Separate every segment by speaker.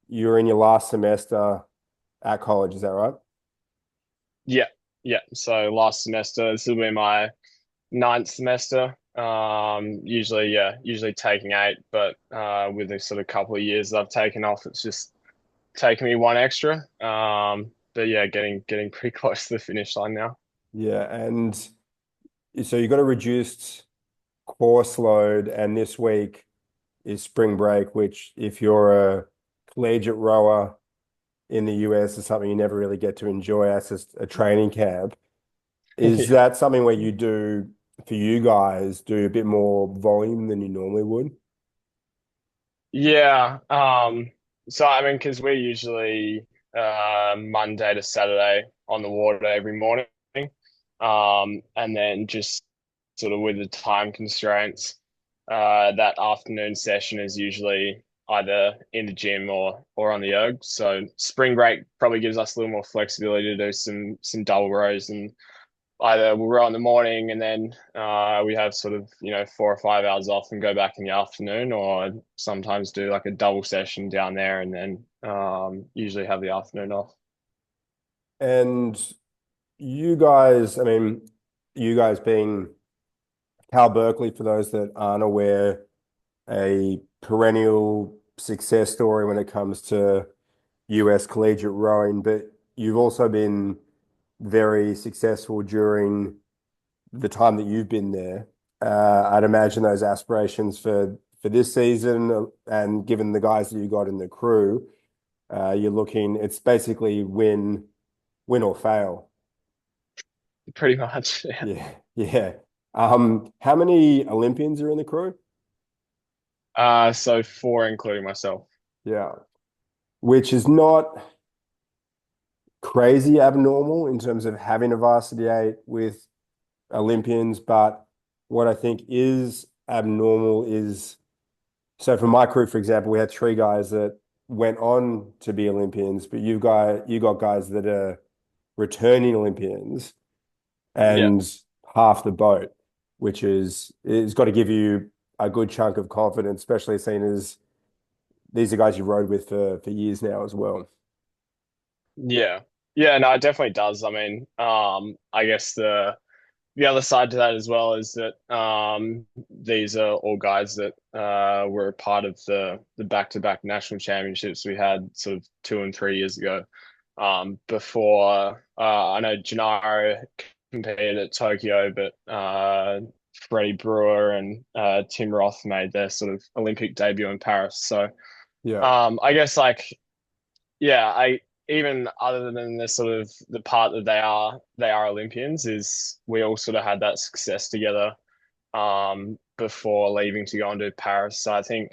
Speaker 1: you're in your last semester at college, is that right?
Speaker 2: Yeah, yeah. So last semester, this will be my ninth semester. Usually taking eight, but with the sort of couple of years that I've taken off, it's just taken me one extra. But yeah, getting pretty close to the finish line now.
Speaker 1: Yeah, and so you've got a reduced course load, and this week is spring break, which if you're a collegiate rower in the US is something you never really get to enjoy. That's just a training camp. Is
Speaker 2: Yeah,
Speaker 1: that something where you do, for you guys, do a bit more volume than you normally would?
Speaker 2: yeah. So I mean, because we're usually Monday to Saturday on the water every morning, and then just sort of with the time constraints, that afternoon session is usually either in the gym or on the erg. So spring break probably gives us a little more flexibility to do some double rows and either we'll row in the morning and then we have sort of 4 or 5 hours off and go back in the afternoon, or sometimes do like a double session down there and then usually have the afternoon off.
Speaker 1: And you guys, I mean, you guys being Cal Berkeley, for those that aren't aware, a perennial success story when it comes to US collegiate rowing, but you've also been very successful during the time that you've been there. I'd imagine those aspirations for this season, and given the guys that you got in the crew, you're looking, it's basically win or fail.
Speaker 2: Pretty much. Yeah.
Speaker 1: Yeah, yeah. How many Olympians are in the crew?
Speaker 2: So four, including myself.
Speaker 1: Yeah, which is not crazy abnormal in terms of having a varsity eight with Olympians, but what I think is abnormal is so for my crew, for example, we had three guys that went on to be Olympians, but you got guys that are returning Olympians
Speaker 2: Yeah.
Speaker 1: and half the boat, which is got to give you a good chunk of confidence, especially seeing as these are guys you rode with for years now as well.
Speaker 2: Yeah. Yeah, no, it definitely does. I mean, I guess the other side to that as well is that these are all guys that were a part of the back-to-back national championships we had sort of 2 and 3 years ago. Before I know Gennaro competed at Tokyo, but Freddie Brewer and Tim Roth made their sort of Olympic debut in Paris. So
Speaker 1: Yeah.
Speaker 2: I guess like yeah, I even other than the sort of the part that they are Olympians, is we all sort of had that success together before leaving to go and do Paris. So I think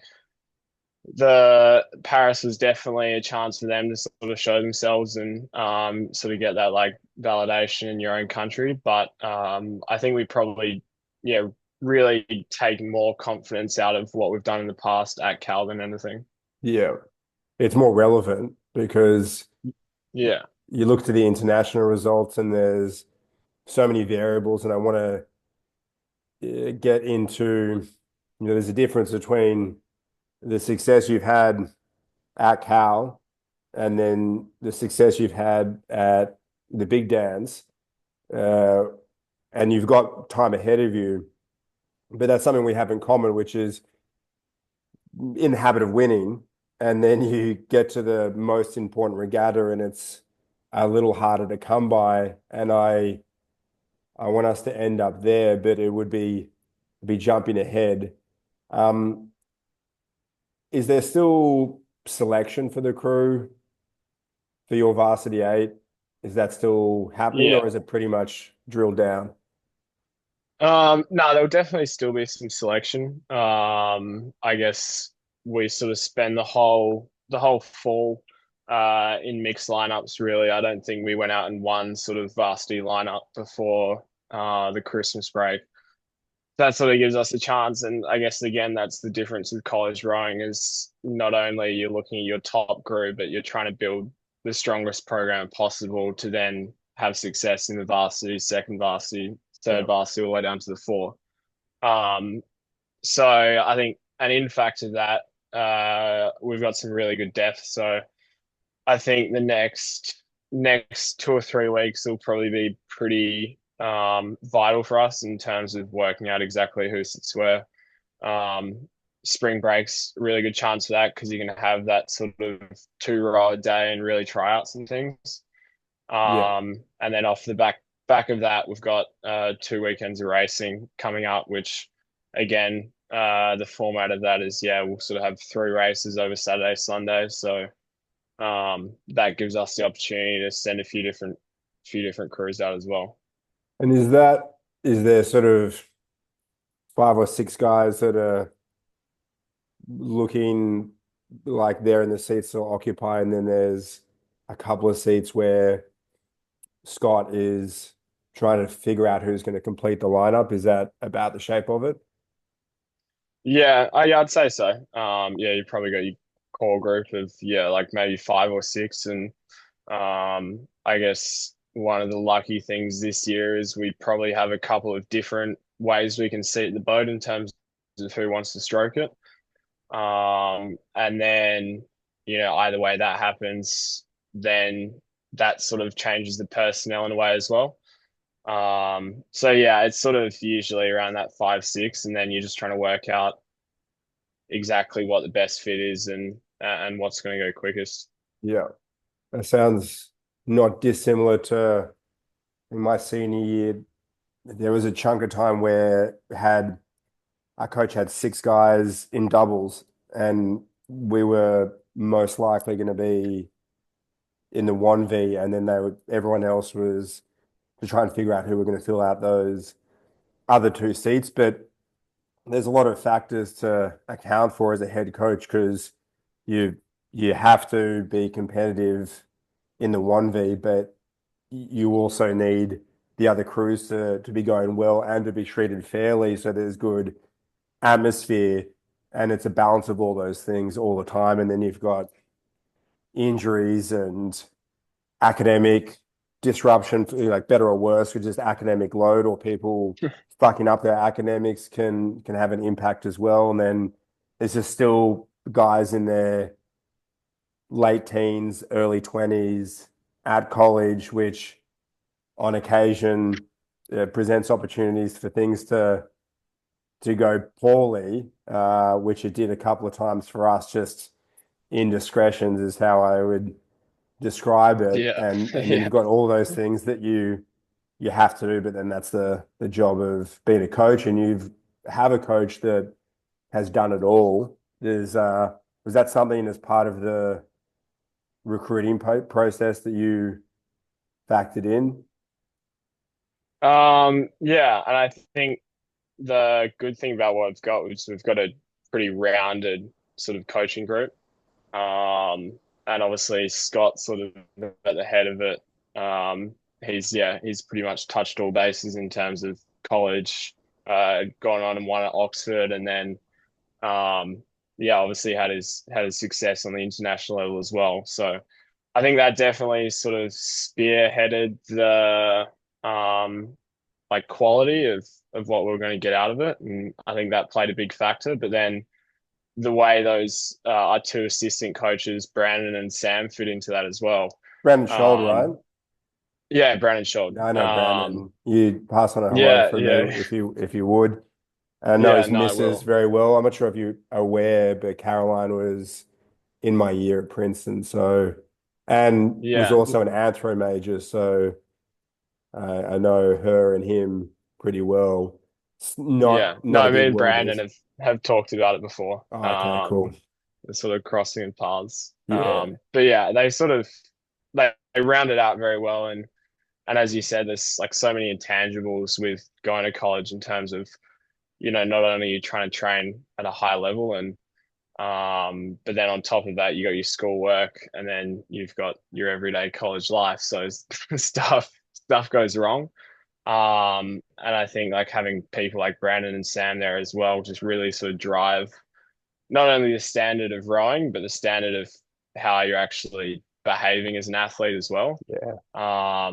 Speaker 2: the Paris was definitely a chance for them to sort of show themselves and sort of get that like validation in your own country. But I think we probably yeah really take more confidence out of what we've done in the past at Cal than anything.
Speaker 1: Yeah. It's more relevant because
Speaker 2: Yeah,
Speaker 1: you look to the international results and there's so many variables, and I want to get into, there's a difference between the success you've had at Cal and then the success you've had at the big dance. Uh, and you've got time ahead of you. But that's something we have in common, which is in the habit of winning. And then you get to the most important regatta and it's a little harder to come by. And I want us to end up there, but it would be jumping ahead. Um, is there still selection for the crew for your varsity eight? Is that still happening,
Speaker 2: yeah.
Speaker 1: or is it pretty much drilled down?
Speaker 2: No, there'll definitely still be some selection. I guess we sort of spend the whole fall in mixed lineups. Really, I don't think we went out in one sort of varsity lineup before the Christmas break. That sort of gives us a chance, and I guess again that's the difference with college rowing is not only you're looking at your top group, but you're trying to build the strongest program possible to then have success in the varsity, second varsity,
Speaker 1: Yeah.
Speaker 2: third varsity, all the way down to the four. Um, so I think an in fact of that. we've got some really good depth. So I think the next 2 or 3 weeks will probably be pretty vital for us in terms of working out exactly who sits where. Um, Spring break's a really good chance for that because you're going to have that sort of 2 row a day and really try out some things.
Speaker 1: Yeah.
Speaker 2: And then off the back of that, we've got 2 weekends of racing coming up, which again, the format of that is we'll sort of have 3 races over Saturday, Sunday. So that gives us the opportunity to send a few different crews out as well.
Speaker 1: And is there sort of 5 or 6 guys that are looking like they're in the seats to occupy, and then there's a couple of seats where Scott is trying to figure out who's going to complete the lineup? Is that about the shape of it?
Speaker 2: Yeah, I'd say so. Yeah, you probably got your core group of like maybe 5 or 6, and I guess one of the lucky things this year is we probably have a couple of different ways we can seat the boat in terms of who wants to stroke it. And then, either way that happens, then that sort of changes the personnel in a way as well. So yeah, it's sort of usually around that 5, 6, and then you're just trying to work out exactly what the best fit is and what's going to go quickest.
Speaker 1: Yeah. That sounds not dissimilar to in my senior year. There was a chunk of time where had our coach had 6 guys in doubles, and we were most likely going to be in the 1V, and then everyone else was to try and figure out who we're going to fill out those other 2 seats. But there's a lot of factors to account for as a head coach because you you have to be competitive in the 1V, but you also need the other crews to be going well and to be treated fairly so there's good atmosphere, and it's a balance of all those things all the time. And then you've got injuries and academic disruption, like better or worse, or just academic load, or people fucking up their academics can have an impact as well. And then there's just still guys in their late teens, early 20s at college, which on occasion presents opportunities for things to go poorly, which it did a couple of times for us. Just indiscretions is how I would describe it.
Speaker 2: Yeah,
Speaker 1: And then
Speaker 2: yeah,
Speaker 1: you've got all those things that you have to do, but then that's the job of being a coach, and you've have a coach that has done it all. Was that something as part of the recruiting process that you factored in?
Speaker 2: yeah, and I think the good thing about what we've got is we've got a pretty rounded sort of coaching group. And obviously Scott's sort of at the head of it. He's pretty much touched all bases in terms of college, gone on and won at Oxford, and then obviously had his success on the international level as well. So I think that definitely sort of spearheaded the like quality of what we are going to get out of it, and I think that played a big factor. But then the way those our 2 assistant coaches, Brandon and Sam, fit into that as well.
Speaker 1: Brandon Schold, right?
Speaker 2: Um, yeah, Brandon Schultz.
Speaker 1: I know Brandon. You pass on a hello
Speaker 2: Yeah,
Speaker 1: from me
Speaker 2: yeah,
Speaker 1: if you would. I know
Speaker 2: yeah.
Speaker 1: his
Speaker 2: No, I
Speaker 1: missus
Speaker 2: will.
Speaker 1: very well. I'm not sure if you're aware, but Caroline was in my year at Princeton, so and was
Speaker 2: Yeah,
Speaker 1: also an anthro major, so I know her and him pretty well. It's
Speaker 2: yeah.
Speaker 1: not a
Speaker 2: No, me
Speaker 1: big
Speaker 2: and
Speaker 1: world, but
Speaker 2: Brandon have talked about it before.
Speaker 1: oh, okay, cool.
Speaker 2: The sort of crossing in paths.
Speaker 1: Yeah,
Speaker 2: But yeah, they rounded out very well, and as you said, there's like so many intangibles with going to college in terms of not only are you trying to train at a high level, and but then on top of that, you got your schoolwork, and then you've got your everyday college life. So stuff goes wrong. And I think like having people like Brandon and Sam there as well just really sort of drive not only the standard of rowing, but the standard of how you're actually behaving as an athlete as well.
Speaker 1: yeah.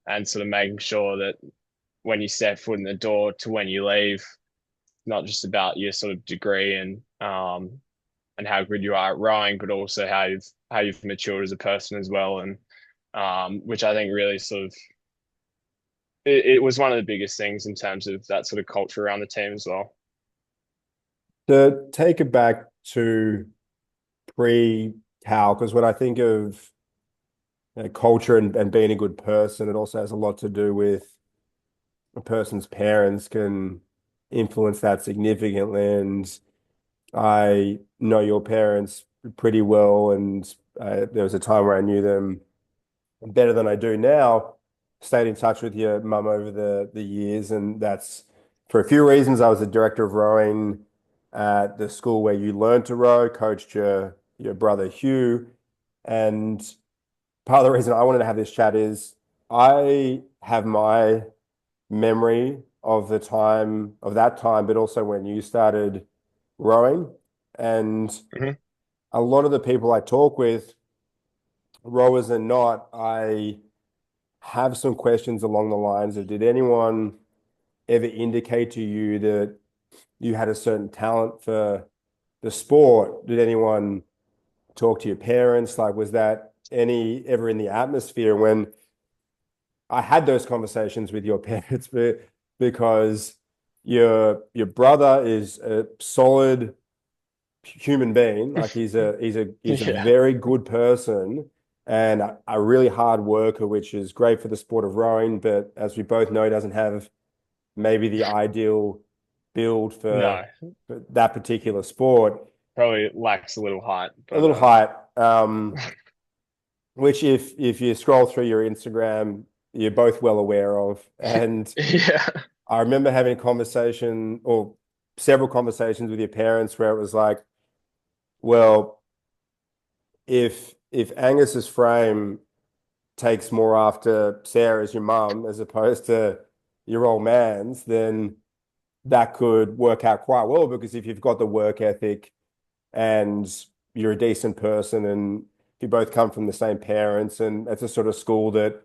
Speaker 2: And sort of making sure that when you step foot in the door to when you leave, not just about your sort of degree and and how good you are at rowing, but also how you've matured as a person as well, and which I think really sort of it was one of the biggest things in terms of that sort of culture around the team as well.
Speaker 1: To take it back to pre-Cal, because when I think of culture and being a good person, it also has a lot to do with a person's parents can influence that significantly. And I know your parents pretty well, and there was a time where I knew them better than I do now. Stayed in touch with your mum over the years, and that's for a few reasons. I was the director of rowing at the school where you learned to row, coached your brother Hugh, and part of the reason I wanted to have this chat is I have my memory of the time of that time, but also when you started rowing. And
Speaker 2: Hmm.
Speaker 1: a lot of the people I talk with, rowers and not, I have some questions along the lines of, did anyone ever indicate to you that you had a certain talent for the sport? Did anyone talk to your parents? Like, was that any ever in the atmosphere when I had those conversations with your parents? Because your brother is a solid human being. Like he's a
Speaker 2: Yeah.
Speaker 1: very good person and a really hard worker, which is great for the sport of rowing. But as we both know, doesn't have maybe the ideal build
Speaker 2: No,
Speaker 1: for that particular sport.
Speaker 2: probably lacks a little height,
Speaker 1: A
Speaker 2: but
Speaker 1: little height, which if you scroll through your Instagram, you're both well aware of. And
Speaker 2: yeah.
Speaker 1: I remember having a conversation or several conversations with your parents where it was like, well, if Angus's frame takes more after Sarah's, your mum, as opposed to your old man's, then that could work out quite well because if you've got the work ethic and you're a decent person and you both come from the same parents and it's a sort of school that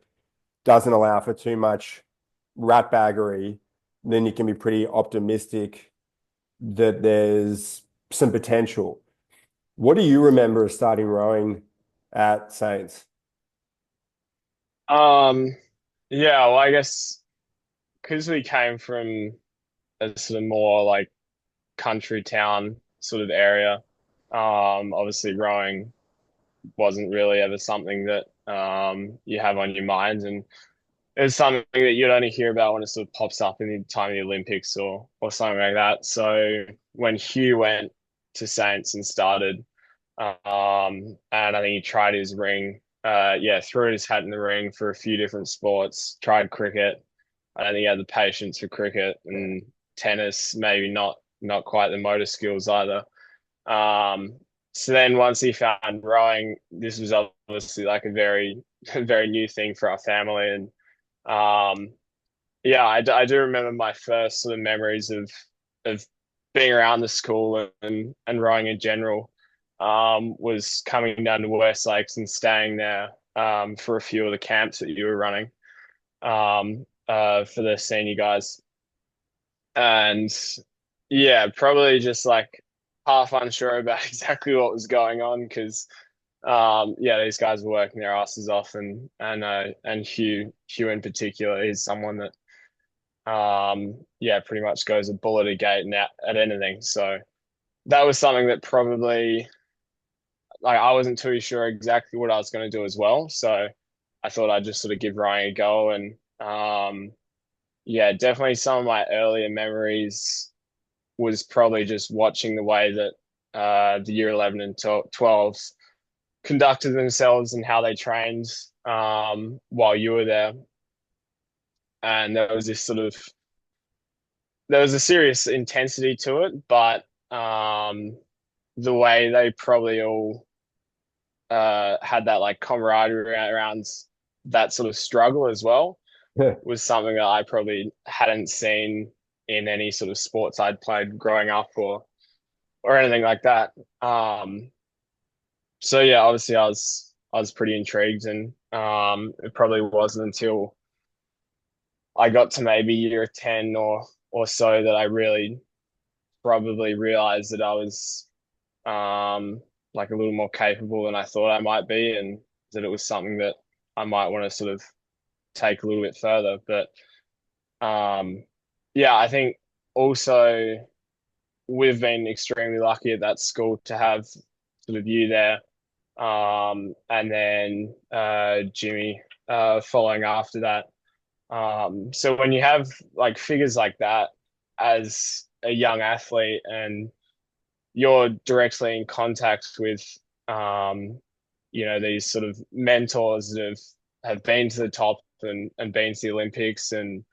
Speaker 1: doesn't allow for too much ratbaggery, then you can be pretty optimistic that there's some potential. What do you remember of starting rowing at Saints?
Speaker 2: Um, yeah, well, I guess because we came from a sort of more like country town sort of area, obviously rowing wasn't really ever something that you have on your mind, and it's something that you'd only hear about when it sort of pops up in the time of the Olympics or something like that. So when Hugh went to Saints and started, and I think he tried his ring. Yeah, threw his hat in the ring for a few different sports. Tried cricket. I don't think he had the patience for cricket and tennis. Maybe not quite the motor skills either. Um, so then once he found rowing, this was obviously like a very very new thing for our family, and um, yeah, I do remember my first sort of memories of being around the school and rowing in general. Was coming down to West Lakes and staying there for a few of the camps that you were running for the senior guys. And yeah, probably just like half unsure about exactly what was going on because yeah, these guys were working their asses off, and Hugh in particular is someone that yeah, pretty much goes a bullet a gate and at anything. So that was something that probably like I wasn't too sure exactly what I was going to do as well. So I thought I'd just sort of give rowing a go, and yeah, definitely some of my earlier memories was probably just watching the way that the year 11 and 12s conducted themselves and how they trained while you were there. And there was a serious intensity to it, but the way they probably all had that like camaraderie around that sort of struggle as well was something that I probably hadn't seen in any sort of sports I'd played growing up or anything like that. So yeah, obviously I was pretty intrigued, and it probably wasn't until I got to maybe year 10 or so that I really probably realized that I was like a little more capable than I thought I might be, and that it was something that I might want to sort of take a little bit further. But yeah, I think also we've been extremely lucky at that school to have sort of you there, and then Jimmy following after that. So when you have like figures like that as a young athlete and you're directly in contact with these sort of mentors that have been to the top and been to the Olympics and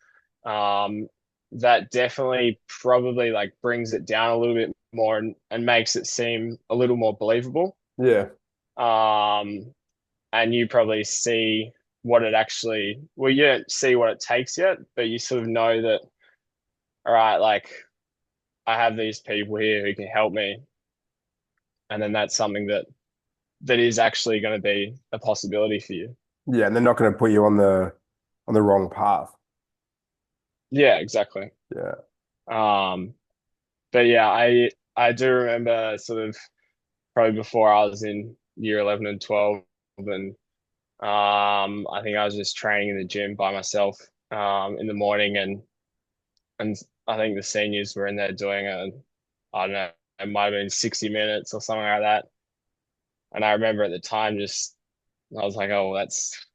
Speaker 2: um, that definitely probably like brings it down a little bit more and makes it seem a little more believable.
Speaker 1: Yeah.
Speaker 2: Um, and you probably see what it actually, well, you don't see what it takes yet, but you sort of know that, all right, like I have these people here who can help me. And then that's something that is actually going to be a possibility for you.
Speaker 1: Yeah, and they're not going to put you on the wrong path.
Speaker 2: Yeah, exactly.
Speaker 1: Yeah.
Speaker 2: Um, but yeah, I do remember sort of probably before I was in year 11 and 12 and I think I was just training in the gym by myself in the morning and I think the seniors were in there doing I don't know, it might have been 60 minutes or something like that. And I remember at the time just I was like, oh, that's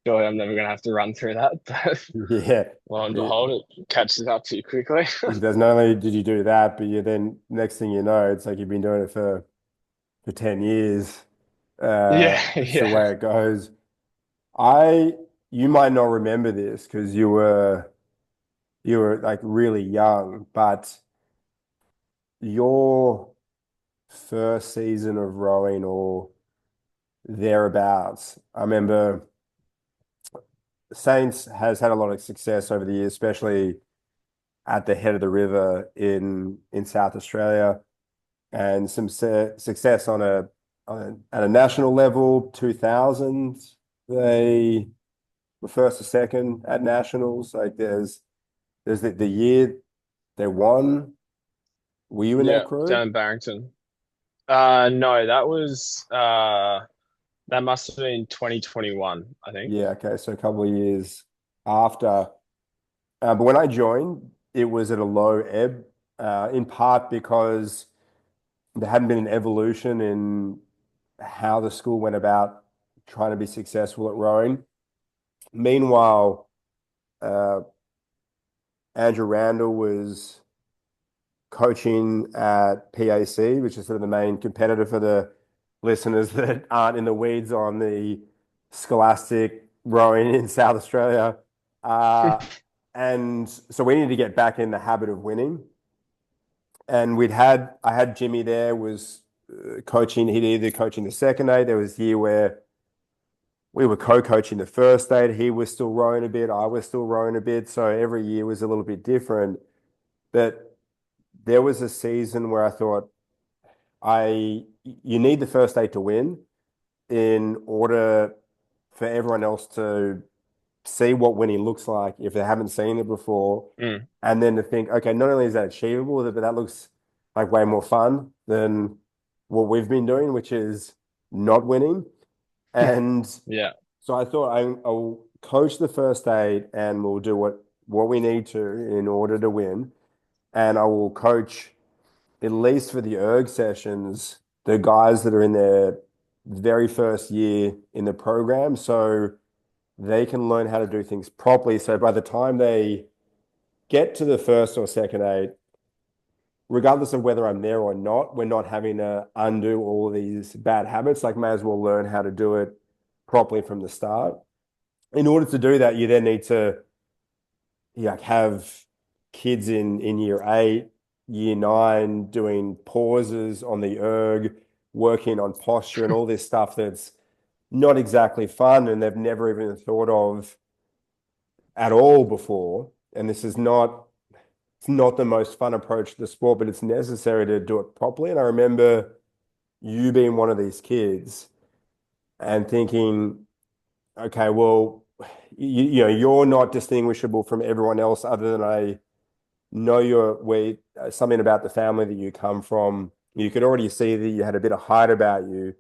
Speaker 2: surely I'm never gonna have to run through that. But
Speaker 1: Yeah.
Speaker 2: lo and
Speaker 1: It,
Speaker 2: behold, it catches up to you quickly.
Speaker 1: there's not only did you do that, but you then next thing you know, it's like you've been doing it for 10 years.
Speaker 2: Yeah,
Speaker 1: It's the
Speaker 2: yeah.
Speaker 1: way it goes. I you might not remember this because you were like really young, but your first season of rowing or thereabouts, I remember Saints has had a lot of success over the years, especially at the head of the river in South Australia, and some success at a national level. 2000, they were first or second at nationals. Like there's the year they won. Were you in that
Speaker 2: Yeah,
Speaker 1: crew?
Speaker 2: down in Barrington. No, that must have been 2021, I think.
Speaker 1: Yeah, okay, so a couple of years after. But when I joined, it was at a low ebb, in part because there hadn't been an evolution in how the school went about trying to be successful at rowing. Meanwhile, uh, Andrew Randall was coaching at PAC, which is sort of the main competitor for the listeners that aren't in the weeds on the scholastic rowing in South Australia. Uh, and so we needed to get back in the habit of winning. And I had Jimmy there, was coaching. He'd either coaching the second aid. There was a year where we were co-coaching the first aid. He was still rowing a bit. I was still rowing a bit. So every year was a little bit different. But there was a season where I thought, you need the first aid to win in order for everyone else to see what winning looks like if they haven't seen it before.
Speaker 2: Mm.
Speaker 1: And then to think, okay, not only is that achievable, but that looks like way more fun than what we've been doing, which is not winning. And
Speaker 2: Yeah,
Speaker 1: so I thought I'll coach the first aid and we'll do what we need to in order to win. And I will coach, at least for the erg sessions, the guys that are in their very first year in the program. So they can learn how to do things properly. So by the time they get to the first or second aid, regardless of whether I'm there or not, we're not having to undo all of these bad habits. Like, may as well learn how to do it properly from the start. In order to do that, you then need to have kids in year 8, year 9 doing pauses on the erg, working on posture and all this stuff that's not exactly fun and they've never even thought of at all before. And this is not it's not the most fun approach to the sport, but it's necessary to do it properly. And I remember you being one of these kids and thinking, okay, well, you're not distinguishable from everyone else other than I know you're something about the family that you come from You could already see that you had a bit of height about you.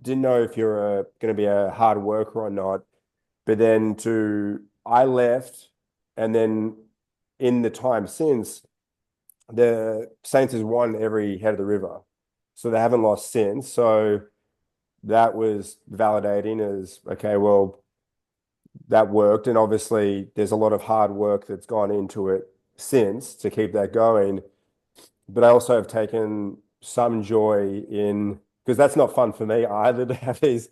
Speaker 1: Didn't know if you're going to be a hard worker or not. But then I left, and then in the time since, the Saints has won every head of the river. So they haven't lost since. So that was validating as, okay, well, that worked. And obviously, there's a lot of hard work that's gone into it since to keep that going. But I also have taken some joy in, because that's not fun for me either, to have these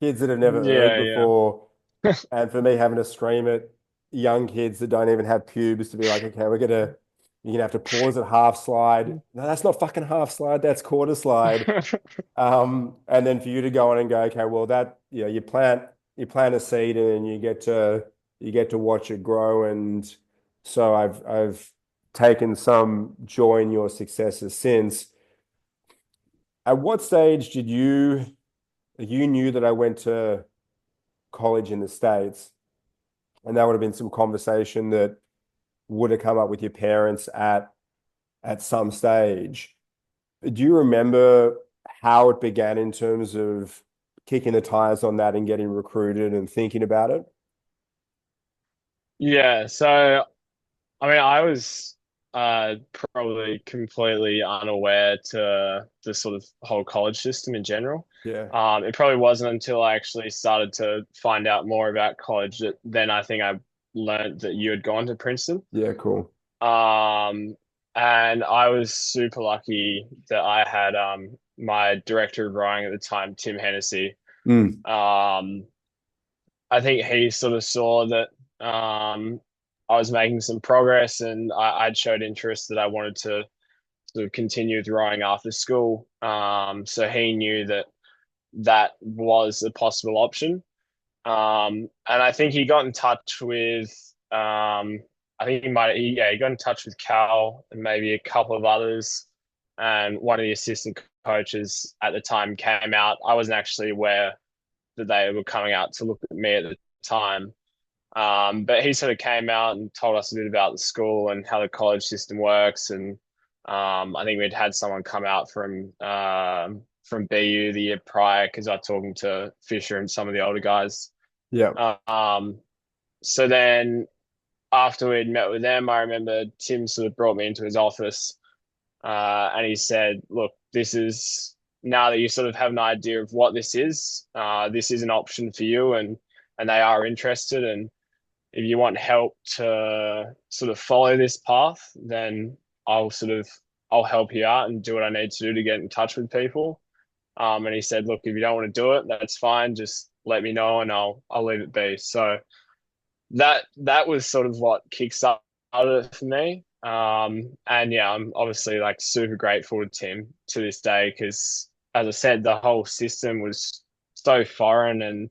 Speaker 1: kids that have never erred
Speaker 2: Yeah, yeah.
Speaker 1: before. And for me, having to scream at young kids that don't even have pubes to be like, okay, you're gonna have to pause at half slide. No, that's not fucking half slide, that's quarter slide. And then for you to go on and go, okay, well you plant a seed and then you get to watch it grow. And so I've taken some joy in your successes since. At what stage did you knew that I went to college in the States, and that would have been some conversation that would have come up with your parents at some stage. Do you remember how it began in terms of kicking the tires on that and getting recruited and thinking about it?
Speaker 2: Yeah, so I mean, I was probably completely unaware to the sort of whole college system in general.
Speaker 1: Yeah.
Speaker 2: It probably wasn't until I actually started to find out more about college that then I think I learned that you had gone to Princeton.
Speaker 1: Yeah, cool.
Speaker 2: Um, and I was super lucky that I had my director of rowing at the time, Tim Hennessy.
Speaker 1: Mm,
Speaker 2: Um, I think he sort of saw that I was making some progress and I'd showed interest that I wanted to sort of continue with rowing after school. So he knew that that was a possible option. And I think he got in touch with, I think he got in touch with Cal and maybe a couple of others. And one of the assistant coaches at the time came out. I wasn't actually aware that they were coming out to look at me at the time. But he sort of came out and told us a bit about the school and how the college system works. And I think we'd had someone come out from BU the year prior because I was talking to Fisher and some of the older guys.
Speaker 1: yeah.
Speaker 2: Um, so then after we'd met with them, I remember Tim sort of brought me into his office and he said, "Look, this is now that you sort of have an idea of what this is an option for you, and they are interested. And if you want help to sort of follow this path, then I'll sort of I'll help you out and do what I need to do to get in touch with people." And he said, "Look, if you don't want to do it, that's fine. Just let me know, and I'll leave it be." So that was sort of what kickstarted it for me. And yeah, I'm obviously like super grateful to Tim to this day because, as I said, the whole system was so foreign. And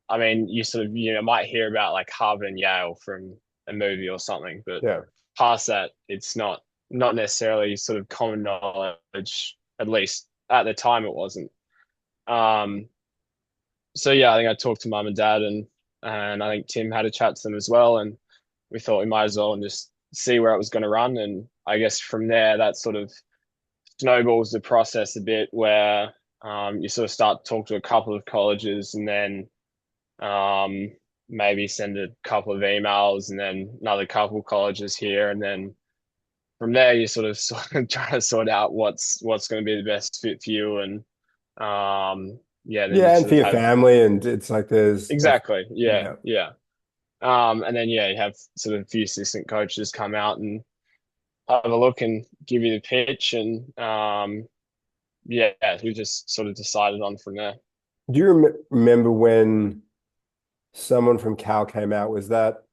Speaker 2: I mean, you sort of might hear about like Harvard and Yale from a movie or something, but
Speaker 1: Yeah.
Speaker 2: past that, it's not necessarily sort of common knowledge. At least at the time, it wasn't. Um, so yeah, I think I talked to mum and dad, and I think Tim had a chat to them as well, and we thought we might as well and just see where it was going to run. And I guess from there, that sort of snowballs the process a bit, where you sort of start to talk to a couple of colleges, and then um, maybe send a couple of emails, and then another couple of colleges here, and then from there you sort of try to sort out what's going to be the best fit for you, and then you
Speaker 1: Yeah, and
Speaker 2: sort
Speaker 1: for
Speaker 2: of
Speaker 1: your
Speaker 2: have
Speaker 1: family, and it's like
Speaker 2: exactly, yeah,
Speaker 1: yeah.
Speaker 2: yeah. And then yeah, you have sort of a few assistant coaches come out and have a look and give you the pitch, and yeah, we just sort of decided on from there.
Speaker 1: Do you remember when someone from Cal came out? Was that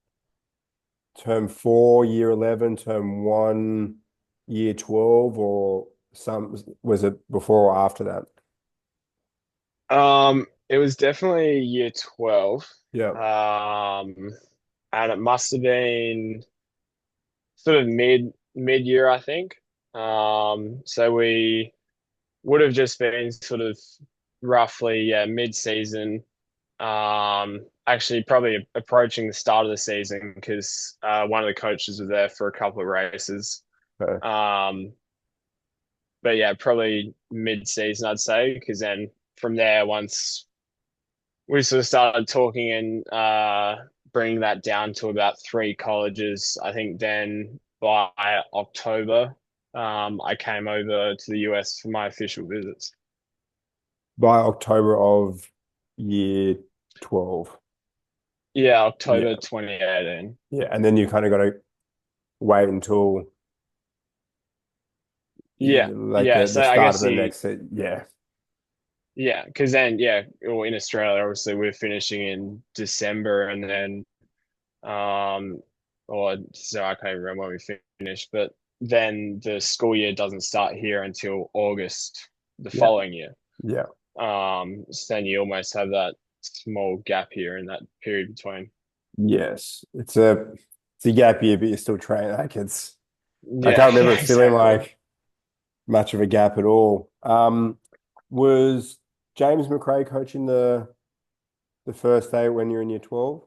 Speaker 1: term 4, year 11, term 1, year 12, or was it before or after that?
Speaker 2: It was definitely year 12.
Speaker 1: Yeah.
Speaker 2: Um, and it must have been sort of mid year, I think. So we would have just been sort of roughly, yeah, mid season. Actually probably approaching the start of the season because one of the coaches was there for a couple of races.
Speaker 1: Okay.
Speaker 2: Um, but yeah, probably mid-season, I'd say, because then from there, once we sort of started talking and bringing that down to about three colleges, I think then by October, I came over to the US for my official visits.
Speaker 1: By October of year 12.
Speaker 2: Yeah,
Speaker 1: Yeah.
Speaker 2: October 2018.
Speaker 1: Yeah. And then you kind of got to wait until
Speaker 2: Yeah,
Speaker 1: like
Speaker 2: yeah.
Speaker 1: the
Speaker 2: So I
Speaker 1: start of
Speaker 2: guess
Speaker 1: the next set. Yeah.
Speaker 2: yeah, because then yeah, well, in Australia, obviously we're finishing in December, and then or so I can't even remember when we finished, but then the school year doesn't start here until August the
Speaker 1: Yeah.
Speaker 2: following year.
Speaker 1: Yeah.
Speaker 2: So then you almost have that small gap here in that period between.
Speaker 1: Yes. It's a gap year, but you're still training. Like I
Speaker 2: Yeah,
Speaker 1: can't remember
Speaker 2: yeah,
Speaker 1: it feeling
Speaker 2: exactly.
Speaker 1: like much of a gap at all. Was James McRae coaching the first day when you're in year 12?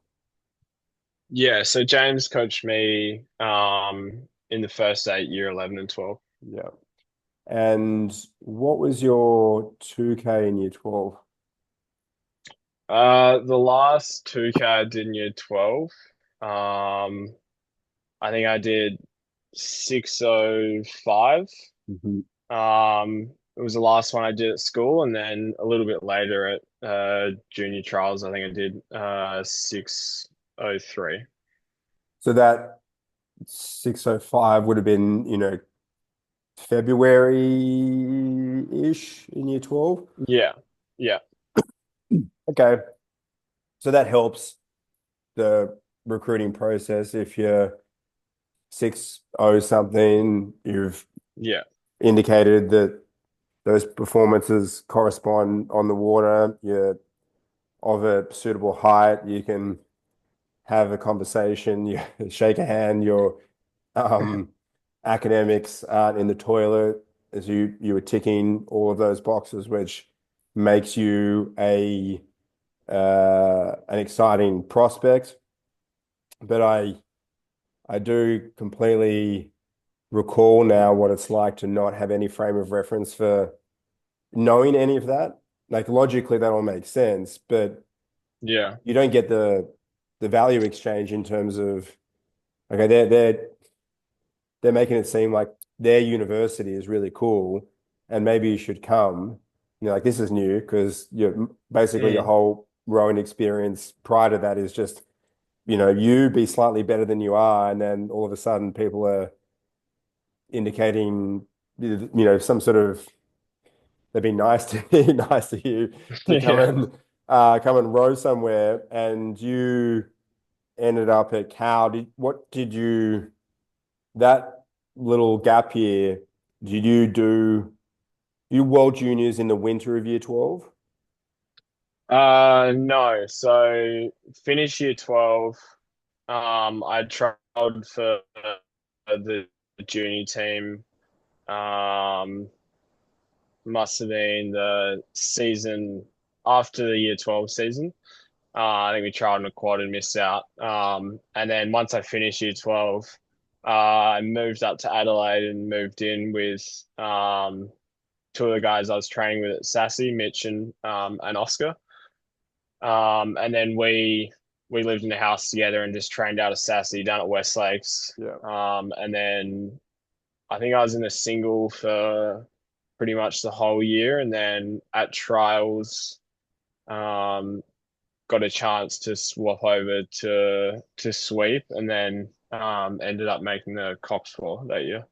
Speaker 2: Yeah, so James coached me in the first eight, year 11 and 12.
Speaker 1: Yeah. And what was your 2K in year 12?
Speaker 2: The last 2K I did in year 12, um, I think I did 6:05.
Speaker 1: Mhm.
Speaker 2: It was the last one I did at school, and then a little bit later at junior trials, I think I did 6:03.
Speaker 1: So that 605 would have been, February-ish in year 12.
Speaker 2: Yeah, yeah,
Speaker 1: Okay. So that helps the recruiting process. If you're 6-0 something, you've
Speaker 2: yeah,
Speaker 1: indicated that those performances correspond on the water, you're of a suitable height, you can have a conversation, you shake a hand, your um, academics aren't in the toilet, as you were ticking all of those boxes, which makes you a an exciting prospect. But I do completely recall now what it's like to not have any frame of reference for knowing any of that. Like logically, that all makes sense, but
Speaker 2: yeah,
Speaker 1: you don't get the value exchange in terms of okay, they're making it seem like their university is really cool and maybe you should come. Like this is new because you're basically your
Speaker 2: mm,
Speaker 1: whole rowing experience prior to that is just, you be slightly better than you are, and then all of a sudden people are indicating, some sort of they'd be nice to nice to you to
Speaker 2: yeah.
Speaker 1: come and row somewhere, and you ended up at Cal. What did you that little gap year? Did you World Juniors in the winter of year 12?
Speaker 2: No. So finish year 12. I trialed for the junior team. Um, must have been the season after the year 12 season. I think we tried in a quad and missed out. And then once I finished year 12, I moved up to Adelaide and moved in with two of the guys I was training with at Sassy, Mitch and Oscar. And then we lived in a house together and just trained out of Sassy down at West Lakes.
Speaker 1: Yeah.
Speaker 2: And then I think I was in a single for pretty much the whole year, and then at trials, um, got a chance to swap over to sweep, and then ended up making the Cox Four that year.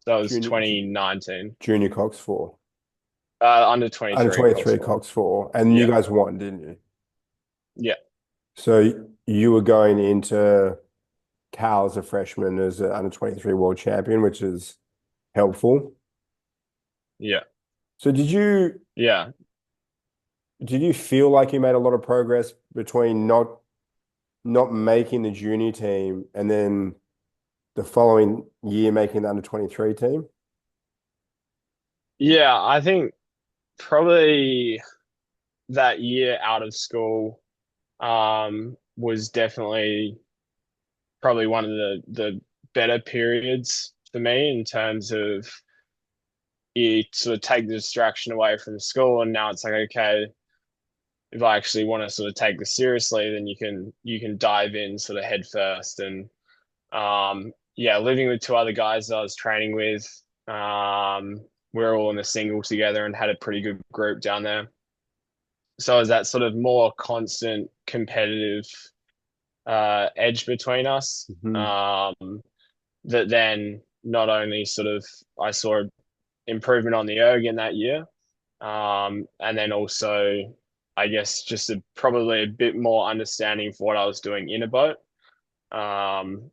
Speaker 2: That was
Speaker 1: Junior
Speaker 2: 2019.
Speaker 1: Junior Cox 4.
Speaker 2: Under
Speaker 1: Under
Speaker 2: 23 Cox
Speaker 1: 23
Speaker 2: Four.
Speaker 1: Cox 4. And you
Speaker 2: Yeah,
Speaker 1: guys won, didn't you?
Speaker 2: yeah,
Speaker 1: So you were going into Cal as a freshman as an under 23 world champion, which is helpful.
Speaker 2: yeah,
Speaker 1: So
Speaker 2: yeah.
Speaker 1: did you feel like you made a lot of progress between not making the junior team and then the following year making the under 23 team?
Speaker 2: Yeah, I think probably that year out of school was definitely probably one of the better periods for me in terms of you sort of take the distraction away from school, and now it's like, okay, if I actually want to sort of take this seriously, then you can dive in sort of head first. And yeah, living with two other guys that I was training with, we are all in a single together and had a pretty good group down there. So it was that sort of more constant competitive edge between us.
Speaker 1: Mhm.
Speaker 2: That then not only sort of I saw improvement on the erg in that year, and then also I guess just probably a bit more understanding for what I was doing in a boat,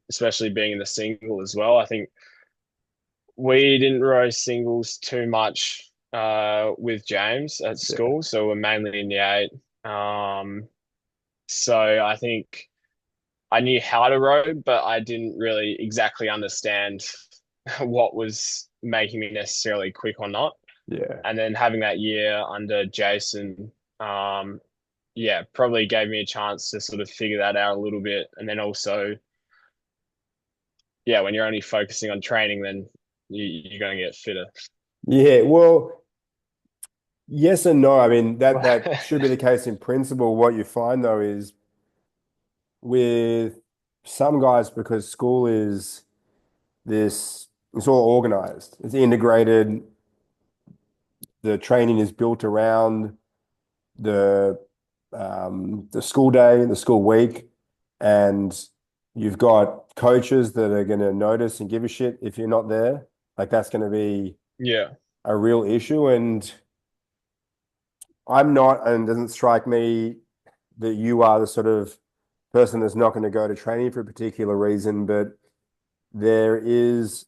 Speaker 2: especially being in the single as well. I think we didn't row singles too much with James at
Speaker 1: Yeah.
Speaker 2: school, so we're mainly in the eight. So I think I knew how to row, but I didn't really exactly understand what was making me necessarily quick or not.
Speaker 1: Yeah.
Speaker 2: And then having that year under Jason, um, yeah, probably gave me a chance to sort of figure that out a little bit. And then also, yeah, when you're only focusing on training, then you're going to get fitter.
Speaker 1: Yeah. Well, yes and no. I mean, that should be the case in principle. What you find though is with some guys, because school is this, it's all organized, it's integrated, the training is built around the the school day, the school week, and you've got coaches that are going to notice and give a shit if you're not there. Like that's going to be
Speaker 2: Yeah,
Speaker 1: a real issue. And I'm not, and it doesn't strike me that you are the sort of person that's not going to go to training for a particular reason, but there is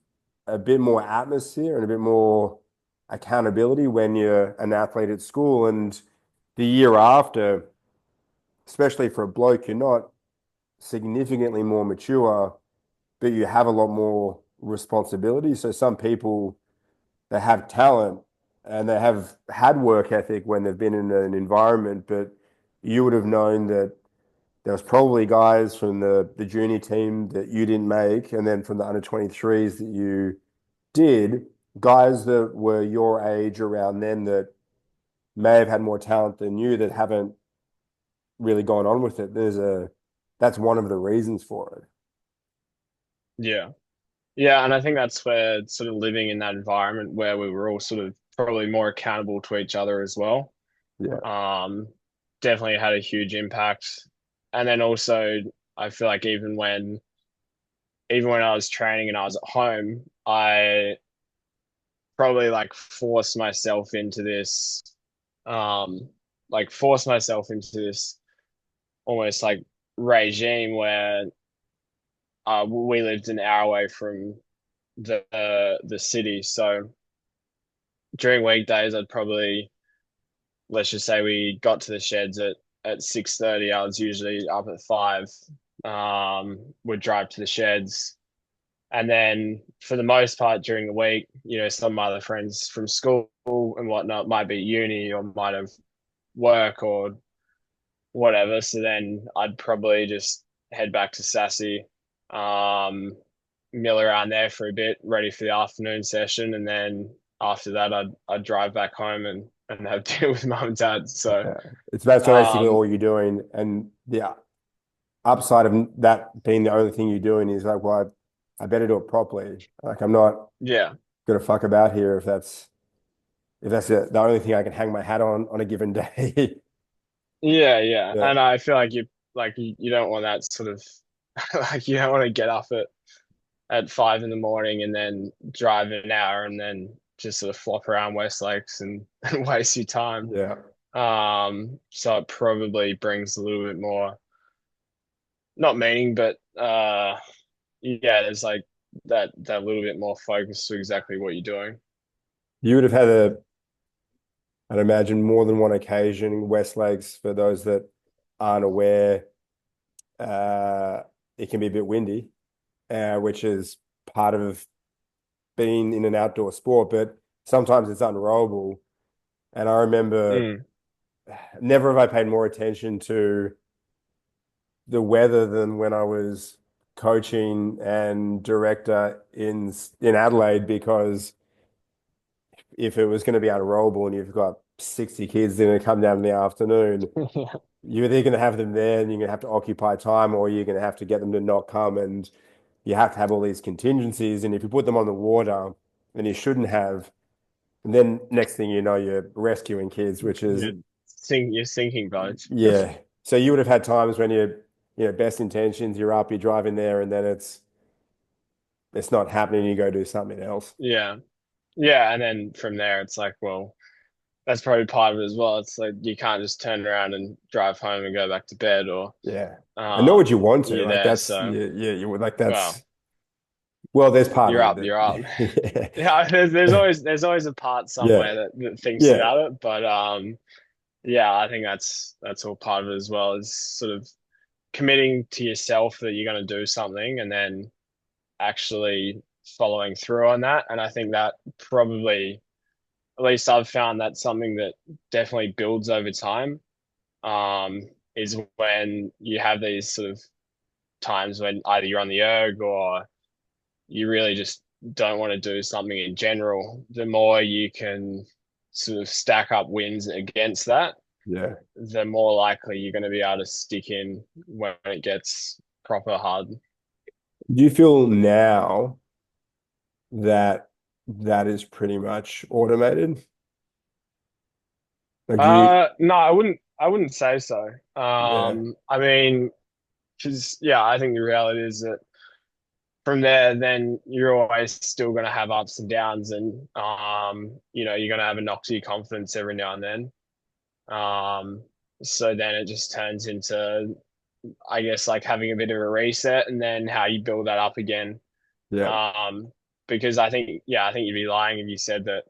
Speaker 1: a bit more atmosphere and a bit more accountability when you're an athlete at school. And the year after, especially for a bloke, you're not significantly more mature, but you have a lot more responsibility. So some people, they have talent and they have had work ethic when they've been in an environment, but you would have known that there was probably guys from the junior team that you didn't make, and then from the under 23s that you did, guys that were your age around then that may have had more talent than you that haven't really gone on with it. That's one of the reasons for it.
Speaker 2: yeah, yeah. And I think that's where sort of living in that environment where we were all sort of probably more accountable to each other as well.
Speaker 1: Yeah.
Speaker 2: Um, Definitely had a huge impact. And then also, I feel like even when I was training and I was at home, I probably like um, forced myself into this almost like regime where we lived an hour away from the city. So during weekdays, I'd probably let's just say we got to the sheds at 6:30. I was usually up at 5. Would drive to the sheds, and then for the most part during the week, some of my other friends from school and whatnot might be at uni or might have work or whatever. So then I'd probably just head back to Sassy, um, mill around there for a bit, ready for the afternoon session, and then after that, I'd drive back home and have dinner with mum and dad. So,
Speaker 1: Yeah. It's that's basically
Speaker 2: um,
Speaker 1: all you're doing. And the upside of that being the only thing you're doing is like, well, I better do it properly. Like I'm not
Speaker 2: yeah,
Speaker 1: gonna fuck about here if that's the only thing I can hang my hat on a given day.
Speaker 2: yeah, yeah, and
Speaker 1: But
Speaker 2: I feel like you don't want that sort of like you don't want to get up at 5 in the morning and then drive an hour and then just sort of flop around West Lakes and waste your time.
Speaker 1: yeah,
Speaker 2: So it probably brings a little bit more, not meaning, but yeah, there's like that little bit more focus to exactly what you're doing.
Speaker 1: you would have had I'd imagine more than one occasion, West Lakes, for those that aren't aware, uh, it can be a bit windy, which is part of being in an outdoor sport, but sometimes it's unrowable. And I remember
Speaker 2: Mm,
Speaker 1: never have I paid more attention to the weather than when I was coaching and director in Adelaide, because if it was going to be unrollable and you've got 60 kids that are going to come down in the afternoon, you're either going to have them there and you're going to have to occupy time, or you're going to have to get them to not come, and you have to have all these contingencies. And if you put them on the water, then you shouldn't have. And then next thing you know, you're rescuing kids, which is,
Speaker 2: You're sinking boats.
Speaker 1: yeah. So you would have had times when best intentions, you're up, you're driving there, and then it's not happening. You go do something else.
Speaker 2: Yeah. Yeah. And then from there, it's like, well, that's probably part of it as well. It's like you can't just turn around and drive home and go back to bed, or
Speaker 1: Yeah. And nor would you want to.
Speaker 2: you're
Speaker 1: Like
Speaker 2: there.
Speaker 1: that's
Speaker 2: So,
Speaker 1: yeah, you would like
Speaker 2: well,
Speaker 1: that's well, there's part of
Speaker 2: you're
Speaker 1: you
Speaker 2: up, you're up.
Speaker 1: that
Speaker 2: Yeah, there's always a part
Speaker 1: yeah.
Speaker 2: somewhere that thinks
Speaker 1: Yeah.
Speaker 2: about it. But yeah, I think that's all part of it as well, is sort of committing to yourself that you're going to do something and then actually following through on that. And I think that probably, at least I've found, that something that definitely builds over time, is when you have these sort of times when either you're on the erg or you really just don't want to do something in general. The more you can sort of stack up wins against that,
Speaker 1: Yeah.
Speaker 2: the more likely you're going to be able to stick in when it gets proper hard.
Speaker 1: Do you feel now that that is pretty much automated? Like do you
Speaker 2: No, I wouldn't say so.
Speaker 1: yeah,
Speaker 2: I mean, because yeah, I think the reality is that from there, then you're always still going to have ups and downs, and you're going to have a knock to your confidence every now and then. Um, so then it just turns into, I guess, like having a bit of a reset, and then how you build that up again.
Speaker 1: yeah,
Speaker 2: Um, because I think you'd be lying if you said that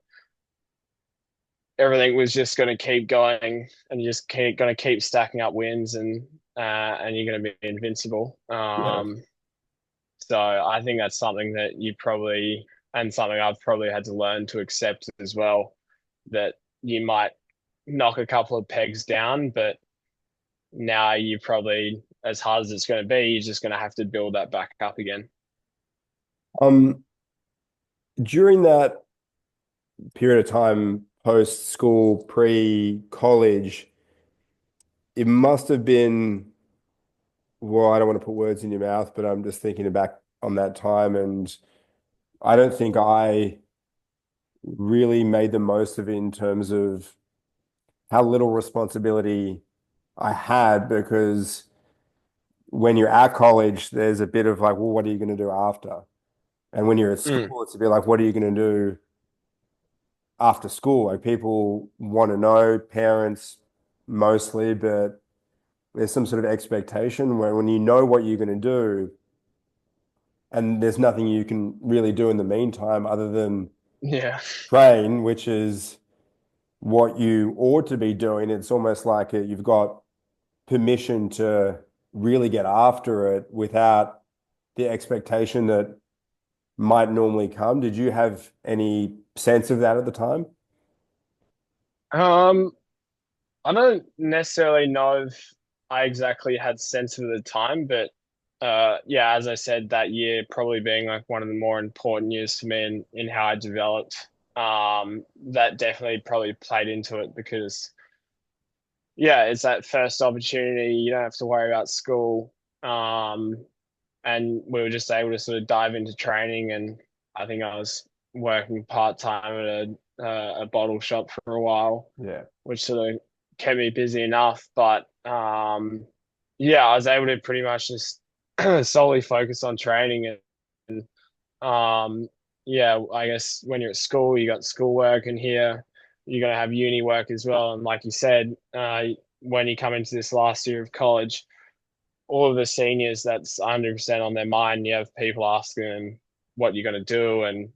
Speaker 2: everything was just going to keep going and you just going to keep stacking up wins, and you're going to be invincible.
Speaker 1: yeah.
Speaker 2: So I think that's something that you probably, and something I've probably had to learn to accept as well, that you might knock a couple of pegs down, but now you probably, as hard as it's going to be, you're just going to have to build that back up again.
Speaker 1: Um, during that period of time, post school, pre-college, it must have been, well, I don't want to put words in your mouth, but I'm just thinking back on that time, and I don't think I really made the most of it in terms of how little responsibility I had, because when you're at college, there's a bit of like, well, what are you going to do after? And when you're at
Speaker 2: Mm.
Speaker 1: school, it's a bit like, what are you going to do after school? Like people want to know, parents mostly, but there's some sort of expectation where when you know what you're going to do, and there's nothing you can really do in the meantime other than
Speaker 2: Yeah.
Speaker 1: train, which is what you ought to be doing. It's almost like you've got permission to really get after it without the expectation that might normally come. Did you have any sense of that at the time?
Speaker 2: Um, I don't necessarily know if I exactly had sense of the time, but yeah, as I said, that year probably being like one of the more important years for me in how I developed, that definitely probably played into it, because yeah, it's that first opportunity. You don't have to worry about school. Um, and we were just able to sort of dive into training. And I think I was working part time at a bottle shop for a while,
Speaker 1: Yeah.
Speaker 2: which sort of kept me busy enough. But yeah, I was able to pretty much just solely focus on training. And yeah, I guess when you're at school, you got schoolwork, and here you're gonna have uni work as well. And like you said, when you come into this last year of college, all of the seniors, that's 100% on their mind. You have people asking them what you're going to do, and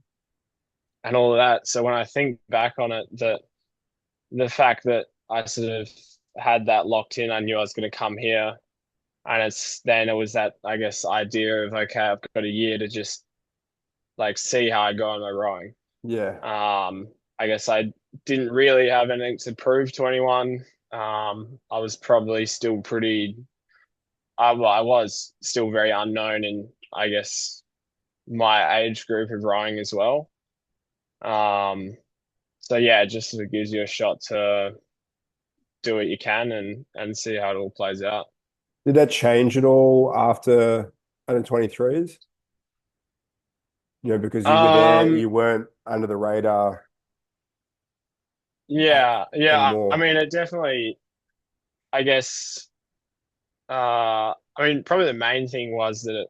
Speaker 2: all of that. So when I think back on it, that the fact that I sort of had that locked in, I knew I was going to come here, and it was that, I guess, idea of, okay, I've got a year to just like see how I go on my rowing.
Speaker 1: Yeah.
Speaker 2: I guess I didn't really have anything to prove to anyone. I was probably still pretty, well, I was still very unknown in, I guess, my age group of rowing as well. Um, So yeah, it just sort of gives you a shot to do what you can and see how it all plays out.
Speaker 1: Did that change at all after under 23s? Because you were there,
Speaker 2: Um,
Speaker 1: you weren't under the radar
Speaker 2: yeah, yeah. I
Speaker 1: anymore.
Speaker 2: mean, it definitely, I guess, I mean, probably the main thing was that it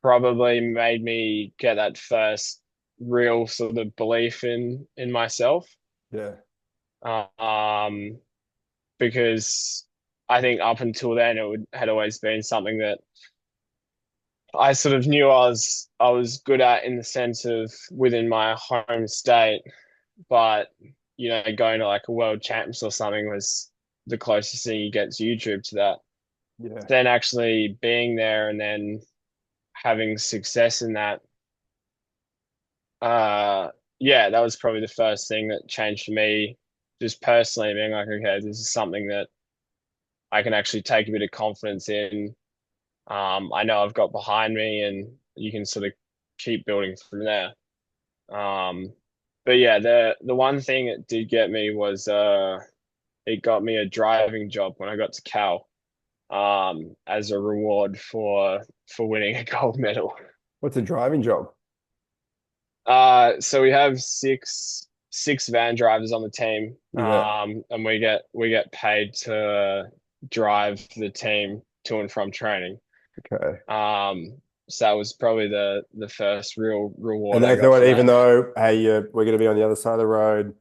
Speaker 2: probably made me get that first real sort of belief in myself.
Speaker 1: Yeah.
Speaker 2: Um, because I think up until then had always been something that I sort of knew I was good at in the sense of within my home state, but going to like a world champs or something was the closest thing you get to YouTube to that.
Speaker 1: Yeah.
Speaker 2: Then actually being there and then having success in that, uh, yeah, that was probably the first thing that changed for me, just personally being like, okay, this is something that I can actually take a bit of confidence in. I know I've got behind me, and you can sort of keep building from there. Um, but yeah, the one thing it did get me was it got me a driving job when I got to Cal, as a reward for winning a gold medal.
Speaker 1: What's a driving job?
Speaker 2: So we have six van drivers on the team,
Speaker 1: Yeah.
Speaker 2: and we get paid to drive the team to and from training.
Speaker 1: Okay.
Speaker 2: Um, so that was probably the first real reward
Speaker 1: And
Speaker 2: I
Speaker 1: they
Speaker 2: got
Speaker 1: thought
Speaker 2: for
Speaker 1: even
Speaker 2: that.
Speaker 1: though, hey, we're going to be on the other side of the road,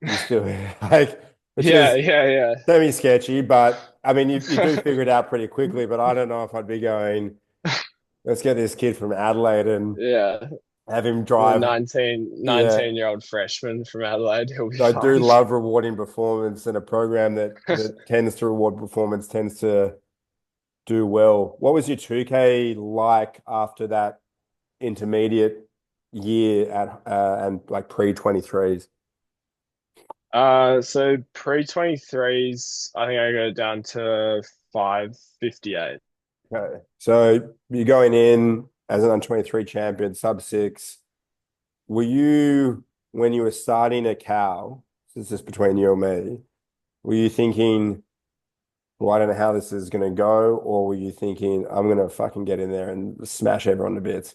Speaker 1: you still like, which
Speaker 2: Yeah,
Speaker 1: is
Speaker 2: yeah,
Speaker 1: semi-sketchy, but I mean, you do figure it out pretty quickly. But I don't know if I'd be going, let's get this kid from Adelaide and
Speaker 2: yeah.
Speaker 1: have him
Speaker 2: The
Speaker 1: drive.
Speaker 2: 19,
Speaker 1: Yeah.
Speaker 2: 19-year-old freshman from Adelaide, he'll be
Speaker 1: I do
Speaker 2: fine.
Speaker 1: love rewarding performance, and a program that tends to reward performance tends to do well. What was your 2K like after that intermediate year at and like pre-23s?
Speaker 2: So pre-23s, I think I go down to 558.
Speaker 1: Okay. So you're going in as an under 23 champion, sub six. Were you, when you were starting at Cal, this is just between you and me, were you thinking, well, I don't know how this is going to go? Or were you thinking, I'm going to fucking get in there and smash everyone to bits?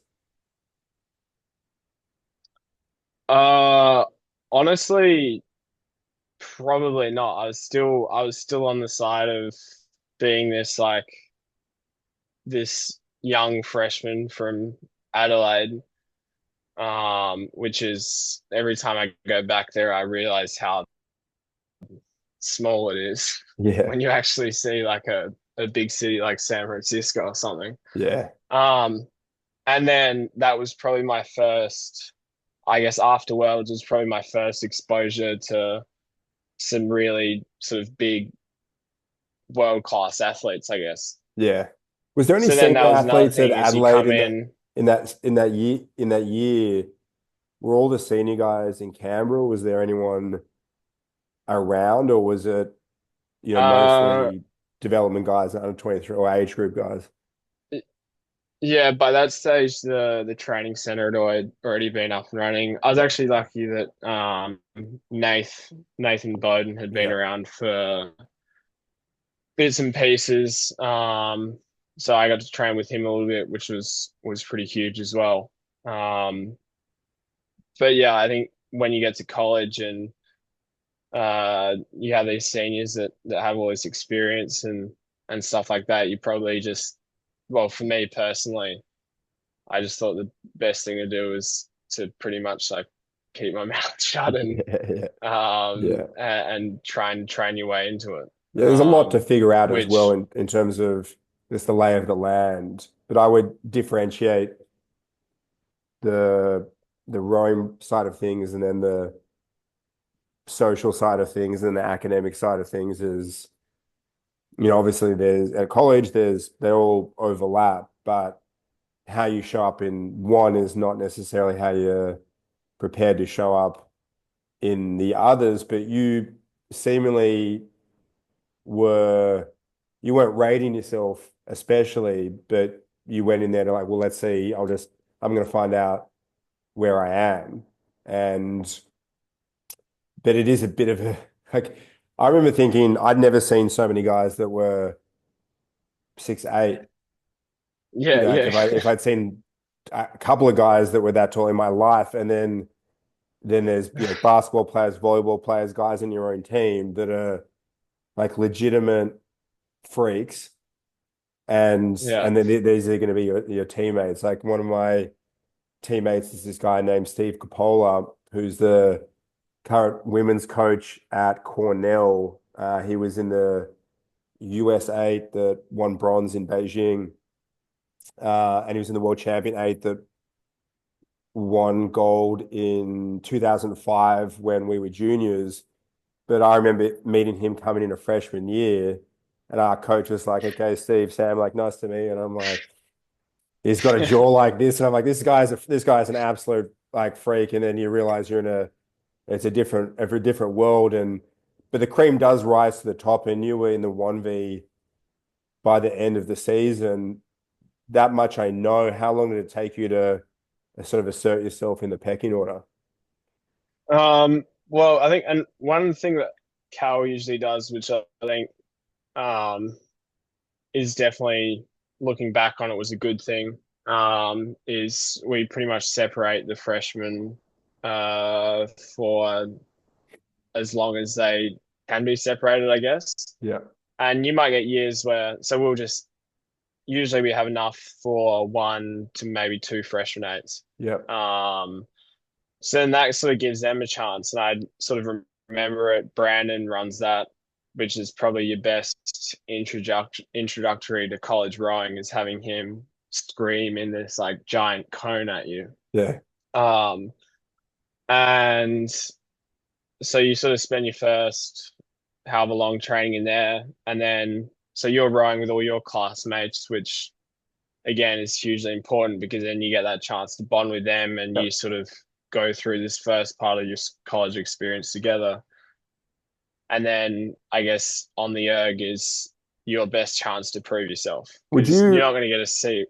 Speaker 2: Uh, Honestly, probably not. I was still on the side of being this young freshman from Adelaide, which is every time I go back there, I realize how small it is
Speaker 1: Yeah.
Speaker 2: when you actually see like a big city like San Francisco or something.
Speaker 1: Yeah.
Speaker 2: Um, and then that was probably my first, I guess, after Worlds was probably my first exposure to some really sort of big world class athletes, I guess.
Speaker 1: Yeah. Was there any
Speaker 2: So then that
Speaker 1: senior
Speaker 2: was another
Speaker 1: athletes at
Speaker 2: thing is you
Speaker 1: Adelaide
Speaker 2: come
Speaker 1: in that
Speaker 2: in.
Speaker 1: year? Were all the senior guys in Canberra? Was there anyone around, or was it,
Speaker 2: uh
Speaker 1: mostly development guys under 23 or age group guys?
Speaker 2: yeah, by that stage the training center had already been up and running. I was actually lucky that Nathan Bowden had been
Speaker 1: Yeah.
Speaker 2: around for bits and pieces. So I got to train with him a little bit, which was pretty huge as well. Um, but yeah, I think when you get to college and you have these seniors that have all this experience and stuff like that, you probably just, well, for me personally, I just thought the best thing to do was to pretty much like keep my mouth shut and
Speaker 1: Yeah.
Speaker 2: um
Speaker 1: Yeah.
Speaker 2: and try and train your way into it.
Speaker 1: Yeah, there's a lot to figure out as well
Speaker 2: Which
Speaker 1: in terms of just the lay of the land. But I would differentiate the the rowing side of things and then the social side of things and the academic side of things is, obviously there's at college they all overlap, but how you show up in one is not necessarily how you're prepared to show up in the others. But you seemingly were you weren't rating yourself especially, but you went in there to like, well, let's see, I'm going to find out where I am. And but it is a bit of a like I remember thinking I'd never seen so many guys that were 6'8".
Speaker 2: Yeah,
Speaker 1: Like
Speaker 2: yeah.
Speaker 1: if I'd seen a couple of guys that were that tall in my life, and then there's basketball players, volleyball players, guys in your own team that are like legitimate freaks,
Speaker 2: Yeah.
Speaker 1: and then these are going to be your teammates. Like one of my teammates is this guy named Steve Coppola, who's the current women's coach at Cornell. He was in the US 8 that won bronze in Beijing, and he was in the world champion 8 that won gold in 2005 when we were juniors. But I remember meeting him coming in a freshman year, and our coach was like, "Okay, Steve, Sam, like, nice to meet you." And I'm like, "He's got a jaw like this," and I'm like, this guy's an absolute like freak." And then you realize you're in it's a different world, and but the cream does rise to the top, and you were in the 1V by the end of the season. That much I know. How long did it take you to sort of assert yourself in the pecking order?
Speaker 2: Well, I think, and one thing that Cal usually does, which I think um is definitely looking back on it was a good thing, is we pretty much separate the freshmen for as long as they can be separated, I guess.
Speaker 1: Yeah,
Speaker 2: And you might get years where, so we'll just usually we have enough for one to maybe two freshman eights.
Speaker 1: yeah,
Speaker 2: Um, so then that sort of gives them a chance. And I sort of remember it. Brandon runs that, which is probably your best introductory to college rowing, is having him scream in this like giant cone at you.
Speaker 1: yeah.
Speaker 2: Um, and so you sort of spend your first however long training in there, and then so you're rowing with all your classmates, which again is hugely important because then you get that chance to bond with them and you
Speaker 1: Yep.
Speaker 2: sort of go through this first part of your college experience together. And then I guess on the erg is your best chance to prove yourself
Speaker 1: Would
Speaker 2: because you're
Speaker 1: you,
Speaker 2: not going to get a seat.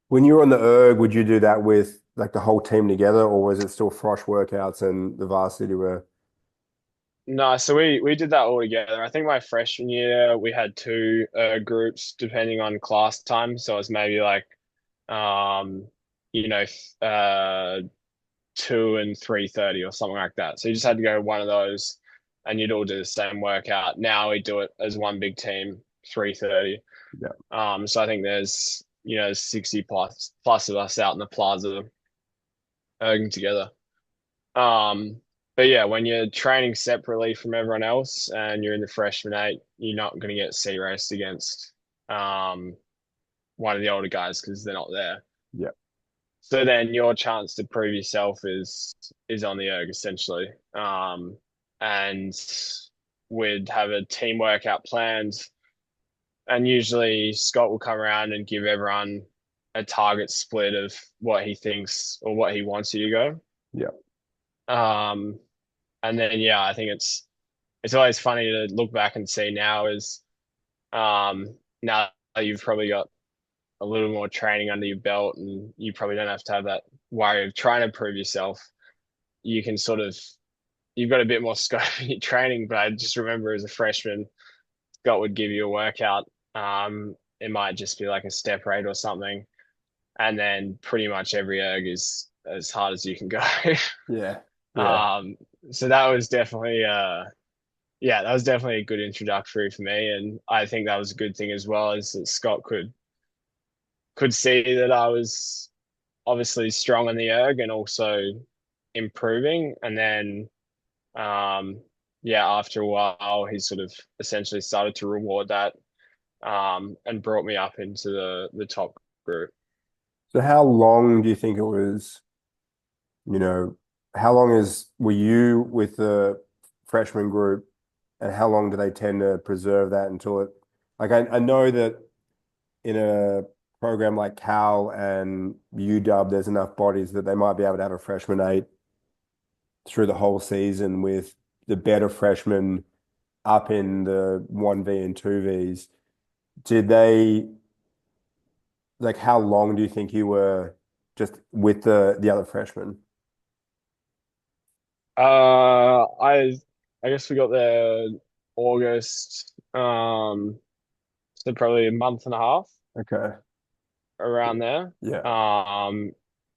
Speaker 1: when you were on the erg, would you do that with like the whole team together, or was it still frosh workouts and the varsity were?
Speaker 2: No, so we did that all together. I think my freshman year we had two groups depending on class time. So it was maybe like um, you know, 2 and 3:30 or something like that. So you just had to go one of those, and you'd all do the same workout. Now we do it as one big team, 3:30.
Speaker 1: Yeah.
Speaker 2: So I think there's 60 plus of us out in the plaza erging together. Um, but yeah, when you're training separately from everyone else and you're in the freshman eight, you're not going to get C raced against um one of the older guys because they're not there.
Speaker 1: Yeah.
Speaker 2: So then your chance to prove yourself is on the erg essentially. And we'd have a team workout planned, and usually Scott will come around and give everyone a target split of what he thinks or what he wants you to
Speaker 1: Yeah.
Speaker 2: go. And then yeah, I think it's always funny to look back and see now is now that you've probably got a little more training under your belt and you probably don't have to have that worry of trying to prove yourself. You can sort of you've got a bit more scope in your training. But I just remember as a freshman, Scott would give you a workout. It might just be like a step rate or something, and then pretty much every erg is as hard as you can go.
Speaker 1: Yeah. Yeah.
Speaker 2: um, so that was definitely yeah, that was definitely a good introductory for me, and I think that was a good thing as well, is that Scott could see that I was obviously strong in the erg and also improving. And then, yeah, after a while, he sort of essentially started to reward that, and brought me up into the top group.
Speaker 1: So how long do you think it was, you know, how long were you with the freshman group, and how long do they tend to preserve that until it, like I know that in a program like Cal and UW, there's enough bodies that they might be able to have a freshman 8 through the whole season with the better freshmen up in the 1V and 2Vs. Did they, like, how long do you think you were just with the other freshmen?
Speaker 2: I I guess we got there August, so probably a month and a half
Speaker 1: Okay.
Speaker 2: around there.
Speaker 1: Yeah.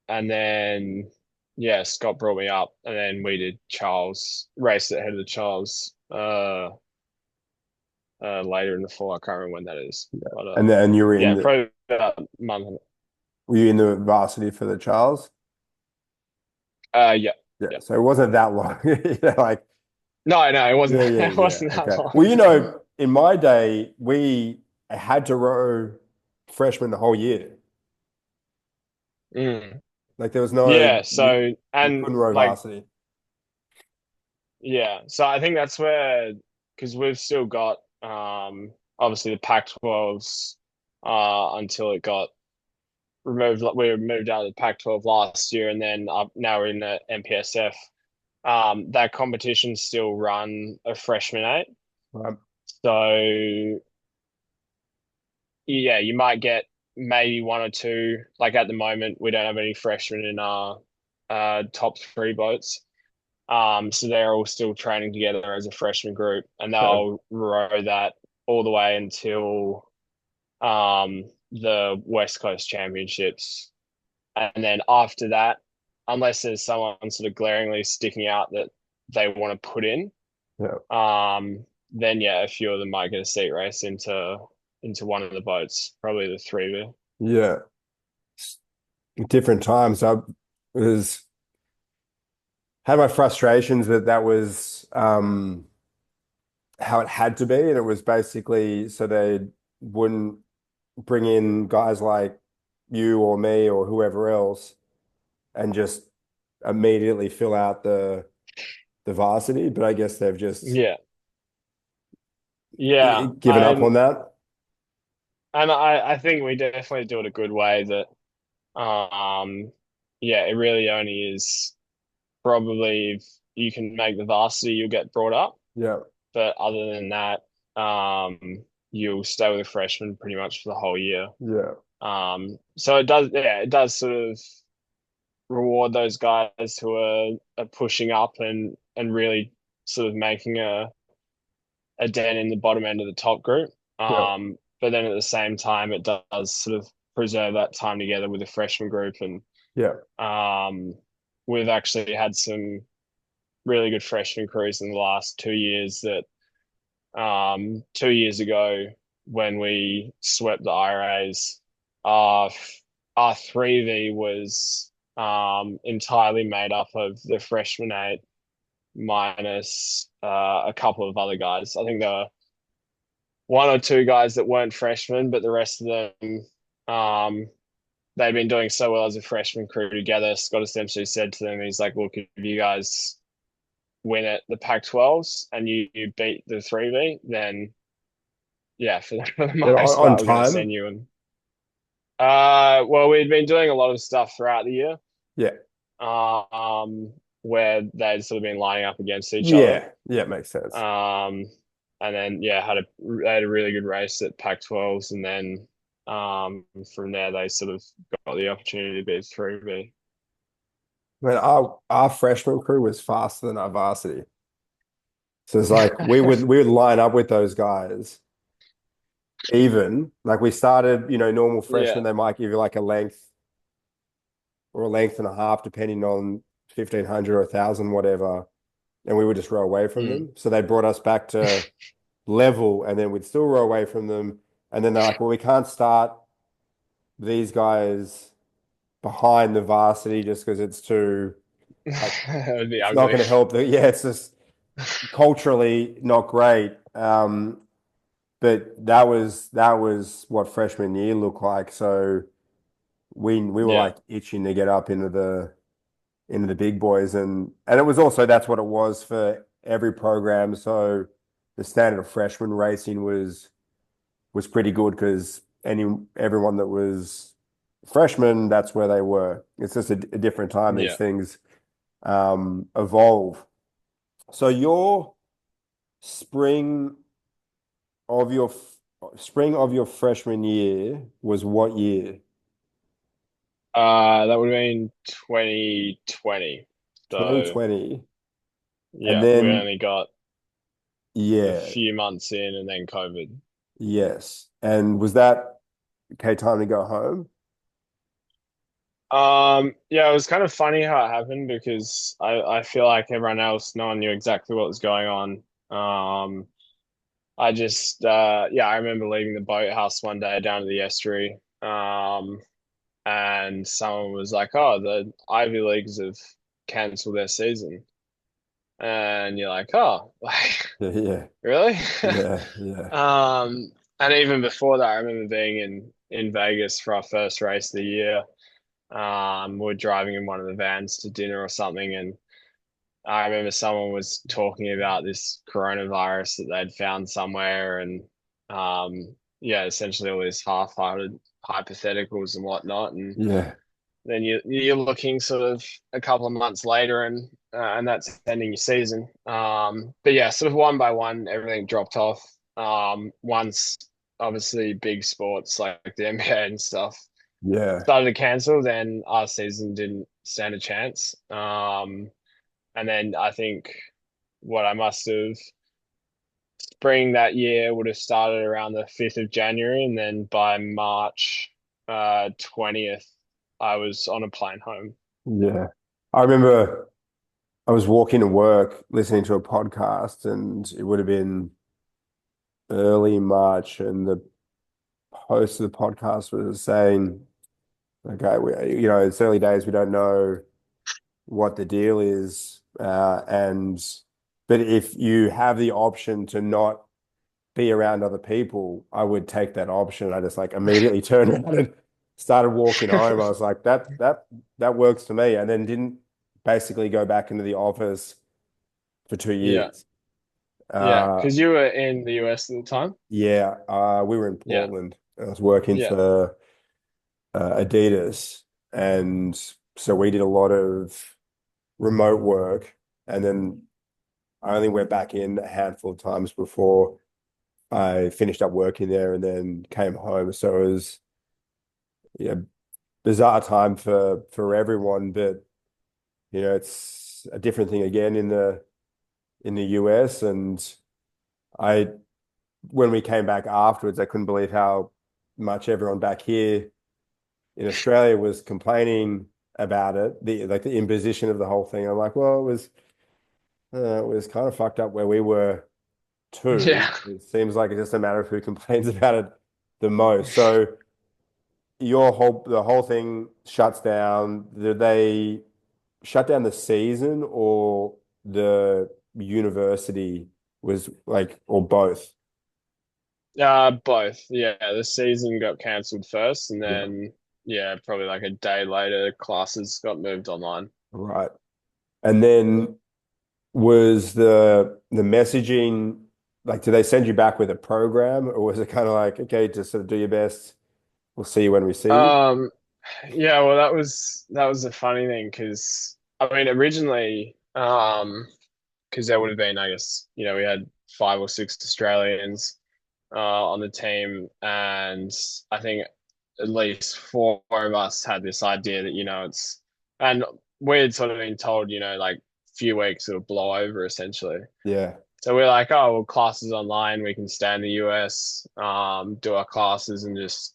Speaker 2: And then yeah, Scott brought me up, and then we did Charles race ahead of the Charles later in the fall. I can't remember when that is, but
Speaker 1: And then you were in
Speaker 2: yeah,
Speaker 1: the
Speaker 2: probably about a month.
Speaker 1: were you in the varsity for the Charles?
Speaker 2: Yeah,
Speaker 1: Yeah.
Speaker 2: yeah.
Speaker 1: So it wasn't that long. Like
Speaker 2: No, no, it wasn't.
Speaker 1: yeah, yeah,
Speaker 2: It
Speaker 1: yeah.
Speaker 2: wasn't that
Speaker 1: Okay.
Speaker 2: long.
Speaker 1: Well, you know, in my day, we had to row freshmen the whole year.
Speaker 2: Mm.
Speaker 1: Like there was no
Speaker 2: Yeah. So
Speaker 1: you
Speaker 2: and
Speaker 1: couldn't row
Speaker 2: like
Speaker 1: varsity.
Speaker 2: yeah, so I think that's where because we've still got obviously the Pac-12s until it got removed. We were moved out of the Pac-12 last year, and then now we're in the MPSF. That competition still run a freshman eight.
Speaker 1: Right.
Speaker 2: So yeah, you might get maybe one or two. Like at the moment, we don't have any freshmen in our top three boats. So they're all still training together as a freshman group, and
Speaker 1: Okay.
Speaker 2: they'll row that all the way until the West Coast Championships. And then after that, unless there's someone sort of glaringly sticking out that they want to put in,
Speaker 1: Yeah.
Speaker 2: then yeah, a few of them might get a seat race into one of the boats, probably the 3B.
Speaker 1: Yeah. Different times. I was had my frustrations that that was how it had to be, and it was basically so they wouldn't bring in guys like you or me or whoever else and just immediately fill out the varsity. But I guess they've just
Speaker 2: Yeah, yeah,
Speaker 1: given up on that.
Speaker 2: and I think we definitely do it a good way that yeah, it really only is probably if you can make the varsity, you'll get brought up.
Speaker 1: Yeah,
Speaker 2: But other than that, you'll stay with a freshman pretty much for the whole year.
Speaker 1: yeah,
Speaker 2: So it does, yeah, it does sort of reward those guys who are pushing up and really sort of making a dent in the bottom end of the top group.
Speaker 1: yeah,
Speaker 2: But then at the same time, it does sort of preserve that time together with the freshman group. And
Speaker 1: yeah,
Speaker 2: we've actually had some really good freshman crews in the last 2 years that 2 years ago when we swept the IRAs, our our 3V was entirely made up of the freshman eight minus a couple of other guys. I think there were one or two guys that weren't freshmen, but the rest of them they'd been doing so well as a freshman crew together. Scott essentially said to them, he's like, look, if you guys win at the Pac-12s and you beat the 3V, then yeah, for the
Speaker 1: yeah.
Speaker 2: most
Speaker 1: On
Speaker 2: part, we're going to send
Speaker 1: time.
Speaker 2: you. And well, we'd been doing a lot of stuff throughout the year,
Speaker 1: Yeah,
Speaker 2: um, where they'd sort of been lining up against each other.
Speaker 1: yeah, yeah. Makes sense.
Speaker 2: Um, and then yeah, they had a really good race at Pac-12s, and then from there they sort of got the opportunity to be 3B.
Speaker 1: I mean, our freshman crew was faster than our varsity. So it's like we would line up with those guys even like we started, normal
Speaker 2: Yeah.
Speaker 1: freshmen, they might give you like a length or a length and a half, depending on 1,500 or 1,000, whatever. And we would just row away from
Speaker 2: Mm.
Speaker 1: them. So they brought us back to level and then we'd still row away from them. And then they're like, well, we can't start these guys behind the varsity just because it's too, like,
Speaker 2: It would be
Speaker 1: it's not
Speaker 2: ugly.
Speaker 1: going to help. Yeah, it's just culturally not great. But that was what freshman year looked like. So we were
Speaker 2: Yeah.
Speaker 1: like itching to get up into the big boys, and it was also that's what it was for every program. So the standard of freshman racing was pretty good because everyone that was freshman, that's where they were. It's just a different time. These
Speaker 2: Yeah.
Speaker 1: things evolve. So your spring of your spring of your freshman year was what year?
Speaker 2: That would have been 2020. So
Speaker 1: 2020. And
Speaker 2: yeah, we
Speaker 1: then
Speaker 2: only got a
Speaker 1: Yeah.
Speaker 2: few months in, and then COVID.
Speaker 1: Yes. And was that okay time to go home?
Speaker 2: Yeah, it was kind of funny how it happened because I feel like everyone else, no one knew exactly what was going on. I just yeah, I remember leaving the boathouse one day down to the estuary. And someone was like, "Oh, the Ivy Leagues have cancelled their season." And you're like, "Oh, like
Speaker 1: Yeah, yeah,
Speaker 2: really?"
Speaker 1: yeah, yeah,
Speaker 2: Um, and even before that, I remember being in Vegas for our first race of the year. We were driving in one of the vans to dinner or something, and I remember someone was talking about this coronavirus that they'd found somewhere, and yeah, essentially all these half-hearted hypotheticals and whatnot. And
Speaker 1: yeah,
Speaker 2: then you're looking sort of a couple of months later, and that's ending your season. But yeah, sort of one by one, everything dropped off. Once obviously big sports like the NBA and stuff
Speaker 1: yeah,
Speaker 2: started to cancel, then our season didn't stand a chance. And then I think what I must have spring that year would have started around the 5th of January, and then by March 20th, I was on a plane home.
Speaker 1: yeah. I remember I was walking to work listening to a podcast, and it would have been early March, and the host of the podcast was saying, "Okay, it's early days. We don't know what the deal is, and but if you have the option to not be around other people, I would take that option." I just like immediately turned around and started walking home. I was like, that works for me, and then didn't basically go back into the office for two
Speaker 2: Yeah,
Speaker 1: years.
Speaker 2: yeah,
Speaker 1: Uh,
Speaker 2: because you were in the US at the time.
Speaker 1: yeah, we were in
Speaker 2: Yeah,
Speaker 1: Portland. I was working
Speaker 2: yeah,
Speaker 1: for Adidas, and so we did a lot of remote work, and then I only went back in a handful of times before I finished up working there, and then came home. So it was, yeah, bizarre time for everyone, but it's a different thing again in the US. And I when we came back afterwards, I couldn't believe how much everyone back here in Australia was complaining about it, the imposition of the whole thing. I'm like, well, it was kind of fucked up where we were too.
Speaker 2: yeah.
Speaker 1: It seems like it's just a matter of who complains about it the most. So the whole thing shuts down. Did they shut down the season, or the university was like, or both?
Speaker 2: Both. Yeah, the season got cancelled first, and
Speaker 1: Yeah.
Speaker 2: then yeah, probably like a day later, classes got moved online.
Speaker 1: Right. And then was the messaging like, did they send you back with a program, or was it kind of like, okay, just sort of do your best. We'll see you when we see you?
Speaker 2: Um, yeah, well, that was a funny thing because I mean, originally, because there would have been, I guess, we had 5 or 6 Australians on the team, and I think at least 4 of us had this idea that and we had sort of been told, like a few weeks it'll blow over essentially.
Speaker 1: Yeah.
Speaker 2: So we're like, oh, well, classes online, we can stay in the US, do our classes, and just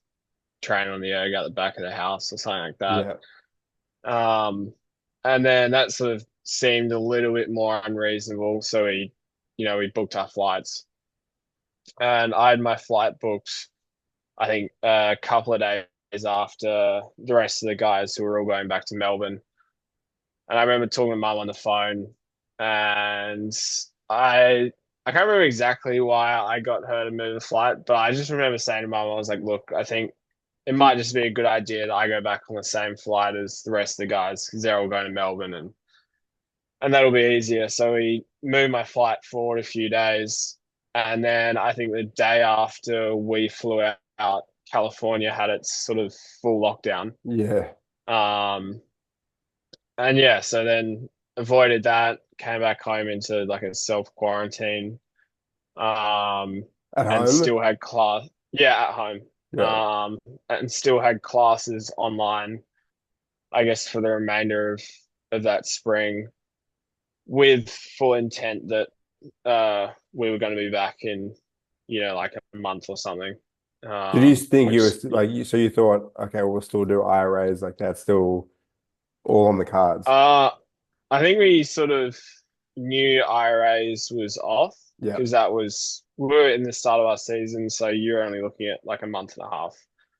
Speaker 2: train on the erg at the back of the house or something like that.
Speaker 1: Yeah.
Speaker 2: Um, and then that sort of seemed a little bit more unreasonable. So we booked our flights, and I had my flight booked, I think, a couple of days after the rest of the guys who were all going back to Melbourne. And I remember talking to mum on the phone, and I I can't remember exactly why I got her to move the flight, but I just remember saying to mum, I was like, look, I think it might just be a good idea that I go back on the same flight as the rest of the guys because they're all going to Melbourne, and that'll be easier. So we moved my flight forward a few days. And then I think the day after we flew out, California had its sort of full lockdown.
Speaker 1: Yeah.
Speaker 2: Um, and yeah, so then avoided that, came back home into like a self quarantine, um,
Speaker 1: At
Speaker 2: and
Speaker 1: home?
Speaker 2: still had class, yeah, at home,
Speaker 1: Yeah.
Speaker 2: and still had classes online, I guess, for the remainder of that spring with full intent that we were going to be back in, like a month or something.
Speaker 1: Did you think you
Speaker 2: Which
Speaker 1: was like so you thought, okay, we'll still do IRAs, like that's still all on the cards?
Speaker 2: uh, I think we sort of knew IRAs was off
Speaker 1: Yeah,
Speaker 2: because we were in the start of our season, so you're only looking at like a month and a half.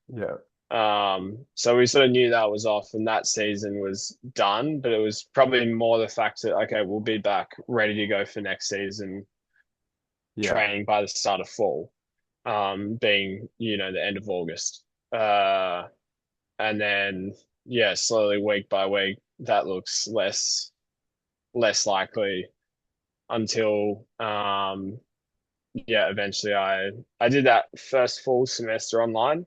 Speaker 1: yeah,
Speaker 2: So we sort of knew that was off and that season was done, but it was probably more the fact that, okay, we'll be back ready to go for next season,
Speaker 1: yeah.
Speaker 2: training by the start of fall, being, the end of August. Uh, and then, yeah, slowly week by week, that looks less likely until, yeah, eventually I did that first full semester online,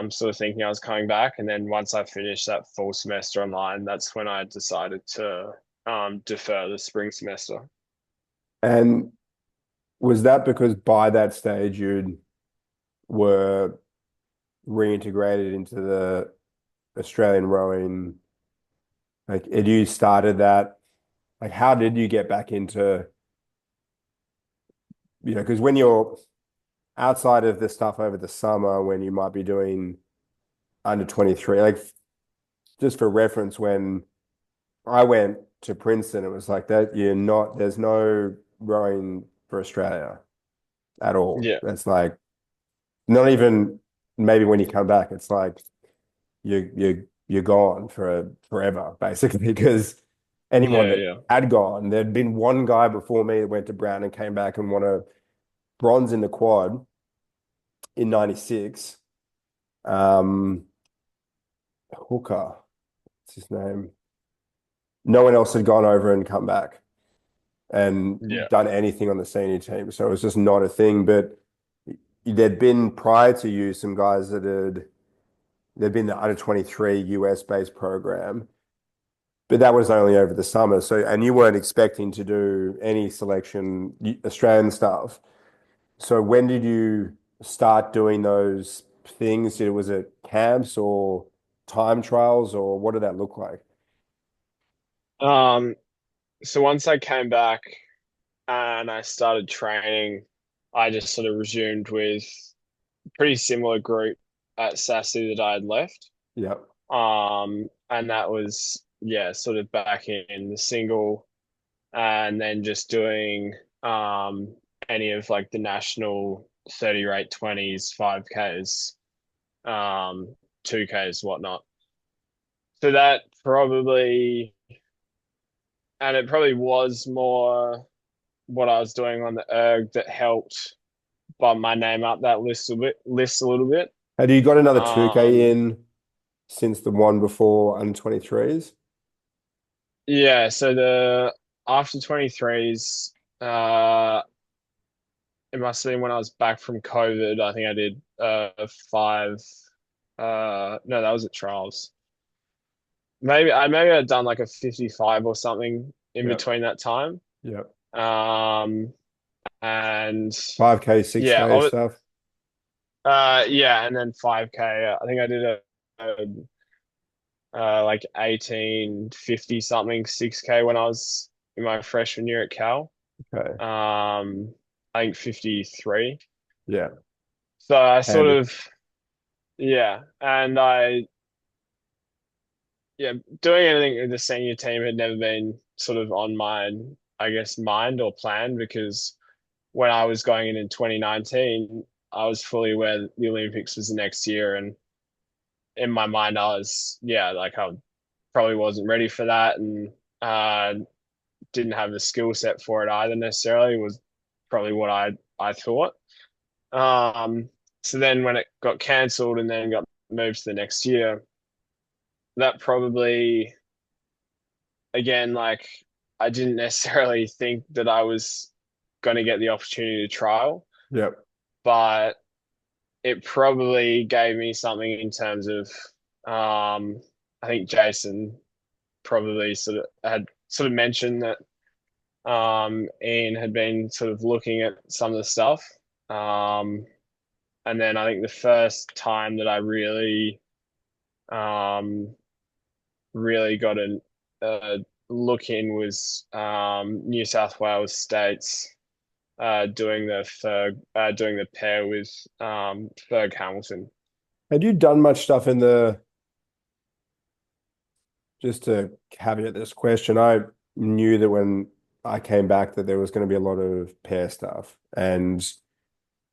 Speaker 2: sort of thinking I was coming back. And then once I finished that full semester online, that's when I decided to defer the spring semester.
Speaker 1: And was that because by that stage you were reintegrated into the Australian rowing? Like, had you started that? Like, how did you get back into, because when you're outside of the stuff over the summer, when you might be doing under 23, like just for reference, when I went to Princeton, it was like that. There's no rowing for Australia at all.
Speaker 2: Yeah,
Speaker 1: It's like not even maybe when you come back, it's like you're gone for forever, basically, because anyone
Speaker 2: yeah,
Speaker 1: that
Speaker 2: yeah.
Speaker 1: had gone, there'd been one guy before me that went to Brown and came back and won a bronze in the quad in '96. Um, Hooker, what's his name? No one else had gone over and come back and
Speaker 2: Yeah.
Speaker 1: done anything on the senior team. So it was just not a thing. But there'd been prior to you some guys there'd been the under 23 US based program, but that was only over the summer. So, and you weren't expecting to do any selection Australian stuff. So when did you start doing those things? Was it camps or time trials or what did that look like?
Speaker 2: Um, so once I came back and I started training, I just sort of resumed with a pretty similar group at Sassy that I had left.
Speaker 1: Yep.
Speaker 2: And that was, yeah, sort of back in the single and then just doing any of like the national 30 rate 20s, 5Ks, 2Ks, whatnot. So that probably, and it probably was more what I was doing on the erg that helped bump my name up that list a little bit.
Speaker 1: Had you got another 2K
Speaker 2: Um,
Speaker 1: in since the one before under 23s?
Speaker 2: yeah, so the after 23s, it must have been when I was back from COVID. I think I did five. No, that was at trials. Maybe I'd done like a 55 or something in
Speaker 1: Yep.
Speaker 2: between that time.
Speaker 1: Yep.
Speaker 2: Um, and
Speaker 1: 5K,
Speaker 2: yeah,
Speaker 1: 6K stuff.
Speaker 2: yeah, and then 5K. I think I did like 1850 something 6K when I was in my freshman year at Cal.
Speaker 1: Okay.
Speaker 2: I think 53.
Speaker 1: Yeah.
Speaker 2: So I sort
Speaker 1: Handy.
Speaker 2: of, yeah, and yeah, doing anything with the senior team had never been sort of on my, I guess, mind or plan because when I was going in 2019, I was fully aware that the Olympics was the next year, and in my mind, I was, yeah, like I probably wasn't ready for that, and didn't have the skill set for it either necessarily. Was probably what I thought. Um, so then when it got cancelled and then got moved to the next year, that probably again like I didn't necessarily think that I was going to get the opportunity to trial,
Speaker 1: Yep.
Speaker 2: but it probably gave me something in terms of I think Jason probably sort of had sort of mentioned that Ian had been sort of looking at some of the stuff. Um, and then I think the first time that I um, really got a look in was New South Wales States. doing the pair with Ferg Hamilton.
Speaker 1: Had you done much stuff in the, just to caveat this question, I knew that when I came back that there was going to be a lot of pair stuff. And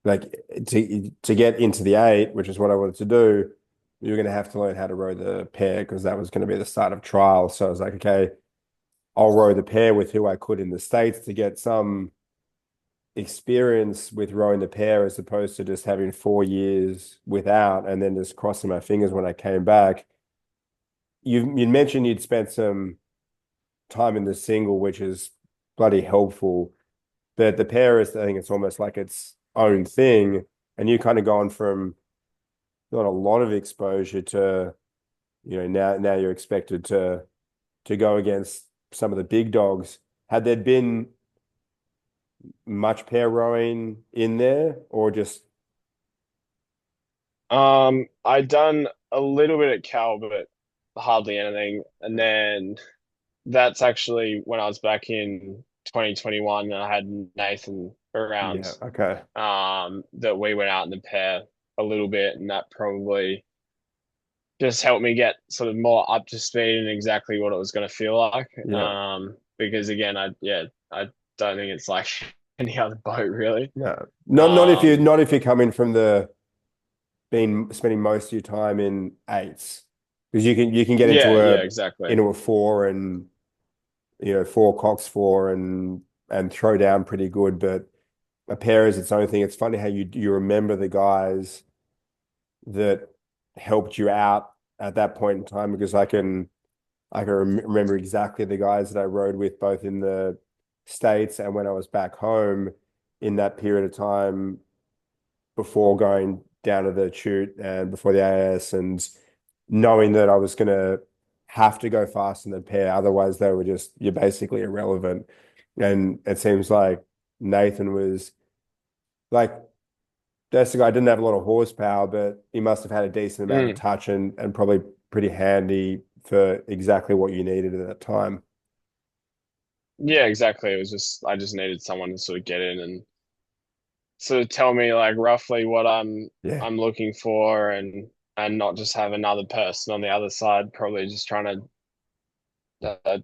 Speaker 1: like to get into the eight, which is what I wanted to do, you're going to have to learn how to row the pair because that was going to be the start of trial. So I was like, okay, I'll row the pair with who I could in the States to get some experience with rowing the pair as opposed to just having 4 years without and then just crossing my fingers when I came back. You mentioned you'd spent some time in the single, which is bloody helpful. But the pair is, I think it's almost like its own thing. And you kind of gone from not a lot of exposure to, now you're expected to go against some of the big dogs. Had there been much pair rowing in there or just
Speaker 2: I done a little bit at Cal, but hardly anything. And then that's actually when I was back in 2021 and I had Nathan around,
Speaker 1: yeah, okay.
Speaker 2: that we went out in the pair a little bit, and that probably just helped me get sort of more up to speed and exactly what it was going to feel like.
Speaker 1: Yeah.
Speaker 2: Because again, I don't think it's like any other boat really.
Speaker 1: No. Not if you
Speaker 2: Um,
Speaker 1: not if you're coming from the been spending most of your time in eights. Because you can get
Speaker 2: yeah,
Speaker 1: into
Speaker 2: yeah,
Speaker 1: a
Speaker 2: exactly.
Speaker 1: into a four and four Cox four and throw down pretty good, but a pair is its own thing. It's funny how you remember the guys that helped you out at that point in time because I can remember exactly the guys that I rode with both in the States and when I was back home in that period of time before going down to the chute and before the AS and knowing that I was going to have to go fast in the pair. Otherwise, you're basically irrelevant. And it seems like Nathan was like, that's the guy didn't have a lot of horsepower, but he must have had a decent amount of
Speaker 2: Mm.
Speaker 1: touch and probably pretty handy for exactly what you needed at that time.
Speaker 2: Yeah, exactly. It was just I just needed someone to sort of get in and sort of tell me like roughly what
Speaker 1: Yeah.
Speaker 2: I'm looking for, and not just have another person on the other side probably just trying to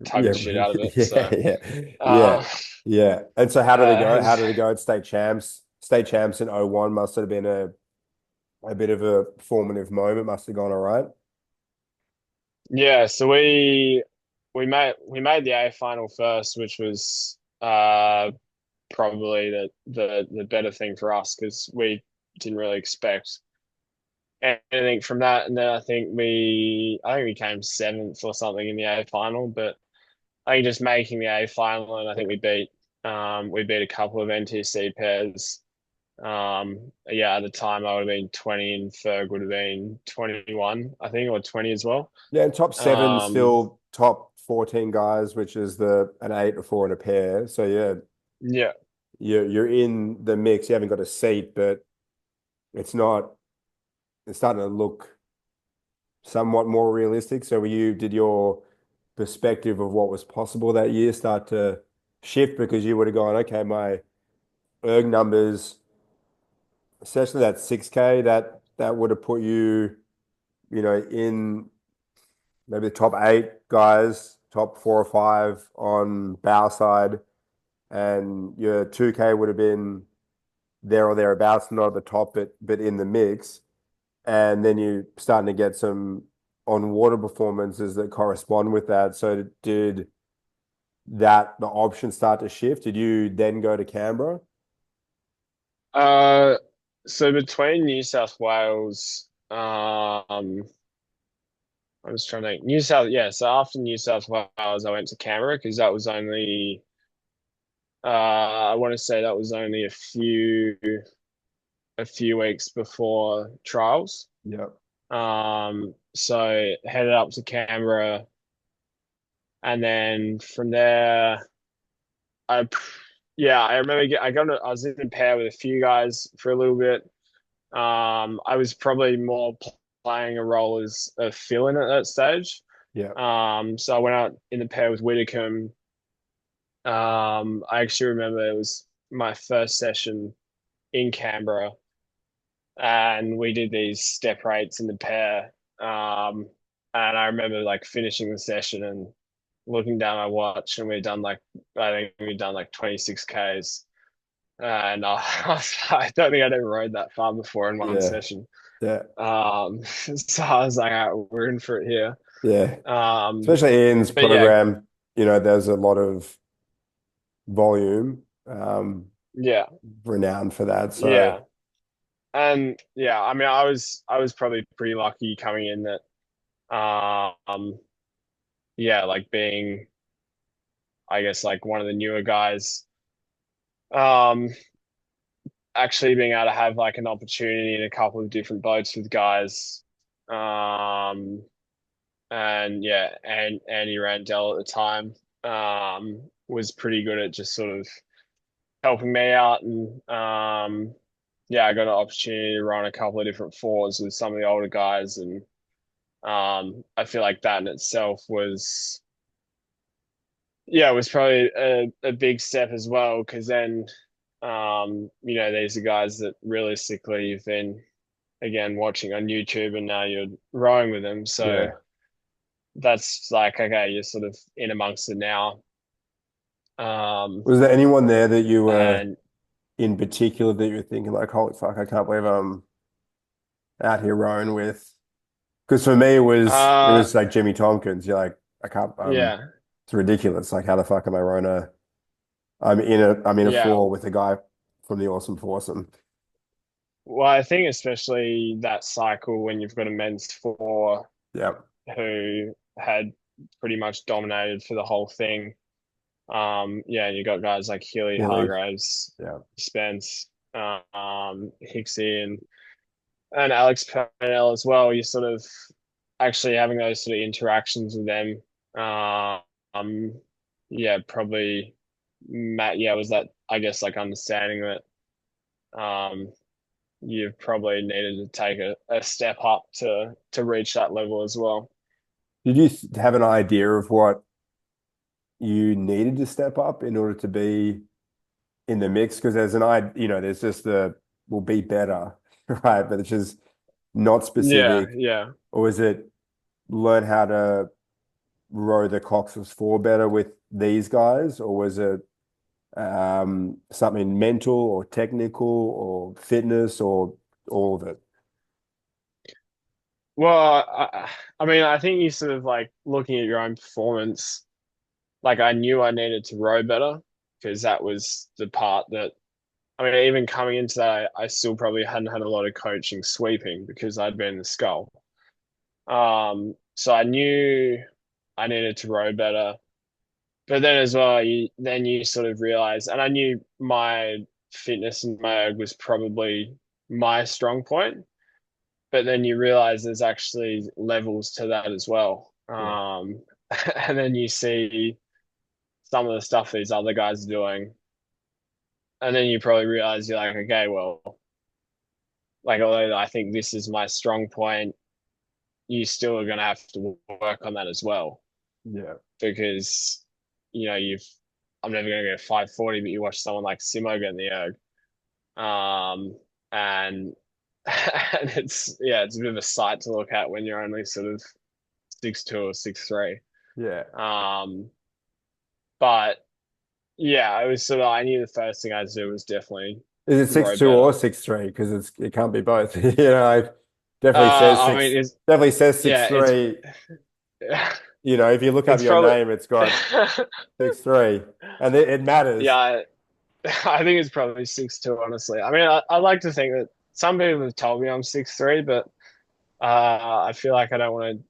Speaker 2: tug
Speaker 1: Yeah.
Speaker 2: the shit out of it.
Speaker 1: Yeah.
Speaker 2: So,
Speaker 1: Yeah. Yeah.
Speaker 2: uh,
Speaker 1: Yeah. And so how did it go? How
Speaker 2: has
Speaker 1: did it go at state champs? State champs in '01 must have been a bit of a formative moment. Must have gone all right.
Speaker 2: yeah. So we made the A final first, which was probably the better thing for us because we didn't really expect anything from that. And then I think we came seventh or something in the A final, but I think just making the A final, and I think we beat a couple of NTC pairs. Yeah, at the time I would have been 20 and Ferg would have been 21, I think, or 20 as well.
Speaker 1: Yeah, and top seven
Speaker 2: Um,
Speaker 1: still top 14 guys, which is the an eight, a four, and a pair. So yeah,
Speaker 2: yeah.
Speaker 1: you're in the mix. You haven't got a seat, but it's not. It's starting to look somewhat more realistic. So did your perspective of what was possible that year start to shift because you would have gone, okay, my erg numbers, especially that 6K, that would have put you, in maybe the top eight guys, top four or five on bow side, and your 2K would have been there or thereabouts, not at the top, but in the mix. And then you starting to get some on water performances that correspond with that. So did the option start to shift? Did you then go to Canberra?
Speaker 2: Uh, so between New South Wales, I was trying to think. Yeah. So after New South Wales, I went to Canberra because that was only, I want to say that was only a few weeks before trials.
Speaker 1: Yeah.
Speaker 2: So headed up to Canberra, and then from there, I, yeah, I remember I was in a pair with a few guys for a little bit. I was probably more playing a role as a fill-in at that stage.
Speaker 1: Yeah.
Speaker 2: So I went out in the pair with Whitcomb. I actually remember it was my first session in Canberra, and we did these step rates in the pair. And I remember like finishing the session and looking down my watch, and I think we'd done like 26 Ks. And I don't think I'd ever rode that far before in one
Speaker 1: Yeah.
Speaker 2: session.
Speaker 1: Yeah.
Speaker 2: So I was like, all right, we're in for it here.
Speaker 1: Yeah.
Speaker 2: Um,
Speaker 1: Especially Ian's
Speaker 2: but yeah,
Speaker 1: program, there's a lot of volume,
Speaker 2: yeah,
Speaker 1: renowned for that. So
Speaker 2: yeah. And yeah, I mean, I was probably pretty lucky coming in that, yeah, like being, I guess, like one of the newer guys, um, actually being able to have like an opportunity in a couple of different boats with guys, um, and yeah, and Andy Randell at the time, was pretty good at just sort of helping me out, and yeah, I got an opportunity to run a couple of different fours with some of the older guys, and I feel like that in itself was, yeah, it was probably a big step as well, because then, these are guys that realistically you've been again watching on YouTube, and now you're rowing with them, so
Speaker 1: yeah.
Speaker 2: that's like, okay, you're sort of in amongst it now. Um,
Speaker 1: Was there anyone there that you were
Speaker 2: and
Speaker 1: in particular that you were thinking like, holy fuck, I can't believe I'm out here rowing with? Because for me, it
Speaker 2: uh,
Speaker 1: was like Jimmy Tompkins. You're like, I can't.
Speaker 2: yeah,
Speaker 1: It's ridiculous. Like, how the fuck am I rowing I'm in a
Speaker 2: yeah.
Speaker 1: four with a guy from the Awesome Foursome.
Speaker 2: Well, I think especially that cycle when you've got a men's four
Speaker 1: Yeah,
Speaker 2: who had pretty much dominated for the whole thing. Yeah, and you got guys like Healy,
Speaker 1: Hilly.
Speaker 2: Hargraves,
Speaker 1: Yeah,
Speaker 2: Spence, Hixie, and Alex Purnell as well. You're sort of actually having those sort of interactions with them. Um, yeah, probably Matt. Yeah, was that, I guess, like understanding that you've probably needed to take a step up to reach that level as well.
Speaker 1: did you have an idea of what you needed to step up in order to be in the mix? Because there's just the will be better, right? But it's just not
Speaker 2: Yeah,
Speaker 1: specific.
Speaker 2: yeah.
Speaker 1: Or is it learn how to row the Cox's four better with these guys? Or was it something mental or technical or fitness or all of it?
Speaker 2: Well, I mean, I think you sort of like looking at your own performance. Like I knew I needed to row better, because that was the part that, I mean, even coming into that, I still probably hadn't had a lot of coaching sweeping because I'd been in the scull. So I knew I needed to row better, but then as well, you sort of realize, and I knew my fitness and my erg was probably my strong point, but then you realize there's actually levels to that as well.
Speaker 1: Yeah.
Speaker 2: And then you see some of the stuff these other guys are doing, and then you probably realize you're like, okay, well, like although I think this is my strong point, you still are going to have to work on that as well,
Speaker 1: Yeah.
Speaker 2: because you've I'm never going to get 540, but you watch someone like Simo get in the erg, and and it's a bit of a sight to look at when you're only sort of 6'2" or 6'3".
Speaker 1: Yeah.
Speaker 2: Um, but yeah, it was sort of, I knew the first thing I had to do was definitely
Speaker 1: Is it
Speaker 2: row
Speaker 1: 6'2" or
Speaker 2: better.
Speaker 1: 6'3"? Because it can't be both. Like definitely says
Speaker 2: I mean,
Speaker 1: definitely says
Speaker 2: yeah,
Speaker 1: 6'3". If you look up
Speaker 2: it's
Speaker 1: your
Speaker 2: probably,
Speaker 1: name, it's got 6'3", and it matters.
Speaker 2: yeah, I think it's probably 6'2", honestly. I mean, I like to think that some people have told me I'm 6'3", but I feel like I don't want to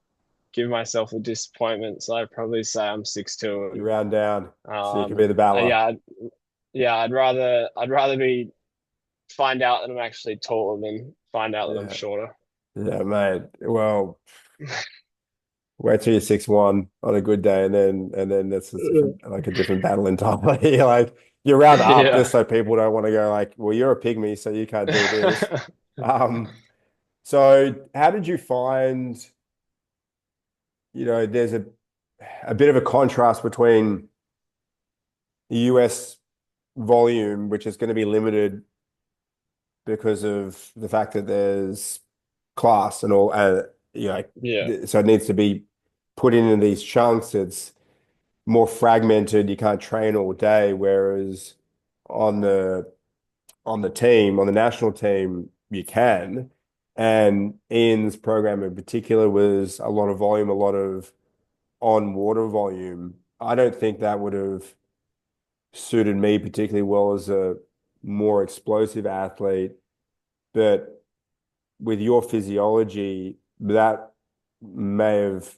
Speaker 2: give myself a disappointment, so I'd probably say I'm 6'2".
Speaker 1: You
Speaker 2: And
Speaker 1: round down, so you can be
Speaker 2: um,
Speaker 1: the battler.
Speaker 2: yeah, yeah, I'd rather be find out that I'm actually taller than find out that I'm
Speaker 1: Yeah,
Speaker 2: shorter.
Speaker 1: yeah, mate. Well, wait till you're 6'1" on a good day, and then that's like a different battle entirely. Like you round up
Speaker 2: Yeah.
Speaker 1: just so people don't want to go like, well, you're a pygmy, so you can't do this. Um, so how did you find, there's a bit of a contrast between the US volume, which is going to be limited because of the fact that there's class and all,
Speaker 2: Yeah.
Speaker 1: so it needs to be put in these chunks. It's more fragmented. You can't train all day, whereas on on the national team, you can. And Ian's program in particular was a lot of volume, a lot of on water volume. I don't think that would have suited me particularly well as a more explosive athlete, but with your physiology, that may have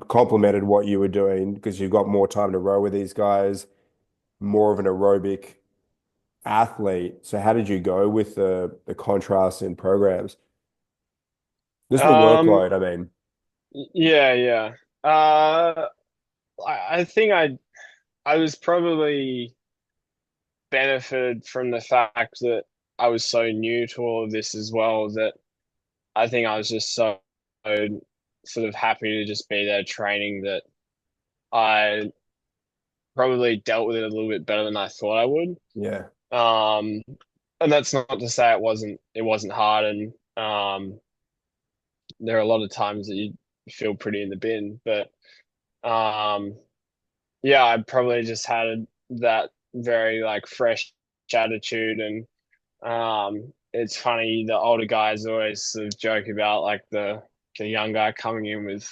Speaker 1: complemented what you were doing because you've got more time to row with these guys, more of an aerobic athlete. So how did you go with the contrast in programs? Just the
Speaker 2: Um,
Speaker 1: workload, I mean.
Speaker 2: yeah, yeah. I think I was probably benefited from the fact that I was so new to all of this as well that I think I was just so sort of happy to just be there training that I probably dealt with it a little bit better than I thought I would.
Speaker 1: Yeah.
Speaker 2: Um, and that's not to say it wasn't hard and there are a lot of times that you feel pretty in the bin, but um yeah, I probably just had that very like fresh attitude and it's funny the older guys always sort of joke about like the young guy coming in with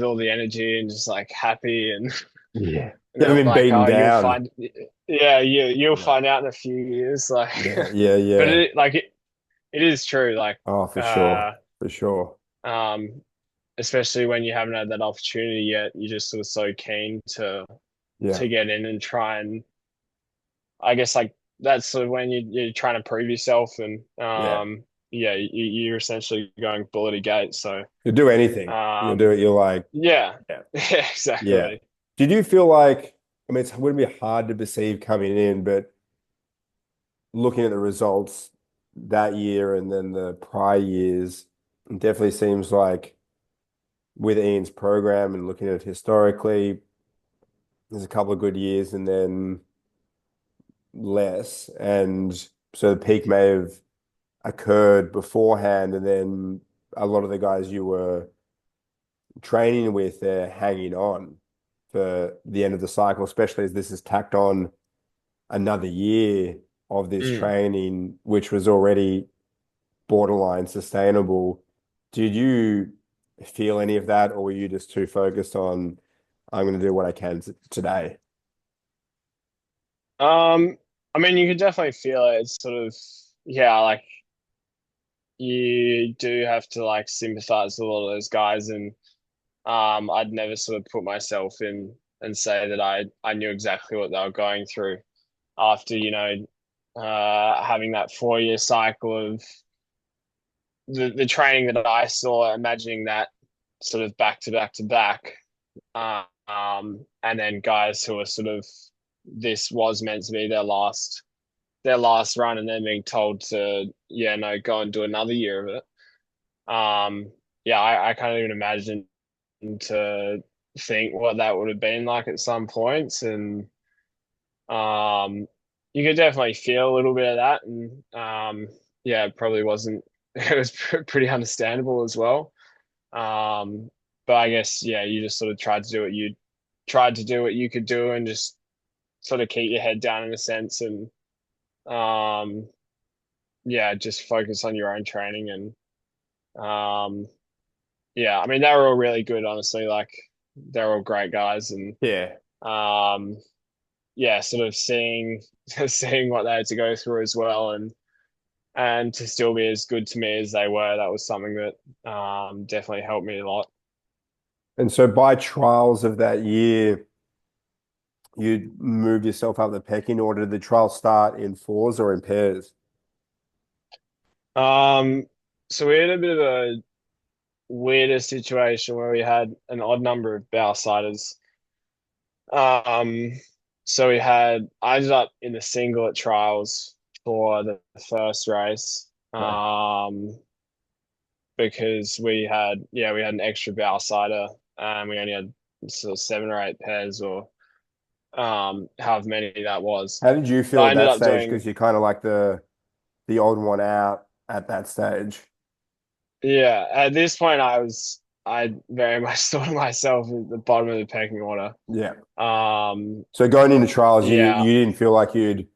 Speaker 2: all the energy and just like happy and
Speaker 1: Yeah.
Speaker 2: and
Speaker 1: You
Speaker 2: they're
Speaker 1: haven't been
Speaker 2: like,
Speaker 1: beaten
Speaker 2: oh, you'll
Speaker 1: down.
Speaker 2: find, yeah, you'll
Speaker 1: Yeah.
Speaker 2: find out in a few years, like,
Speaker 1: Yeah. Yeah.
Speaker 2: but
Speaker 1: Yeah.
Speaker 2: it is true, like,
Speaker 1: Oh, for sure.
Speaker 2: uh,
Speaker 1: For sure.
Speaker 2: um, especially when you haven't had that opportunity yet, you're just sort of so keen
Speaker 1: Yeah.
Speaker 2: to get in and try and, I guess, like that's sort of when you're trying to prove yourself and,
Speaker 1: Yeah.
Speaker 2: yeah, you're essentially going bullet a gate. So,
Speaker 1: You'll do anything. You'll do
Speaker 2: um,
Speaker 1: it. You're like,
Speaker 2: yeah,
Speaker 1: yeah.
Speaker 2: yeah,
Speaker 1: Yeah.
Speaker 2: exactly.
Speaker 1: Did you feel like, I mean, it wouldn't be hard to perceive coming in, but looking at the results that year and then the prior years, it definitely seems like with Ian's program and looking at it historically, there's a couple of good years and then less. And so the peak may have occurred beforehand, and then a lot of the guys you were training with, they're hanging on for the end of the cycle, especially as this is tacked on another year of this
Speaker 2: Mm.
Speaker 1: training, which was already borderline sustainable. Did you feel any of that, or were you just too focused on, I'm going to do what I can today?
Speaker 2: Um, I mean, you could definitely feel it. It's sort of, yeah, like you do have to like sympathize with a lot of those guys, and I'd never sort of put myself in and say that I knew exactly what they were going through after, having that 4 year cycle of the training that I saw, imagining that sort of back to back to back. And then guys who are sort of this was meant to be their last run and then being told to, yeah, no, go and do another year of it. Yeah, I can't even imagine to think what that would have been like at some points. And um, you could definitely feel a little bit of that. And yeah, it probably wasn't, it was pretty understandable as well. Um, but I guess, yeah, you just sort of tried to do what you could do and just sort of keep your head down in a sense and um, yeah, just focus on your own training and yeah, I mean they were all really good, honestly. Like they're all great guys and
Speaker 1: Yeah.
Speaker 2: um, yeah, sort of seeing seeing what they had to go through as well and to still be as good to me as they were, that was something that definitely helped me a lot.
Speaker 1: And so by trials of that year, you'd move yourself up the pecking order. Did the trial start in fours or in pairs?
Speaker 2: Um, so we had a bit of a weirder situation where we had an odd number of bow siders. Um, so I ended up in the singlet trials for the first race.
Speaker 1: Okay.
Speaker 2: Because we had an extra bow sider. We only had sort of 7 or 8 pairs or however many that was.
Speaker 1: How did you
Speaker 2: So
Speaker 1: feel
Speaker 2: I
Speaker 1: at
Speaker 2: ended
Speaker 1: that
Speaker 2: up
Speaker 1: stage? Because
Speaker 2: doing,
Speaker 1: you're kind of like the odd one out at that stage.
Speaker 2: yeah, at this point I very much thought of myself at the bottom of the pecking order.
Speaker 1: Yeah.
Speaker 2: Um,
Speaker 1: So going into trials,
Speaker 2: yeah,
Speaker 1: you didn't feel like you'd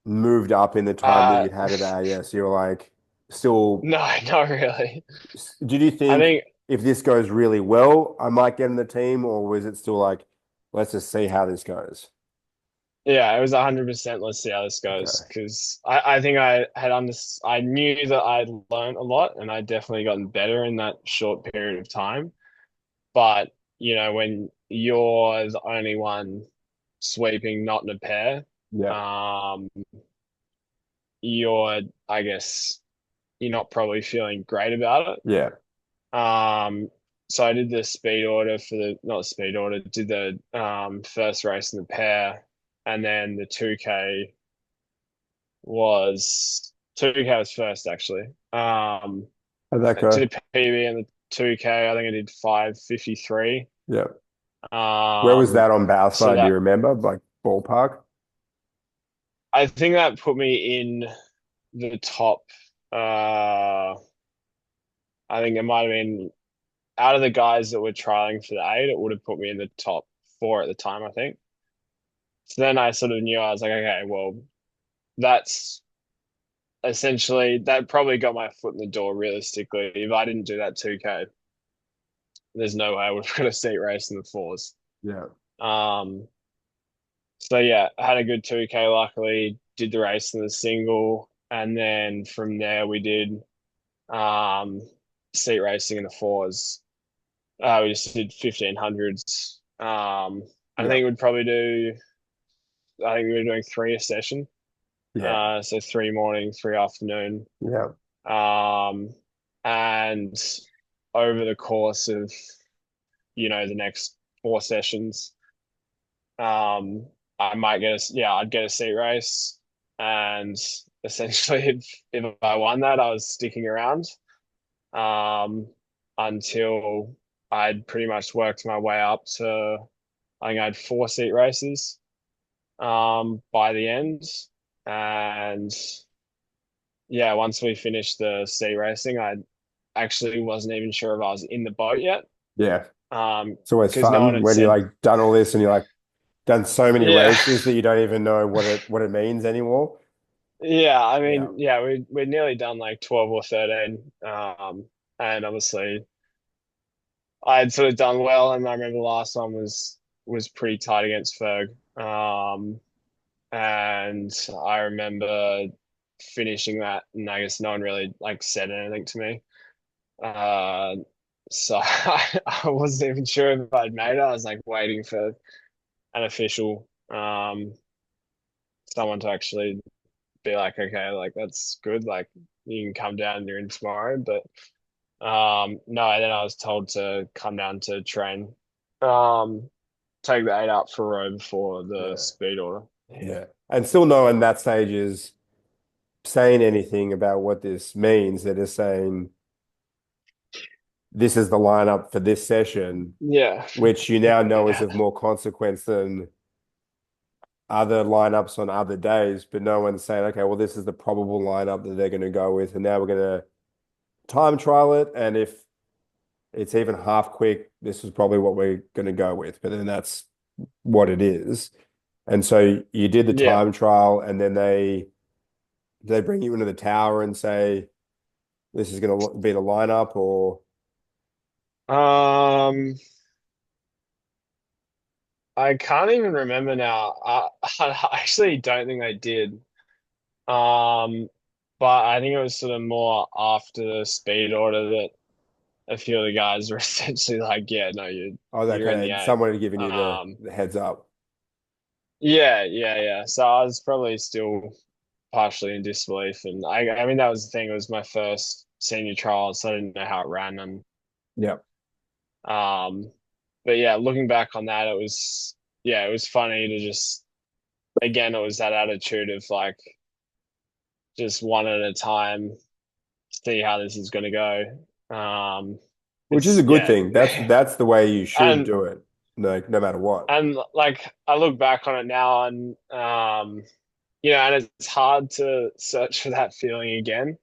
Speaker 1: moved up in the time that
Speaker 2: uh,
Speaker 1: you'd had at AS. You were like still.
Speaker 2: no, not really.
Speaker 1: Did you
Speaker 2: I
Speaker 1: think
Speaker 2: think,
Speaker 1: if this goes really well, I might get in the team, or was it still like, let's just see how this goes?
Speaker 2: yeah, it was 100%. Let's see how this goes.
Speaker 1: Okay.
Speaker 2: Because I think I knew that I'd learned a lot and I'd definitely gotten better in that short period of time. But, when you're the only one sweeping, not in a pair,
Speaker 1: Yeah.
Speaker 2: um, you're, I guess, you're not probably feeling great about
Speaker 1: Yeah.
Speaker 2: it. So I did the speed order not the speed order, did the first race in the pair, and then the 2K was first actually.
Speaker 1: How'd that go?
Speaker 2: Did a PB in the 2K. I think I did 5:53.
Speaker 1: Yeah. Where was
Speaker 2: Um,
Speaker 1: that on bow
Speaker 2: so
Speaker 1: side? Do you
Speaker 2: that
Speaker 1: remember? Like ballpark?
Speaker 2: I think that put me in the top. Uh, I think it might have been out of the guys that were trialing for the eight, it would have put me in the top four at the time, I think. So then I sort of knew I was like, okay, well, that's essentially that probably got my foot in the door realistically. If I didn't do that 2K, there's no way I would have got a seat race in the fours.
Speaker 1: Yeah.
Speaker 2: Um, so yeah, I had a good 2K luckily, did the race in the single, and then from there we did um seat racing in the fours. We just did 1500s. I
Speaker 1: Yeah.
Speaker 2: think we'd probably do I think we were doing three a session.
Speaker 1: Yeah.
Speaker 2: So three morning, three afternoon.
Speaker 1: Yeah.
Speaker 2: Um, and over the course of, the next four sessions, um, I'd get a seat race. And essentially, if I won that, I was sticking around um, until I'd pretty much worked my way up to, I think I had four seat races by the end. And yeah, once we finished the sea racing, I actually wasn't even sure if I was in the boat yet.
Speaker 1: Yeah.
Speaker 2: Um,
Speaker 1: It's always
Speaker 2: because no one
Speaker 1: fun
Speaker 2: had
Speaker 1: when you
Speaker 2: said,
Speaker 1: like done all this and you're like done so many
Speaker 2: yeah,
Speaker 1: races that you don't even know what it means anymore.
Speaker 2: yeah. I
Speaker 1: Yeah.
Speaker 2: mean, yeah, we'd nearly done like 12 or 13. And obviously I had sort of done well, and I remember the last one was pretty tight against Ferg. And I remember finishing that, and I guess no one really like said anything to me. Uh, so I wasn't even sure if I'd made it. I was like waiting for an official, someone to actually be like, okay, like that's good. Like you can come down and you're in tomorrow. But no, then I was told to come down to train, um, take the eight up for a row before the
Speaker 1: Yeah.
Speaker 2: speed order.
Speaker 1: Yeah. And still no one that stage is saying anything about what this means. They're just saying this is the lineup for this session,
Speaker 2: Yeah,
Speaker 1: which you now know is
Speaker 2: yeah,
Speaker 1: of more consequence than other lineups on other days. But no one's saying, okay, well, this is the probable lineup that they're going to go with. And now we're going to time trial it. And if it's even half quick, this is probably what we're going to go with. But then that's what it is. And so you did the
Speaker 2: yeah.
Speaker 1: time trial, and then they bring you into the tower and say, this is going to be the lineup, or
Speaker 2: Um, I can't even remember now. I actually don't think I did. Um, but I think it was sort of more after the speed order that a few of the guys were essentially like, "Yeah, no,
Speaker 1: oh,
Speaker 2: you're in the
Speaker 1: okay,
Speaker 2: eight."
Speaker 1: someone had given you
Speaker 2: Um,
Speaker 1: the heads up.
Speaker 2: yeah, yeah, yeah. So I was probably still partially in disbelief, and I mean that was the thing. It was my first senior trial, so I didn't know how it ran, and
Speaker 1: Yeah.
Speaker 2: um, but yeah, looking back on that, it was funny to just again, it was that attitude of like just one at a time, see how this is going to go.
Speaker 1: Which is a good
Speaker 2: Yeah,
Speaker 1: thing. That's the way you should
Speaker 2: and
Speaker 1: do it. no matter what.
Speaker 2: And like I look back on it now, and and it's hard to search for that feeling again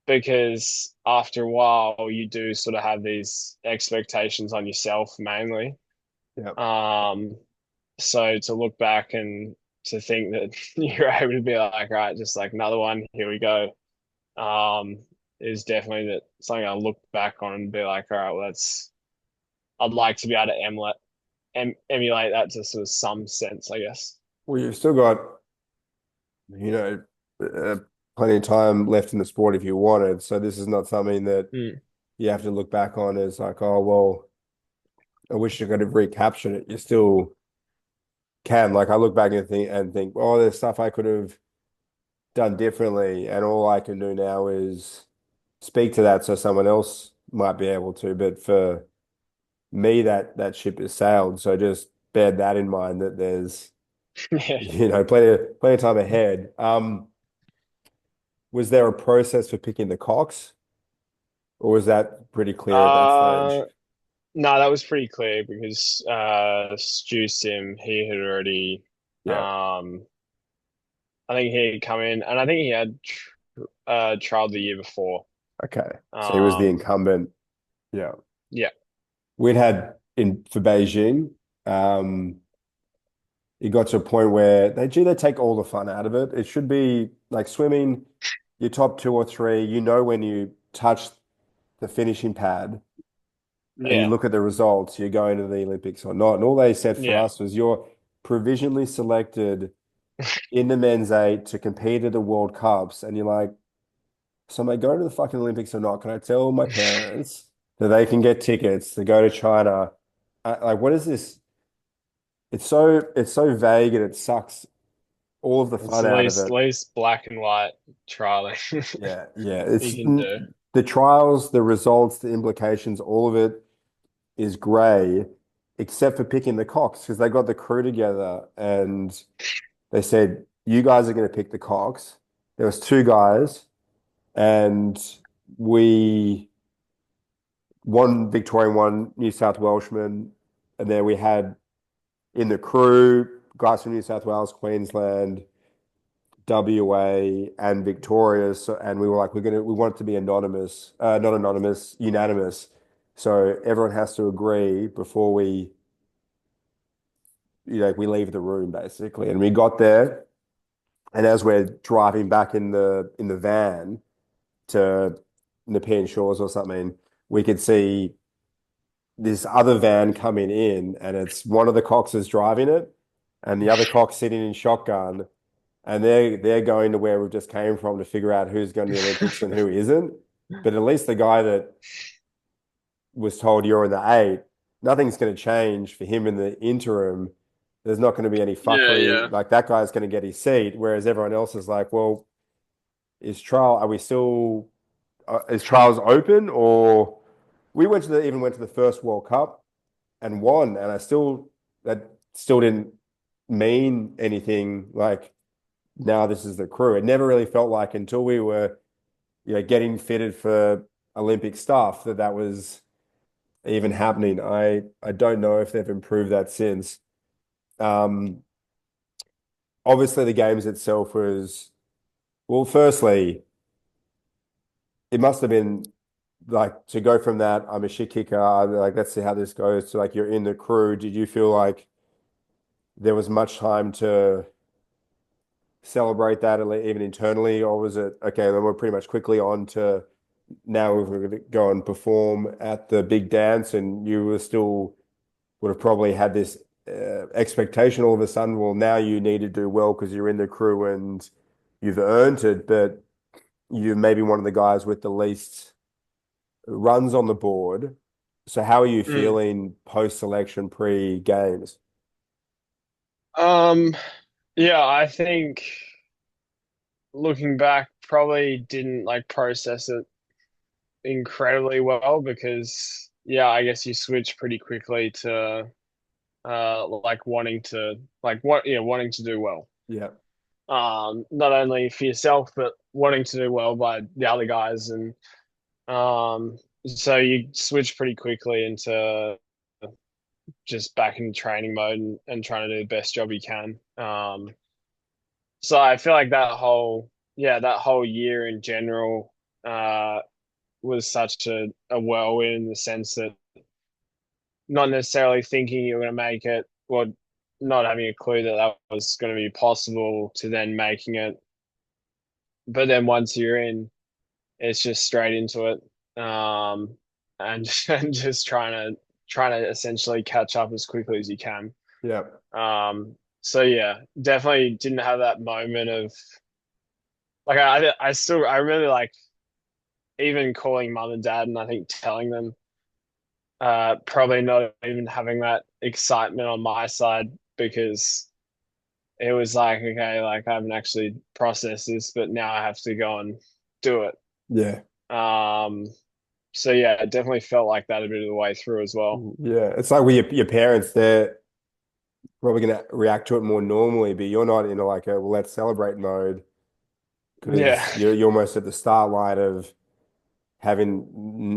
Speaker 2: because after a while you do sort of have these expectations on yourself mainly.
Speaker 1: Yeah.
Speaker 2: Um, so to look back and to think that you're able to be like, right, just like another one, here we go, um, is definitely that something I look back on and be like, all right, well, that's I'd like to be able to emulate that to sort of some sense, I guess.
Speaker 1: Well, you've still got, you know, uh, plenty of time left in the sport if you wanted. So this is not something that
Speaker 2: Mm.
Speaker 1: you have to look back on as like, oh, well, I wish I could have recaptured it. You still can. Like I look back and think, oh, there's stuff I could have done differently, and all I can do now is speak to that so someone else might be able to. But for me, that ship has sailed. So just bear that in mind that there's,
Speaker 2: Yeah.
Speaker 1: plenty of time ahead. Was there a process for picking the cocks, or was that pretty clear at that stage?
Speaker 2: Uh, no, that was pretty clear because Stu Sim, he had already
Speaker 1: Yeah.
Speaker 2: um I think he had come in and I think he had trialed the year before.
Speaker 1: Okay. So he was the
Speaker 2: Um
Speaker 1: incumbent. Yeah.
Speaker 2: yeah.
Speaker 1: We'd had in for Beijing, um, it got to a point where they take all the fun out of it. It should be like swimming, your top two or three, when you touch the finishing pad and you
Speaker 2: Yeah.
Speaker 1: look at the results, you're going to the Olympics or not. And all they said for
Speaker 2: Yeah.
Speaker 1: us was you're provisionally selected in the men's eight to compete at the World Cups. And you're like, so am I going to the fucking Olympics or not? Can I tell my parents that they can get tickets to go to China? Like, what is this? It's so vague and it sucks all of the
Speaker 2: It's
Speaker 1: fun
Speaker 2: the
Speaker 1: out of
Speaker 2: least
Speaker 1: it.
Speaker 2: least black and white trialing
Speaker 1: Yeah, yeah.
Speaker 2: you
Speaker 1: It's
Speaker 2: can do.
Speaker 1: the trials, the results, the implications, all of it is grey, except for picking the cocks because they got the crew together and they said, "You guys are going to pick the cocks." There was two guys, and we one Victorian, one New South Welshman, and then we had in the crew guys from New South Wales, Queensland, WA, and Victoria. So, and we were like, we want it to be anonymous, not anonymous, unanimous. So everyone has to agree before we leave the room basically. And we got there, and as we're driving back in the van to Nepean Shores or something, we could see this other van coming in, and it's one of the Coxes driving it, and the other Cox sitting in shotgun, and they're going to where we just came from to figure out who's going to the Olympics and who isn't. But at least the guy that was told you're in the eight, nothing's going to change for him in the interim. There's not going to be any
Speaker 2: Yeah,
Speaker 1: fuckery.
Speaker 2: yeah.
Speaker 1: Like that guy's going to get his seat, whereas everyone else is like, well, are we still, is trials open? Or we even went to the first World Cup and won, and that still didn't mean anything. Like now this is the crew. It never really felt like until we were, getting fitted for Olympic stuff that was even happening. I don't know if they've improved that since. Um, Obviously the games itself was, well, firstly, it must have been like to go from that I'm a shit kicker, like let's see how this goes, to like you're in the crew. Did you feel like there was much time to celebrate that even internally, or was it okay, then we're pretty much quickly on to now we're going to go and perform at the big dance, and you were still would have probably had this expectation all of a sudden, well, now you need to do well because you're in the crew and you've earned it, but you may be one of the guys with the least runs on the board. So how are you
Speaker 2: Mm.
Speaker 1: feeling post-selection, pre-games?
Speaker 2: Um, yeah, I think looking back, probably didn't like process it incredibly well because yeah, I guess you switch pretty quickly to like wanting to do well.
Speaker 1: Yeah.
Speaker 2: Not only for yourself but wanting to do well by the other guys and so you switch pretty quickly into just back in training mode and trying to do the best job you can. So I feel like that whole year in general uh, was such a whirlwind in the sense that not necessarily thinking you were going to make it, or not having a clue that that was going to be possible, to then making it. But then once you're in, it's just straight into it, and and just trying to essentially catch up as quickly as you can.
Speaker 1: Yeah.
Speaker 2: So yeah, definitely didn't have that moment of like I remember like even calling mum and dad and I think telling them, probably not even having that excitement on my side because it was like, okay, like I haven't actually processed this, but now I have to go and do it.
Speaker 1: Yeah.
Speaker 2: Um, so yeah, it definitely felt like that a bit of the way through as well.
Speaker 1: Yeah. It's like with your parents, they're probably going to react to it more normally, but you're not in a like a well, let's celebrate mode
Speaker 2: Yeah,
Speaker 1: because you're almost at the start line of having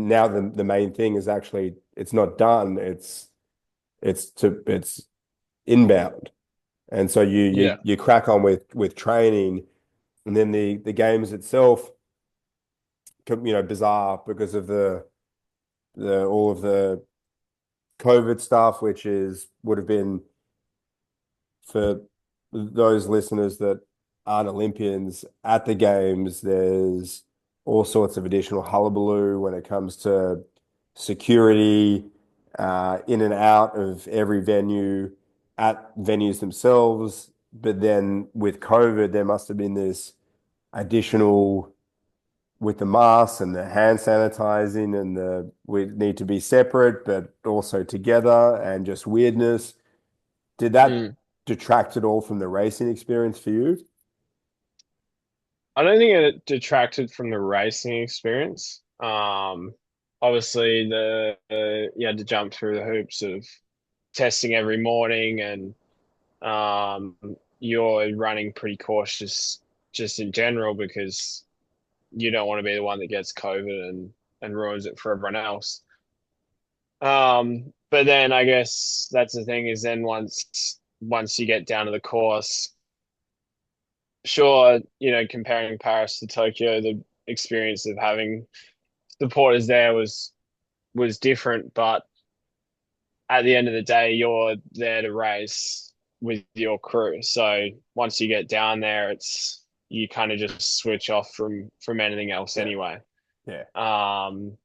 Speaker 1: now the main thing is actually it's not done. It's inbound. And so
Speaker 2: yeah.
Speaker 1: you crack on with training and then the games itself bizarre because of the all of the COVID stuff, which is would have been for those listeners that aren't Olympians at the games, there's all sorts of additional hullabaloo when it comes to security, in and out of every venue at venues themselves. But then with COVID, there must have been this additional with the masks and the hand sanitizing and the we need to be separate, but also together and just weirdness. Did that
Speaker 2: Mm.
Speaker 1: detract at all from the racing experience for you?
Speaker 2: I don't think it detracted from the racing experience. Obviously you had to jump through the hoops of testing every morning and um, you're running pretty cautious just in general because you don't want to be the one that gets COVID and ruins it for everyone else. But then I guess that's the thing is then once you get down to the course, sure, comparing Paris to Tokyo, the experience of having supporters there was different, but at the end of the day, you're there to race with your crew. So once you get down there, it's you kind of just switch off from anything else
Speaker 1: Yeah,
Speaker 2: anyway.
Speaker 1: yeah.
Speaker 2: Um,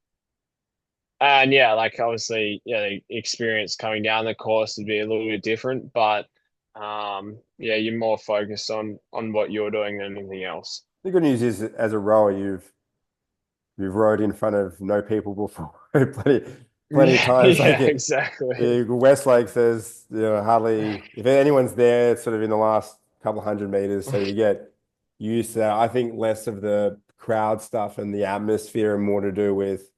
Speaker 2: and yeah, like obviously, yeah, the experience coming down the course would be a little bit different, but yeah, you're more focused on what you're doing than anything else.
Speaker 1: The good news is, as a rower, you've rode in front of no people before, plenty of
Speaker 2: Yeah,
Speaker 1: times. Like
Speaker 2: yeah, exactly.
Speaker 1: Westlake says, hardly if anyone's there, it's sort of in the last couple hundred meters, so you get used to that. I think less of the crowd stuff and the atmosphere, and more to do with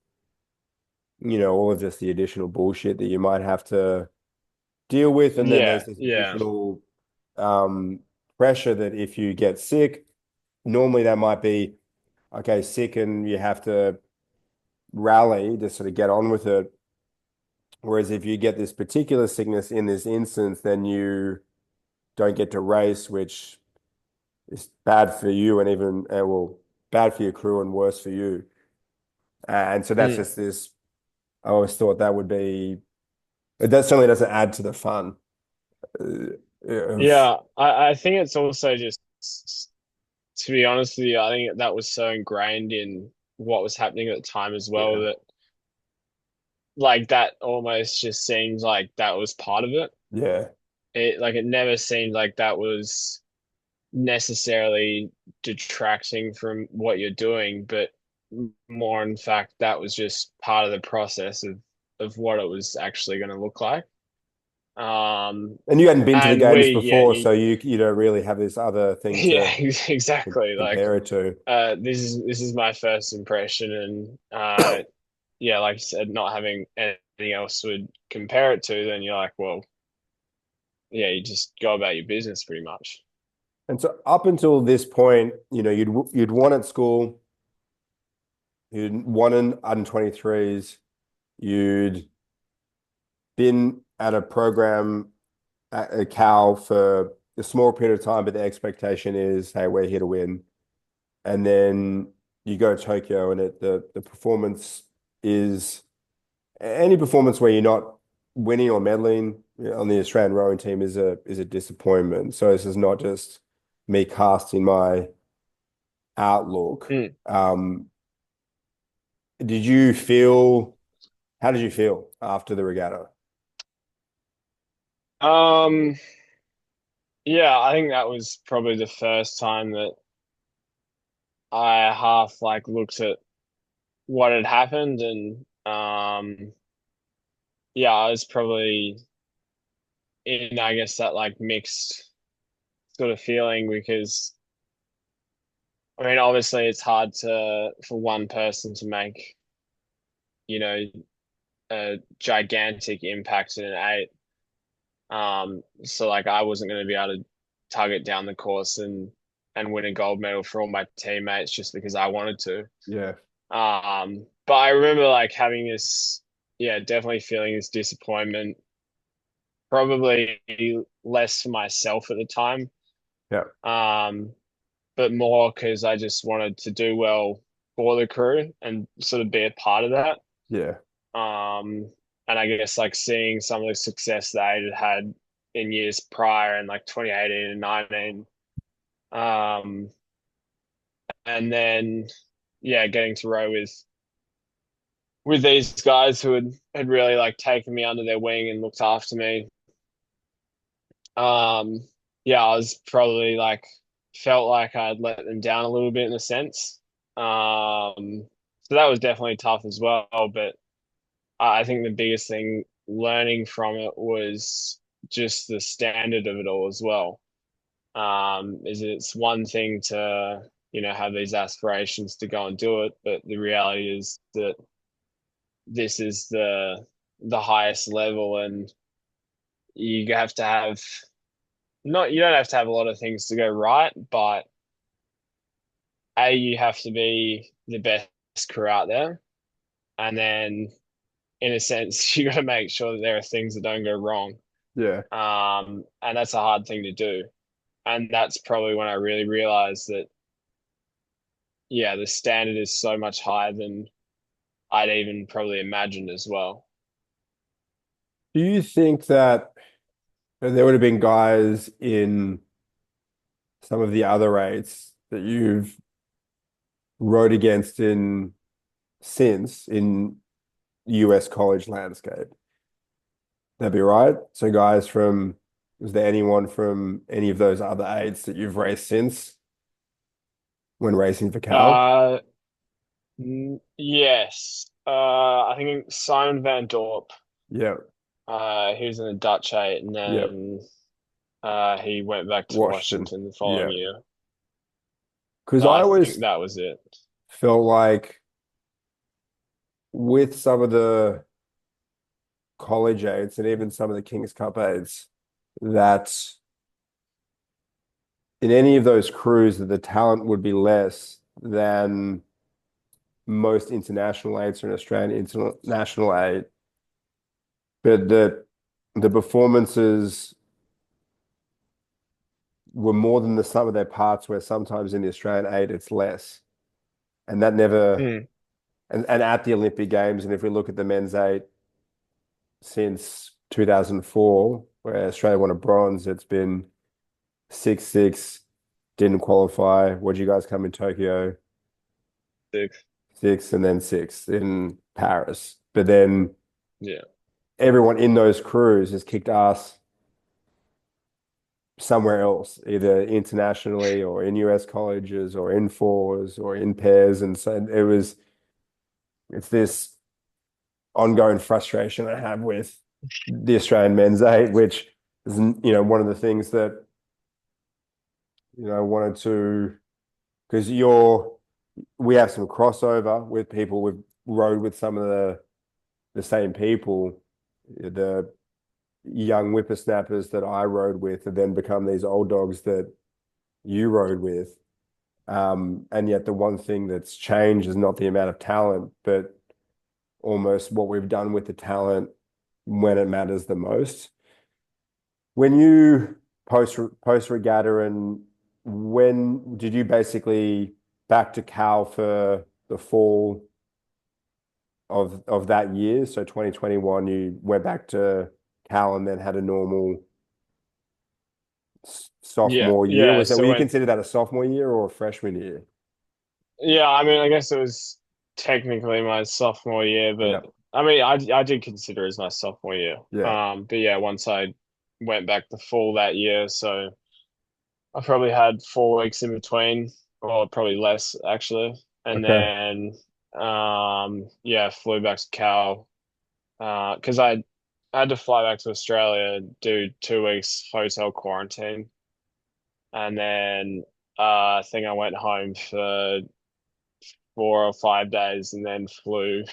Speaker 1: all of just the additional bullshit that you might have to deal with, and then
Speaker 2: Yeah,
Speaker 1: there's this
Speaker 2: yeah.
Speaker 1: additional um, pressure that if you get sick, normally that might be okay, sick, and you have to rally to sort of get on with it. Whereas if you get this particular sickness in this instance, then you don't get to race, which is bad for you and even, well, bad for your crew and worse for you. And so that's
Speaker 2: Mm.
Speaker 1: just this. I always thought that would be, that certainly doesn't add to the fun of,
Speaker 2: Yeah, I think it's also just, to be honest with you, I think that was so ingrained in what was happening at the time as well
Speaker 1: yeah,
Speaker 2: that like that almost just seems like that was part of it.
Speaker 1: yeah,
Speaker 2: It never seemed like that was necessarily detracting from what you're doing, but more in fact that was just part of the process of what it was actually going to look like. Um,
Speaker 1: and you hadn't been to the
Speaker 2: and
Speaker 1: games
Speaker 2: yeah,
Speaker 1: before, so you don't really have this other thing
Speaker 2: yeah,
Speaker 1: to
Speaker 2: exactly. Like,
Speaker 1: compare it to.
Speaker 2: this is my first impression, and yeah, like you said, not having anything else to compare it to, then you're like, well, yeah, you just go about your business pretty much.
Speaker 1: And so up until this point, you'd won at school, you'd won in under 23s, you'd been at a program at Cal for a small period of time, but the expectation is, hey, we're here to win. And then you go to Tokyo and the performance is any performance where you're not winning or medaling on the Australian rowing team is a disappointment. So this is not just me casting my outlook.
Speaker 2: Mm.
Speaker 1: Did you feel, how did you feel after the regatta?
Speaker 2: Um, yeah, I think that was probably the first time that I half like looked at what had happened, and yeah, I was probably in, I guess, that like mixed sort of feeling because I mean, obviously it's hard to for one person to make, you know, a gigantic impact in an eight. So like I wasn't going to be able to tug it down the course and win a gold medal for all my teammates just because I wanted to.
Speaker 1: Yeah,
Speaker 2: But I remember like having this, yeah, definitely feeling this disappointment, probably less for myself at the time,
Speaker 1: yeah,
Speaker 2: um, but more because I just wanted to do well for the crew and sort of be a part of that.
Speaker 1: yeah.
Speaker 2: And I guess like seeing some of the success they had had in years prior in like 2018 and 19. Um, and then yeah, getting to row with these guys who had really like taken me under their wing and looked after me. Um, yeah, I was probably like felt like I'd let them down a little bit in a sense. So that was definitely tough as well. But I think the biggest thing learning from it was just the standard of it all as well. Is it's one thing to, have these aspirations to go and do it, but the reality is that this is the highest level and you have to have not you don't have to have a lot of things to go right, but you have to be the best crew out there. And then in a sense, you got to make sure that there are things that don't go wrong.
Speaker 1: Yeah.
Speaker 2: And that's a hard thing to do. And that's probably when I really realized that, yeah, the standard is so much higher than I'd even probably imagined as well.
Speaker 1: Do you think that there would have been guys in some of the other eights that you've rowed against in since in US college landscape? That'd be right. So guys from, was there anyone from any of those other eights that you've raced since when racing for Cal?
Speaker 2: Uh, yes. I think Simon Van Dorp,
Speaker 1: Yeah.
Speaker 2: he was in the Dutch eight, and
Speaker 1: Yeah.
Speaker 2: then he went back to
Speaker 1: Washington.
Speaker 2: Washington the following
Speaker 1: Yeah.
Speaker 2: year.
Speaker 1: Because
Speaker 2: But
Speaker 1: I
Speaker 2: I think
Speaker 1: always
Speaker 2: that was it.
Speaker 1: felt like with some of the college aids and even some of the King's Cup aids that in any of those crews that the talent would be less than most international aids or an Australian international aid, but the performances were more than the sum of their parts, where sometimes in the Australian aid it's less. And that never
Speaker 2: Mm,
Speaker 1: and at the Olympic Games, and if we look at the men's eight since 2004, where Australia won a bronze, it's been 6-6, didn't qualify. What did you guys come in Tokyo?
Speaker 2: six.
Speaker 1: Six and then six in Paris. But then
Speaker 2: Yeah.
Speaker 1: everyone in those crews has kicked ass somewhere else, either internationally or in US colleges or in fours or in pairs. And so it's this ongoing frustration I have with the Australian men's eight, which is, one of the things that, I wanted to, because we have some crossover with people. We've rode with some of the same people. The young whippersnappers that I rode with have then become these old dogs that you rode with. And yet the one thing that's changed is not the amount of talent, but almost what we've done with the talent when it matters the most. When you post regatta, and when did you basically back to Cal for the fall of that year? So 2021, you went back to Cal and then had a normal
Speaker 2: Yeah,
Speaker 1: sophomore year.
Speaker 2: yeah.
Speaker 1: Was that, were
Speaker 2: So
Speaker 1: you
Speaker 2: when
Speaker 1: consider that a sophomore year or a freshman year?
Speaker 2: yeah, I mean, I guess it was technically my sophomore year,
Speaker 1: Yeah.
Speaker 2: but I mean, I did consider it as my sophomore year.
Speaker 1: Yeah.
Speaker 2: But yeah, once I went back to fall that year, so I probably had 4 weeks in between, or probably less actually, and
Speaker 1: Okay.
Speaker 2: then yeah, flew back to Cal because I had to fly back to Australia, do 2 weeks hotel quarantine, and then I think I went home for 4 or 5 days, and then flew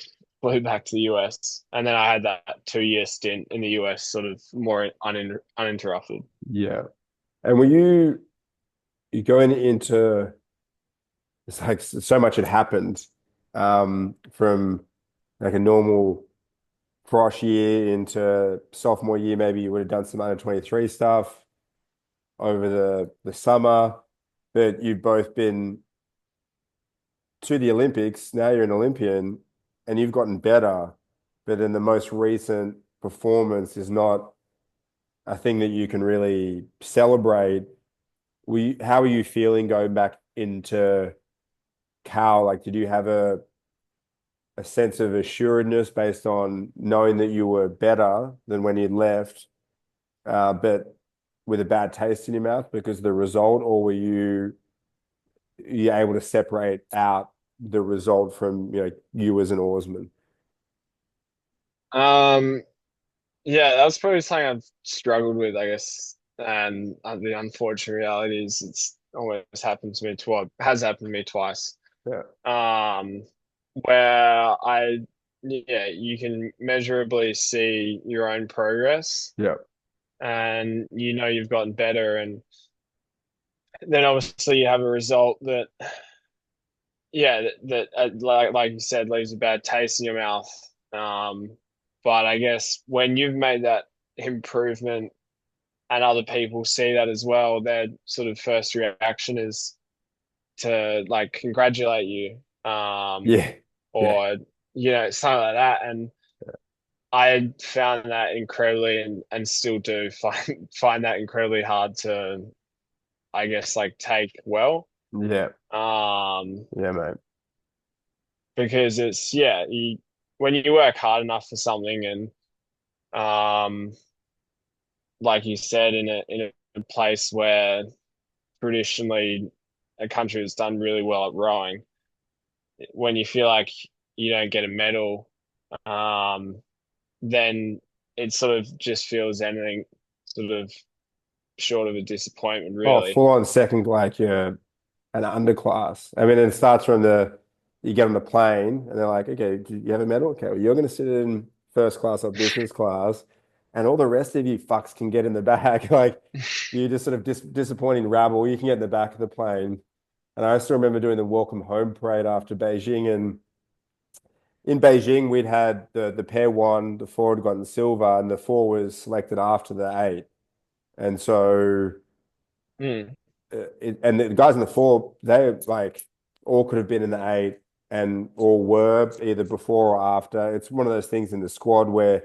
Speaker 2: back to the US, and then I had that 2 year stint in the US, sort of more uninterrupted.
Speaker 1: Yeah. And were you going into, it's like so much had happened from like a normal frosh year into sophomore year. Maybe you would have done some under 23 stuff over the summer, but you've both been to the Olympics. Now you're an Olympian and you've gotten better, but in the most recent performance is not a thing that you can really celebrate. How are you feeling going back into Cal? Like, did you have a sense of assuredness based on knowing that you were better than when you'd left, but with a bad taste in your mouth because of the result, or were you able to separate out the result from you as an oarsman?
Speaker 2: Um, yeah, that's probably something I've struggled with, I guess. And the unfortunate reality is it's almost happened to me twice, has happened to me twice.
Speaker 1: Yeah,
Speaker 2: Um, where yeah, you can measurably see your own progress
Speaker 1: yeah,
Speaker 2: and you've gotten better. And then obviously you have a result that, yeah, like you said, leaves a bad taste in your mouth. But I guess when you've made that improvement and other people see that as well, their sort of first reaction is to like congratulate you,
Speaker 1: yeah, yeah,
Speaker 2: or something like that. And I found that incredibly, and still do find that incredibly hard to, I guess, like take well.
Speaker 1: yeah,
Speaker 2: Um,
Speaker 1: yeah, mate.
Speaker 2: because it's yeah, when you work hard enough for something, and um, like you said, in a place where traditionally a country has done really well at rowing, when you feel like you don't get a medal, um, then it sort of just feels anything sort of short of a disappointment,
Speaker 1: Oh,
Speaker 2: really.
Speaker 1: full on second, like you're an underclass. I mean, it starts from you get on the plane and they're like, okay, do you have a medal? Okay, well, you're going to sit in first class or business class, and all the rest of you fucks can get in the back. Like, you just sort of disappointing rabble. You can get in the back of the plane. And I still remember doing the welcome home parade after Beijing. And in Beijing, we'd had the pair won, the four had gotten silver, and the four was selected after the eight. And so
Speaker 2: Mm,
Speaker 1: and the guys in the four, they like all could have been in the eight and all were either before or after. It's one of those things in the squad where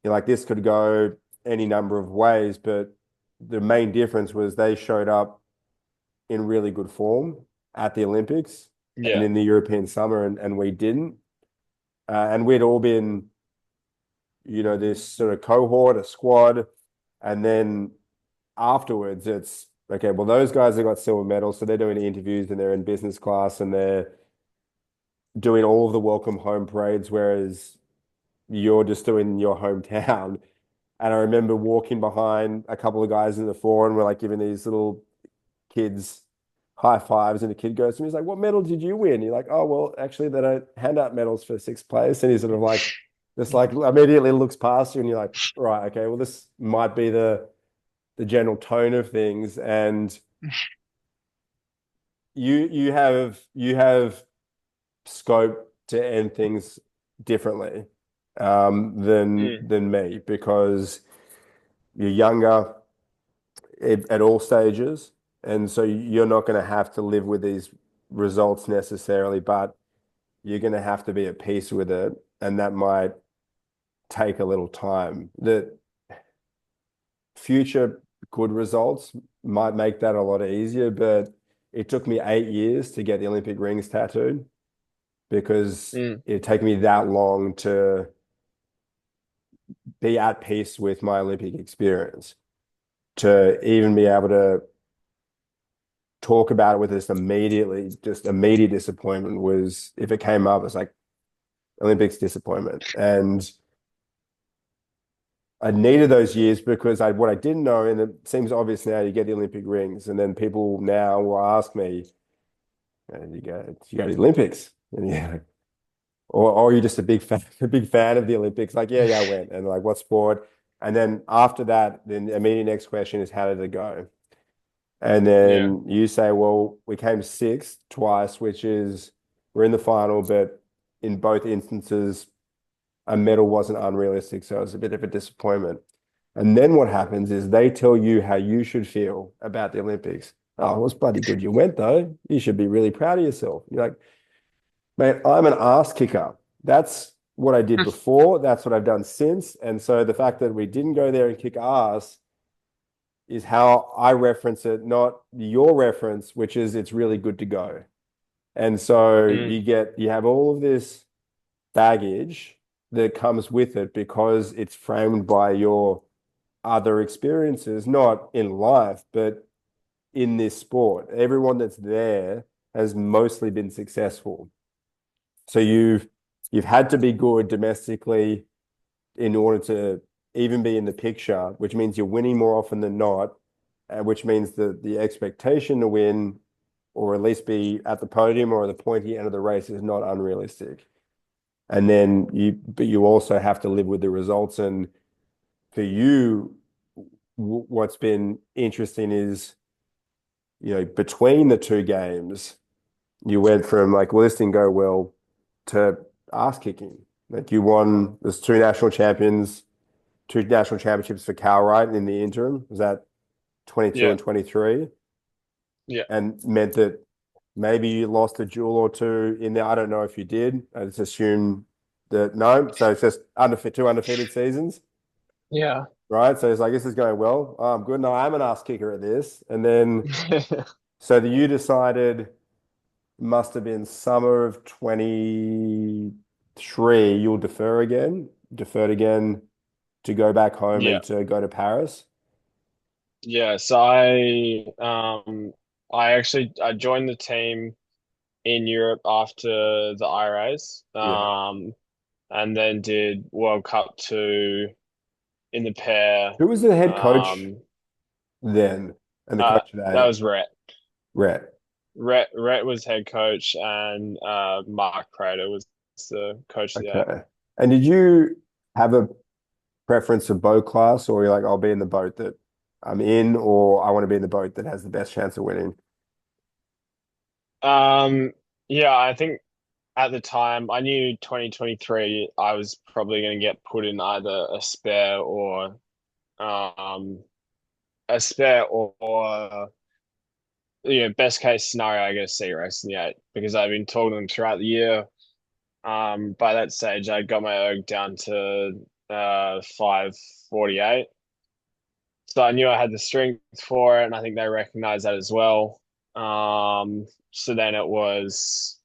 Speaker 1: you're like, this could go any number of ways, but the main difference was they showed up in really good form at the Olympics and
Speaker 2: yeah,
Speaker 1: in the European summer, and we didn't. And we'd all been, this sort of cohort, a squad, and then afterwards it's okay, well, those guys have got silver medals, so they're doing interviews and they're in business class and they're doing all of the welcome home parades, whereas you're just doing your hometown. And I remember walking behind a couple of guys in the four and we're like giving these little kids high fives, and the kid goes to me, he's like, what medal did you win? You're like, oh, well, actually they don't hand out medals for sixth place. And he's sort of like, just like immediately looks past you and you're like, right, okay, well, this might be the general tone of things. And you have scope to end things differently.
Speaker 2: Mm,
Speaker 1: than me because you're younger at all stages, and so you're not going to have to live with these results necessarily, but you're going to have to be at peace with it, and that might take a little time. The future good results might make that a lot easier, but it took me 8 years to get the Olympic rings tattooed because
Speaker 2: mm,
Speaker 1: it took me that long to be at peace with my Olympic experience, to even be able to talk about it with us immediately, just immediate disappointment was if it came up, it's like Olympics disappointment. And I needed those years because what I didn't know, and it seems obvious now, you get the Olympic rings, and then people now will ask me, you go to the Olympics, and or you're just a big fan, a big fan of the Olympics. Like, yeah, I went, and like, what sport? And then after that, then the immediate next question is, how did it go? And
Speaker 2: yeah.
Speaker 1: then you say, well, we came sixth twice, which is we're in the final, but in both instances, a medal wasn't unrealistic. So it was a bit of a disappointment. And then what happens is they tell you how you should feel about the Olympics. Oh, it was bloody good. You went though. You should be really proud of yourself. You're like, mate, I'm an ass kicker. That's what I did before. That's what I've done since. And so the fact that we didn't go there and kick ass is how I reference it, not your reference, which is it's really good to go. And so
Speaker 2: Mm,
Speaker 1: you have all of this baggage that comes with it because it's framed by your other experiences, not in life, but in this sport. Everyone that's there has mostly been successful. So you've had to be good domestically in order to even be in the picture, which means you're winning more often than not, which means that the expectation to win or at least be at the podium or at the pointy end of the race is not unrealistic. And then but you also have to live with the results. And for you, what's been interesting is, between the two games, you went from like, well, this didn't go well to ass kicking. Like you won, there's two national championships for Cal, right? In the interim, was that 22
Speaker 2: yeah,
Speaker 1: and 23,
Speaker 2: yeah,
Speaker 1: and meant that maybe you lost a jewel or two in there. I don't know if you did. I just assume that no. So it's just two undefeated seasons,
Speaker 2: yeah.
Speaker 1: right? So it's like, this is going well. Oh, I'm good. No, I'm an ass kicker at this. And then, so you decided, must have been summer of 23, you'll deferred again to go back home
Speaker 2: Yeah,
Speaker 1: and to go to Paris.
Speaker 2: yeah. So I joined the team in Europe after the IRAs,
Speaker 1: Yeah.
Speaker 2: and then did World Cup 2 in the pair.
Speaker 1: Who was the head coach
Speaker 2: Um,
Speaker 1: then and the coach
Speaker 2: that
Speaker 1: today?
Speaker 2: was Rhett.
Speaker 1: Rhett.
Speaker 2: Rhett was head coach, and Mark Prater was the coach of the eight.
Speaker 1: Okay. And did you have a preference for boat class, or you're like, I'll be in the boat that I'm in, or I want to be in the boat that has the best chance of winning?
Speaker 2: Yeah, I think at the time I knew 2023 I was probably going to get put in either um or best case scenario I guess sea race in the eight because I've been talking to them throughout the year. By that stage I got my erg down to 548. So I knew I had the strength for it, and I think they recognized that as well. So then it was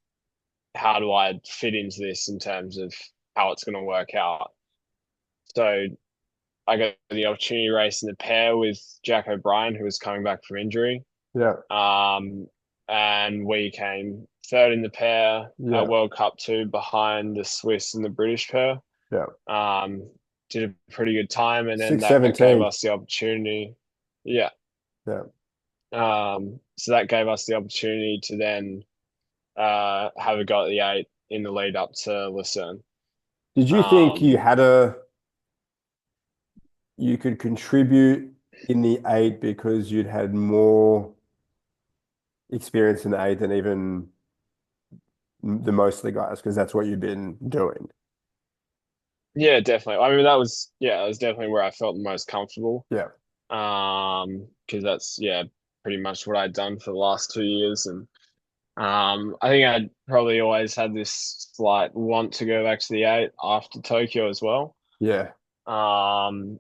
Speaker 2: how do I fit into this in terms of how it's going to work out. So I got the opportunity to race in the pair with Jack O'Brien, who was coming back from injury.
Speaker 1: Yeah.
Speaker 2: Um, and we came third in the pair at
Speaker 1: Yeah.
Speaker 2: World Cup 2 behind the Swiss and the British pair.
Speaker 1: Yeah.
Speaker 2: Um, did a pretty good time, and then
Speaker 1: Six
Speaker 2: that gave
Speaker 1: 17.
Speaker 2: us the opportunity. Yeah.
Speaker 1: Yeah.
Speaker 2: So that gave us the opportunity to then have a go at the eight in the lead up to Lucerne.
Speaker 1: Did you think
Speaker 2: Um,
Speaker 1: you could contribute in the eight because you'd had more experience in the eight than even the most of the guys, because that's what you've been doing?
Speaker 2: Yeah, definitely. I mean, that was definitely where I felt the most comfortable.
Speaker 1: Yeah.
Speaker 2: Because that's pretty much what I'd done for the last 2 years, and I think I'd probably always had this slight want to go back to the eight after Tokyo as well.
Speaker 1: Yeah.
Speaker 2: Um,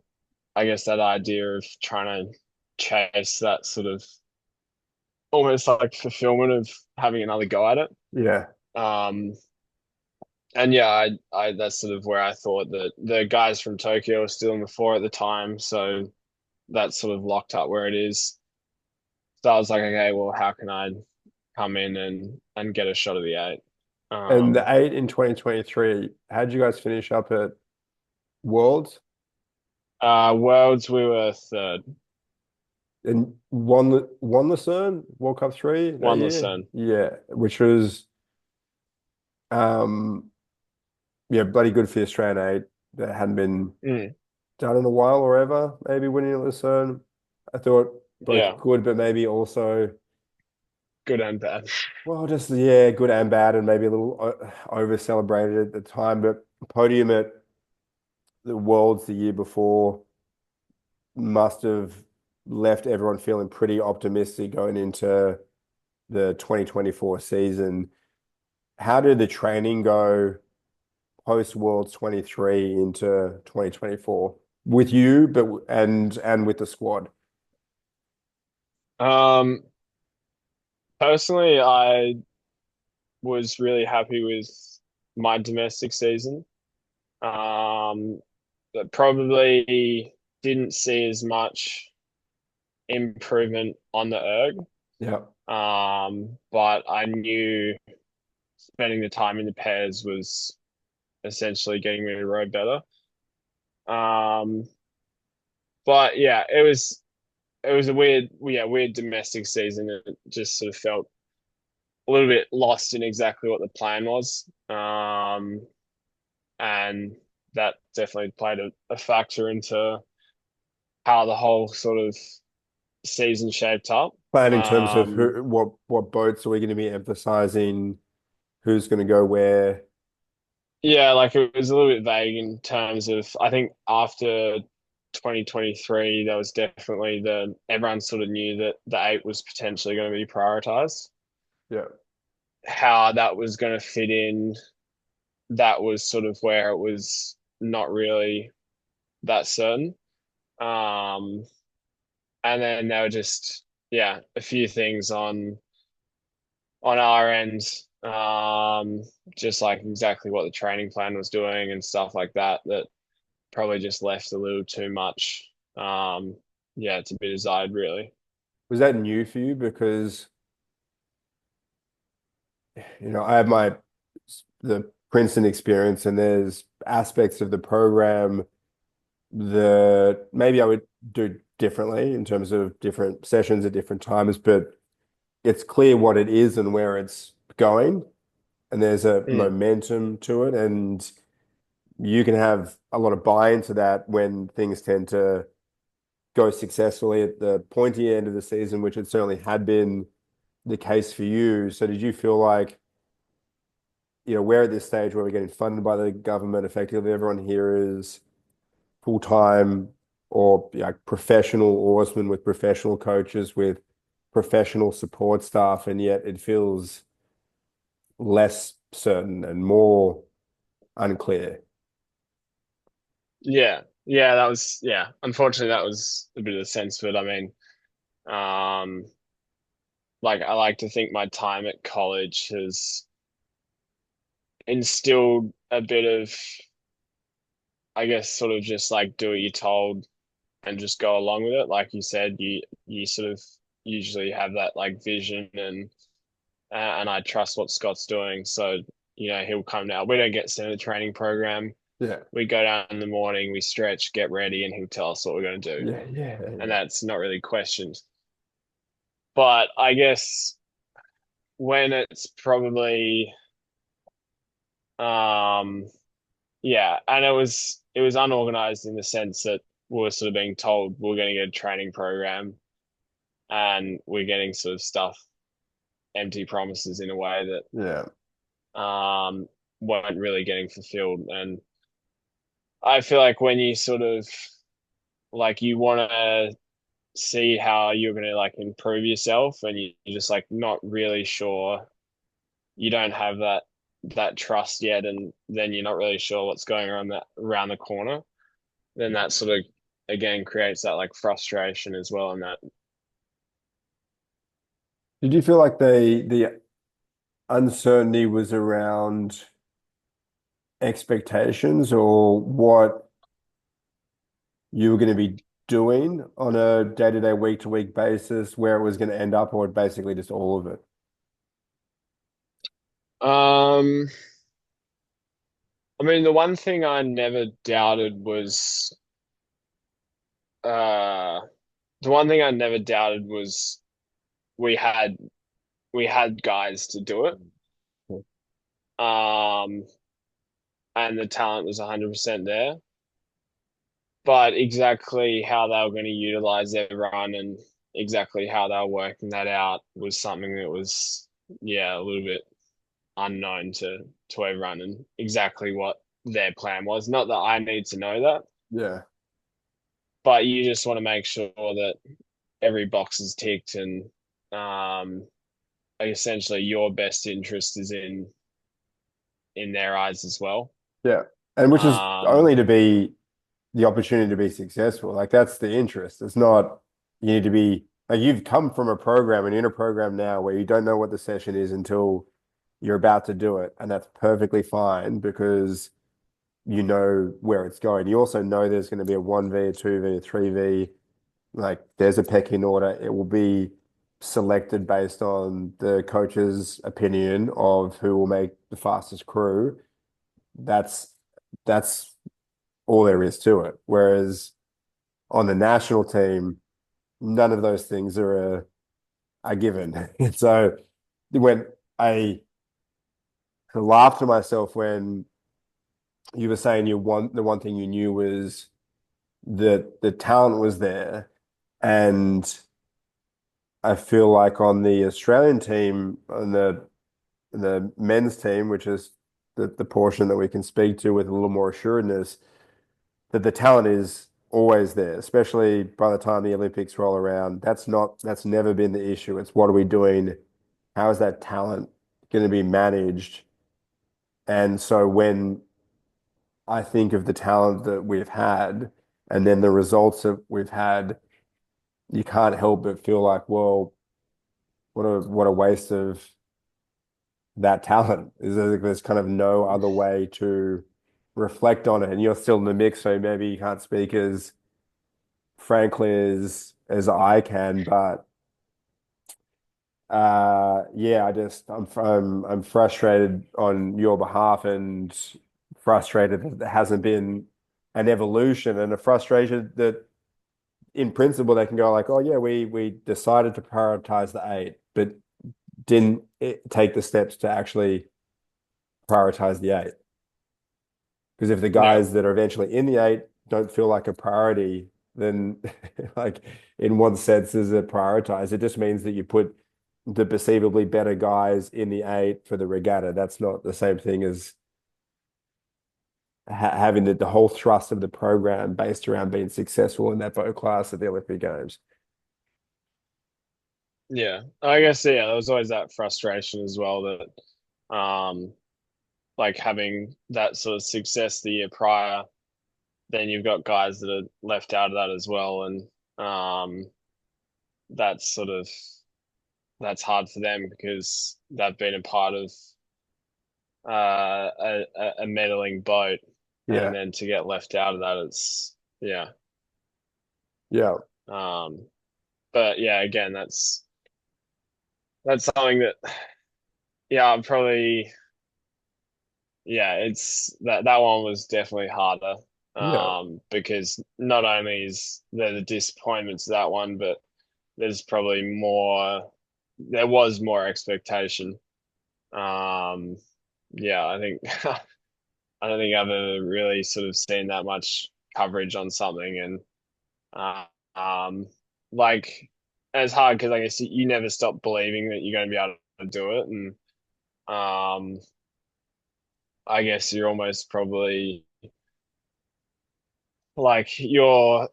Speaker 2: I guess that idea of trying to chase that sort of almost like fulfillment of having another go at it.
Speaker 1: Yeah.
Speaker 2: Um, and yeah, I that's sort of where I thought that the guys from Tokyo were still in the four at the time, so that's sort of locked up where it is. So I was like, okay, well, how can I come in and get a shot of the eight?
Speaker 1: And the
Speaker 2: Um,
Speaker 1: eight in 2023, how did you guys finish up at Worlds?
Speaker 2: Worlds, we were third,
Speaker 1: And won the CERN World Cup three that
Speaker 2: won
Speaker 1: year?
Speaker 2: Lucerne.
Speaker 1: Yeah, which was um yeah, bloody good for the Australian eight that hadn't been
Speaker 2: Mm,
Speaker 1: done in a while or ever, maybe winning at Lucerne. I thought both
Speaker 2: yeah,
Speaker 1: good, but maybe also,
Speaker 2: good and bad.
Speaker 1: well, just yeah, good and bad, and maybe a little over celebrated at the time. But podium at the Worlds the year before must have left everyone feeling pretty optimistic going into the 2024 season. How did the training go post Worlds 23 into 2024 with you, but and with the squad?
Speaker 2: Um, Personally, I was really happy with my domestic season. Um, but probably didn't see as much improvement on the erg.
Speaker 1: Yeah.
Speaker 2: But I knew spending the time in the pairs was essentially getting me to row better. Um, but yeah, it was a weird domestic season. It just sort of felt a little bit lost in exactly what the plan was. And that definitely played a factor into how the whole sort of season shaped up.
Speaker 1: Plan in terms of
Speaker 2: Um,
Speaker 1: who, what boats are we going to be emphasizing? Who's going to go where?
Speaker 2: yeah, like it was a little bit vague in terms of I think after 2023, there was definitely the everyone sort of knew that the eight was potentially going to be prioritized.
Speaker 1: Yeah.
Speaker 2: How that was going to fit in, that was sort of where it was not really that certain. Um, and then there were just a few things on our end, just like exactly what the training plan was doing and stuff like that that probably just left a little too much. To be desired, really.
Speaker 1: Was that new for you? Because, I have the Princeton experience, and there's aspects of the program that maybe I would do differently in terms of different sessions at different times, but it's clear what it is and where it's going, and there's a
Speaker 2: Mm.
Speaker 1: momentum to it, and you can have a lot of buy into that when things tend to go successfully at the pointy end of the season, which it certainly had been the case for you. So did you feel like, we're at this stage where we're getting funded by the government effectively? Everyone here is full-time or professional oarsmen with professional coaches with professional support staff, and yet it feels less certain and more unclear.
Speaker 2: Unfortunately, that was a bit of the sense of it. I mean, um, like I like to think my time at college has instilled a bit of, I guess, sort of just like do what you're told and just go along with it. Like you said, you sort of usually have that like vision and I trust what Scott's doing. So he'll come down. We don't get sent a training program.
Speaker 1: Yeah.
Speaker 2: We go down in the morning, we stretch, get ready, and he'll tell us what we're going to do,
Speaker 1: Yeah, yeah,
Speaker 2: and
Speaker 1: yeah.
Speaker 2: that's not really questioned. But I guess when it's probably um and it was unorganized in the sense that we were sort of being told we're going to get a training program and we're getting sort of stuff empty promises in a way
Speaker 1: Yeah.
Speaker 2: that weren't really getting fulfilled. And I feel like when you sort of like you want to see how you're going to like improve yourself and you're just like not really sure, you don't have that trust yet, and then you're not really sure what's going on that around the corner, then that sort of again creates that like frustration as well, and that
Speaker 1: Did you feel like the uncertainty was around expectations or what you were going to be doing on a day-to-day, week-to-week basis, where it was going to end up, or basically just all of it?
Speaker 2: um I mean, the one thing I never doubted was uh the one thing I never doubted was we had we had guys to do it. Um and the talent was 100% there. But exactly how they were going to utilize their run and exactly how they were working that out was something that was, yeah, a little bit unknown to everyone, and exactly what their plan was. Not that I need to know that,
Speaker 1: Yeah.
Speaker 2: but you just want to make sure that every box is ticked, and um, like essentially your best interest is in their eyes as well.
Speaker 1: Yeah. And which is
Speaker 2: Um,
Speaker 1: only to be the opportunity to be successful. Like that's the interest. It's not you need to be like you've come from a program and you're in a program now where you don't know what the session is until you're about to do it. And that's perfectly fine because you know where it's going. You also know there's going to be a 1V, a 2V, a 3V. Like there's a pecking order. It will be selected based on the coach's opinion of who will make the fastest crew. That's that's all there is to it. Whereas on the national team, none of those things are given. And so when I laughed to myself when you were saying the one thing you knew was that the talent was there. And I feel like on the Australian team, on the men's team, which is the portion that we can speak to with a little more assuredness, that the talent is always there, especially by the time the Olympics roll around. That's never been the issue. It's what are we doing? How is that talent going to be managed? And so when I think of the talent that we've had and then the results that we've had, you can't help but feel like, well, what a waste of that talent. There's kind of no other way to reflect on it. And you're still in the mix, so maybe you can't speak as frankly as I can, but yeah, I'm frustrated on your behalf and frustrated that there hasn't been an evolution and a frustration that in principle they can go like, oh yeah, we decided to prioritize the eight, but didn't take the steps to actually prioritize the eight. Because if the
Speaker 2: yeah,
Speaker 1: guys that are eventually in the eight don't feel like a priority, then like in one sense is it prioritized. It just means that you put the perceivably better guys in the eight for the regatta. That's not the same thing as having the whole thrust of the program based around being successful in that boat class at the Olympic Games.
Speaker 2: yeah. I guess yeah, there was always that frustration as well that like having that sort of success the year prior, then you've got guys that are left out of that as well, and that's sort of that's hard for them because they've been a part of a medaling boat, and
Speaker 1: Yeah,
Speaker 2: then to get left out of that, it's yeah.
Speaker 1: yeah,
Speaker 2: Um, but yeah, again, that's something that yeah, I'm probably yeah, it's that one was definitely harder.
Speaker 1: yeah,
Speaker 2: Because not only is there the disappointments of that one, but there's probably more there was more expectation. Um, yeah, I think I don't think I've ever really sort of seen that much coverage on something, and uh, um, like it's hard because I guess you never stop believing that you're going to be able to do it, and um, I guess you're almost probably like you're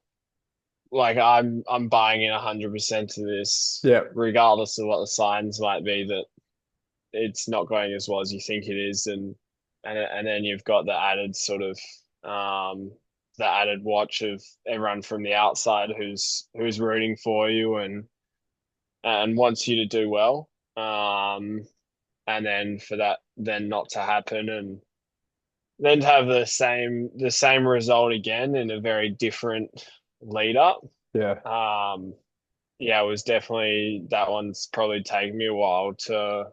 Speaker 2: like I'm buying in 100% to this,
Speaker 1: Yeah.
Speaker 2: regardless of what the signs might be that it's not going as well as you think it is, and then you've got the added sort of the added watch of everyone from the outside who's rooting for you and wants you to do well. And then for that then not to happen, and then to have the same result again in a very different lead up.
Speaker 1: Yeah.
Speaker 2: Um, yeah, it was definitely that one's probably taken me a while to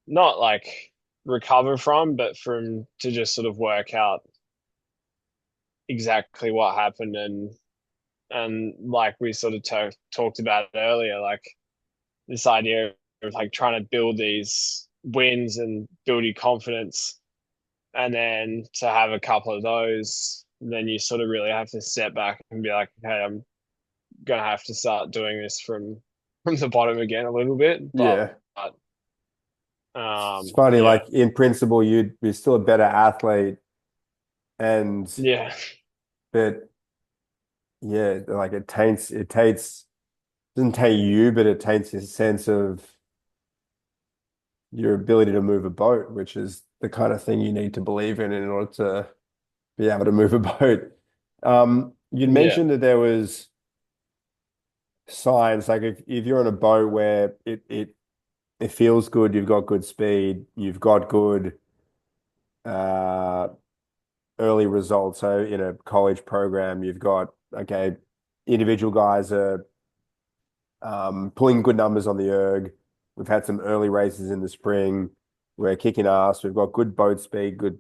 Speaker 2: not like recover from, but from to just sort of work out exactly what happened, and like we sort of talked about earlier, like this idea of like trying to build these wins and build your confidence, and then to have a couple of those, then you sort of really have to step back and be like, okay, I'm gonna have to start doing this from the bottom again a little bit, but
Speaker 1: Yeah. It's funny,
Speaker 2: yeah,
Speaker 1: like in principle, you'd be still a better athlete and
Speaker 2: yeah,
Speaker 1: but yeah, like it taints doesn't taint you, but it taints your sense of your ability to move a boat, which is the kind of thing you need to believe in order to be able to move a boat. You'd
Speaker 2: yeah.
Speaker 1: mentioned that there was signs, like if you're on a boat where it feels good, you've got good speed, you've got good uh early results. So in a college program, you've got okay, individual guys are pulling good numbers on the erg. We've had some early races in the spring. We're kicking ass. We've got good boat speed, good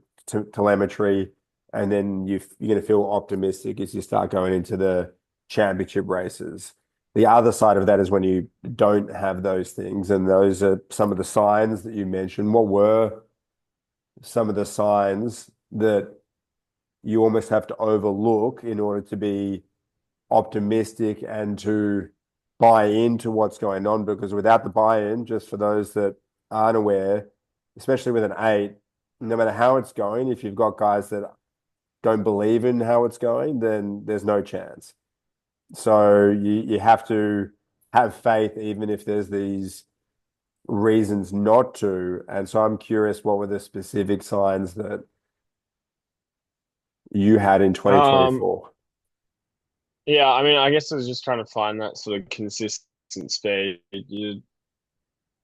Speaker 1: telemetry, and then you're going to feel optimistic as you start going into the championship races. The other side of that is when you don't have those things, and those are some of the signs that you mentioned. What were some of the signs that you almost have to overlook in order to be optimistic and to buy into what's going on? Because without the buy-in, just for those that aren't aware, especially with an eight, no matter how it's going, if you've got guys that don't believe in how it's going, then there's no chance. So you have to have faith, even if there's these reasons not to. And so I'm curious, what were the specific signs that you had in
Speaker 2: Um,
Speaker 1: 2024?
Speaker 2: yeah, I mean, I guess I was just trying to find that sort of consistent speed.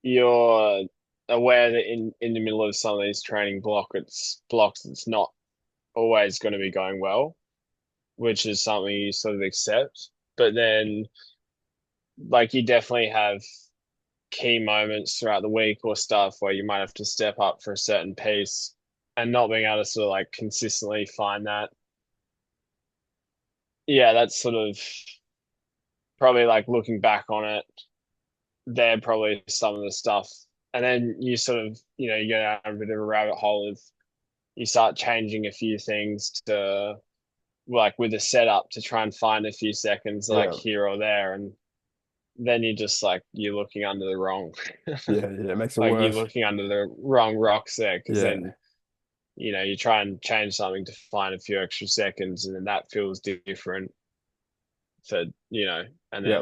Speaker 2: You're aware that in the middle of some of these training blocks, it's not always going to be going well, which is something you sort of accept. But then, like, you definitely have key moments throughout the week or stuff where you might have to step up for a certain piece, and not being able to sort of like consistently find that. Yeah, that's sort of probably like looking back on it, they're probably some of the stuff. And then you sort of, you go down a bit of a rabbit hole of you start changing a few things to like with the setup to try and find a few seconds like
Speaker 1: Yeah.
Speaker 2: here or there. And then you just like you're looking under the wrong
Speaker 1: Yeah, yeah, it makes it
Speaker 2: like you're
Speaker 1: worse.
Speaker 2: looking under the wrong rocks there, because then
Speaker 1: Yeah,
Speaker 2: you try and change something to find a few extra seconds, and then that feels different for and
Speaker 1: yeah,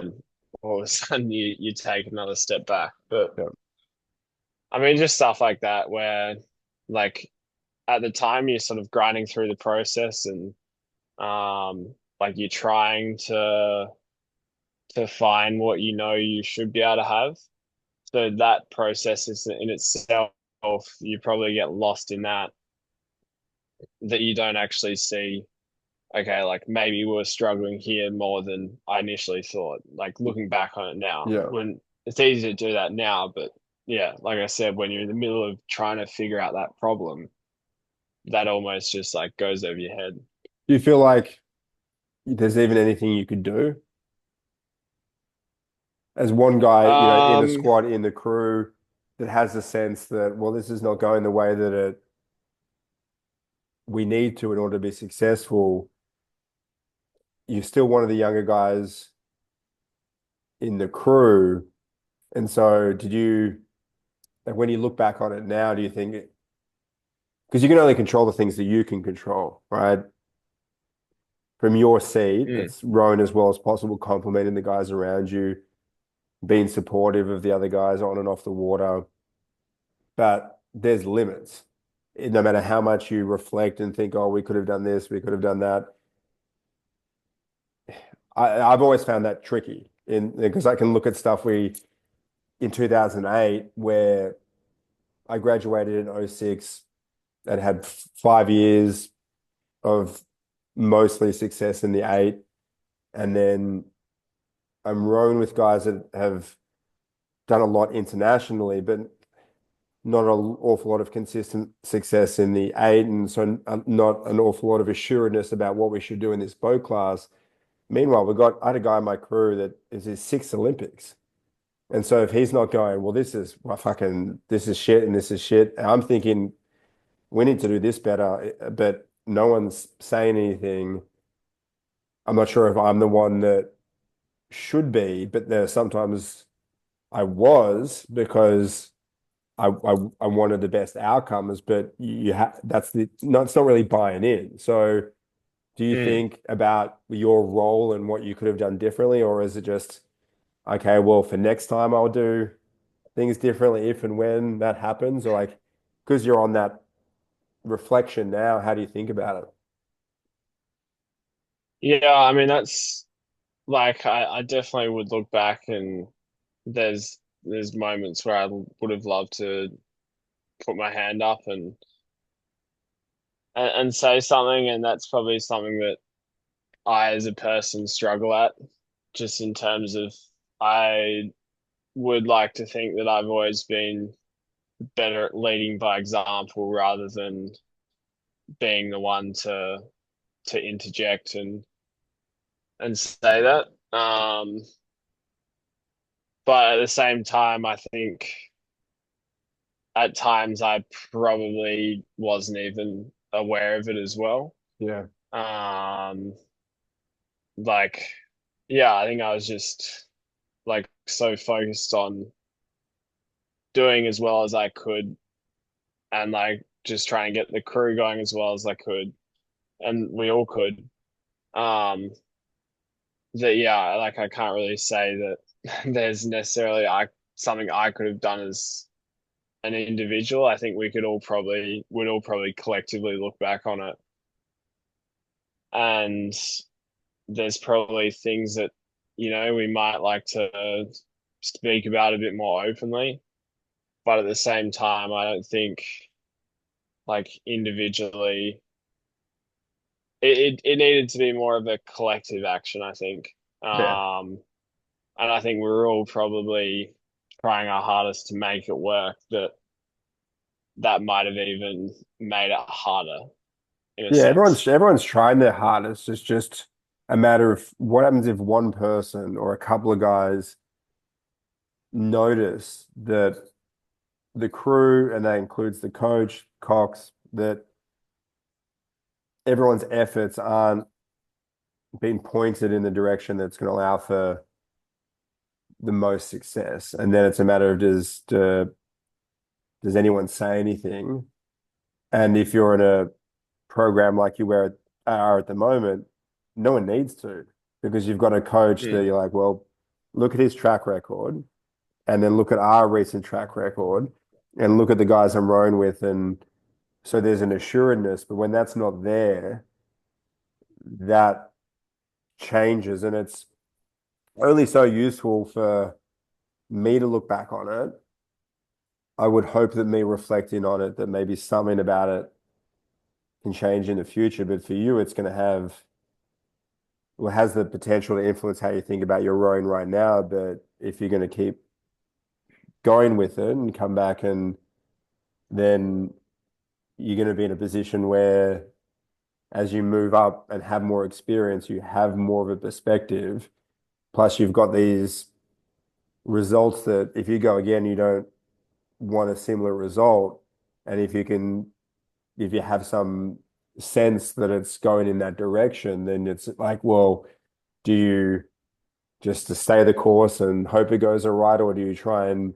Speaker 2: then all of a sudden you take another step back. But
Speaker 1: yeah.
Speaker 2: I mean, just stuff like that where, like, at the time you're sort of grinding through the process, and like you're trying to find what you should be able to have. So that process is in itself, you probably get lost in that you don't actually see. Okay, like maybe we're struggling here more than I initially thought. Like looking back on it now,
Speaker 1: Yeah.
Speaker 2: when it's easy to do that now, but yeah, like I said, when you're in the middle of trying to figure out that problem, that almost just like goes over your head.
Speaker 1: Do you feel like there's even anything you could do as one guy, in the
Speaker 2: Um,
Speaker 1: squad, in the crew, that has a sense that, well, this is not going the way that we need to in order to be successful. You're still one of the younger guys in the crew. And so like when you look back on it now, do you think, because you can only control the things that you can control, right? from your seat,
Speaker 2: Mm.
Speaker 1: it's rowing as well as possible, complimenting the guys around you, being supportive of the other guys on and off the water. But there's limits. No matter how much you reflect and think, oh, we could have done this, we could have done that. I've always found that tricky because I can look at stuff we in 2008 where I graduated in '06 and had 5 years of mostly success in the eight. And then I'm rowing with guys that have done a lot internationally, but not an awful lot of consistent success in the eight. And so not an awful lot of assuredness about what we should do in this boat class. Meanwhile, I had a guy in my crew that is his sixth Olympics. And so if he's not going, well, this is shit and this is shit, I'm thinking we need to do this better, but no one's saying anything. I'm not sure if I'm the one that should be, but there sometimes I was because I wanted the best outcomes, but you have that's the no, it's not really buying in. So do you
Speaker 2: Mm.
Speaker 1: think about your role and what you could have done differently, or is it just okay, well, for next time I'll do things differently if and when that happens, or like because you're on that reflection now, how do you think about it?
Speaker 2: Yeah, I mean that's like I definitely would look back and there's moments where I would have loved to put my hand up and say something, and that's probably something that I as a person struggle at, just in terms of I would like to think that I've always been better at leading by example rather than being the one to interject and say that. But at the same time, I think at times I probably wasn't even aware of it as well.
Speaker 1: Yeah.
Speaker 2: Um, like, yeah, I think I was just like so focused on doing as well as I could and like just trying to get the crew going as well as I could, and we all could. Um, that yeah, like I can't really say that there's necessarily I something I could have done as an individual. I think we could all probably would all probably collectively look back on it, and there's probably things that we might like to speak about a bit more openly, but at the same time, I don't think like individually it needed to be more of a collective action, I think.
Speaker 1: Yeah.
Speaker 2: And I think we're all probably trying our hardest to make it work, but that might have even made it harder in a
Speaker 1: Yeah,
Speaker 2: sense.
Speaker 1: everyone's trying their hardest. It's just a matter of what happens if one person or a couple of guys notice that the crew, and that includes the coach, Cox, that everyone's efforts aren't being pointed in the direction that's going to allow for the most success. And then it's a matter of does anyone say anything? And if you're in a program like are at the moment, no one needs to because you've got a coach that
Speaker 2: Mm,
Speaker 1: you're like, well, look at his track record and then look at our recent track record and look at the guys I'm rowing with. And so there's an assuredness, but when that's not there, that changes. And it's only so useful for me to look back on it. I would hope that me reflecting on it, that maybe something about it can change in the future. But for you, it's going to have, well, has the potential to influence how you think about your rowing right now. But if you're going to keep going with it and come back and then you're going to be in a position where as you move up and have more experience, you have more of a perspective. Plus, you've got these results that if you go again, you don't want a similar result. And if you have some sense that it's going in that direction, then it's like, well, do you just to stay the course and hope it goes all right, or do you try and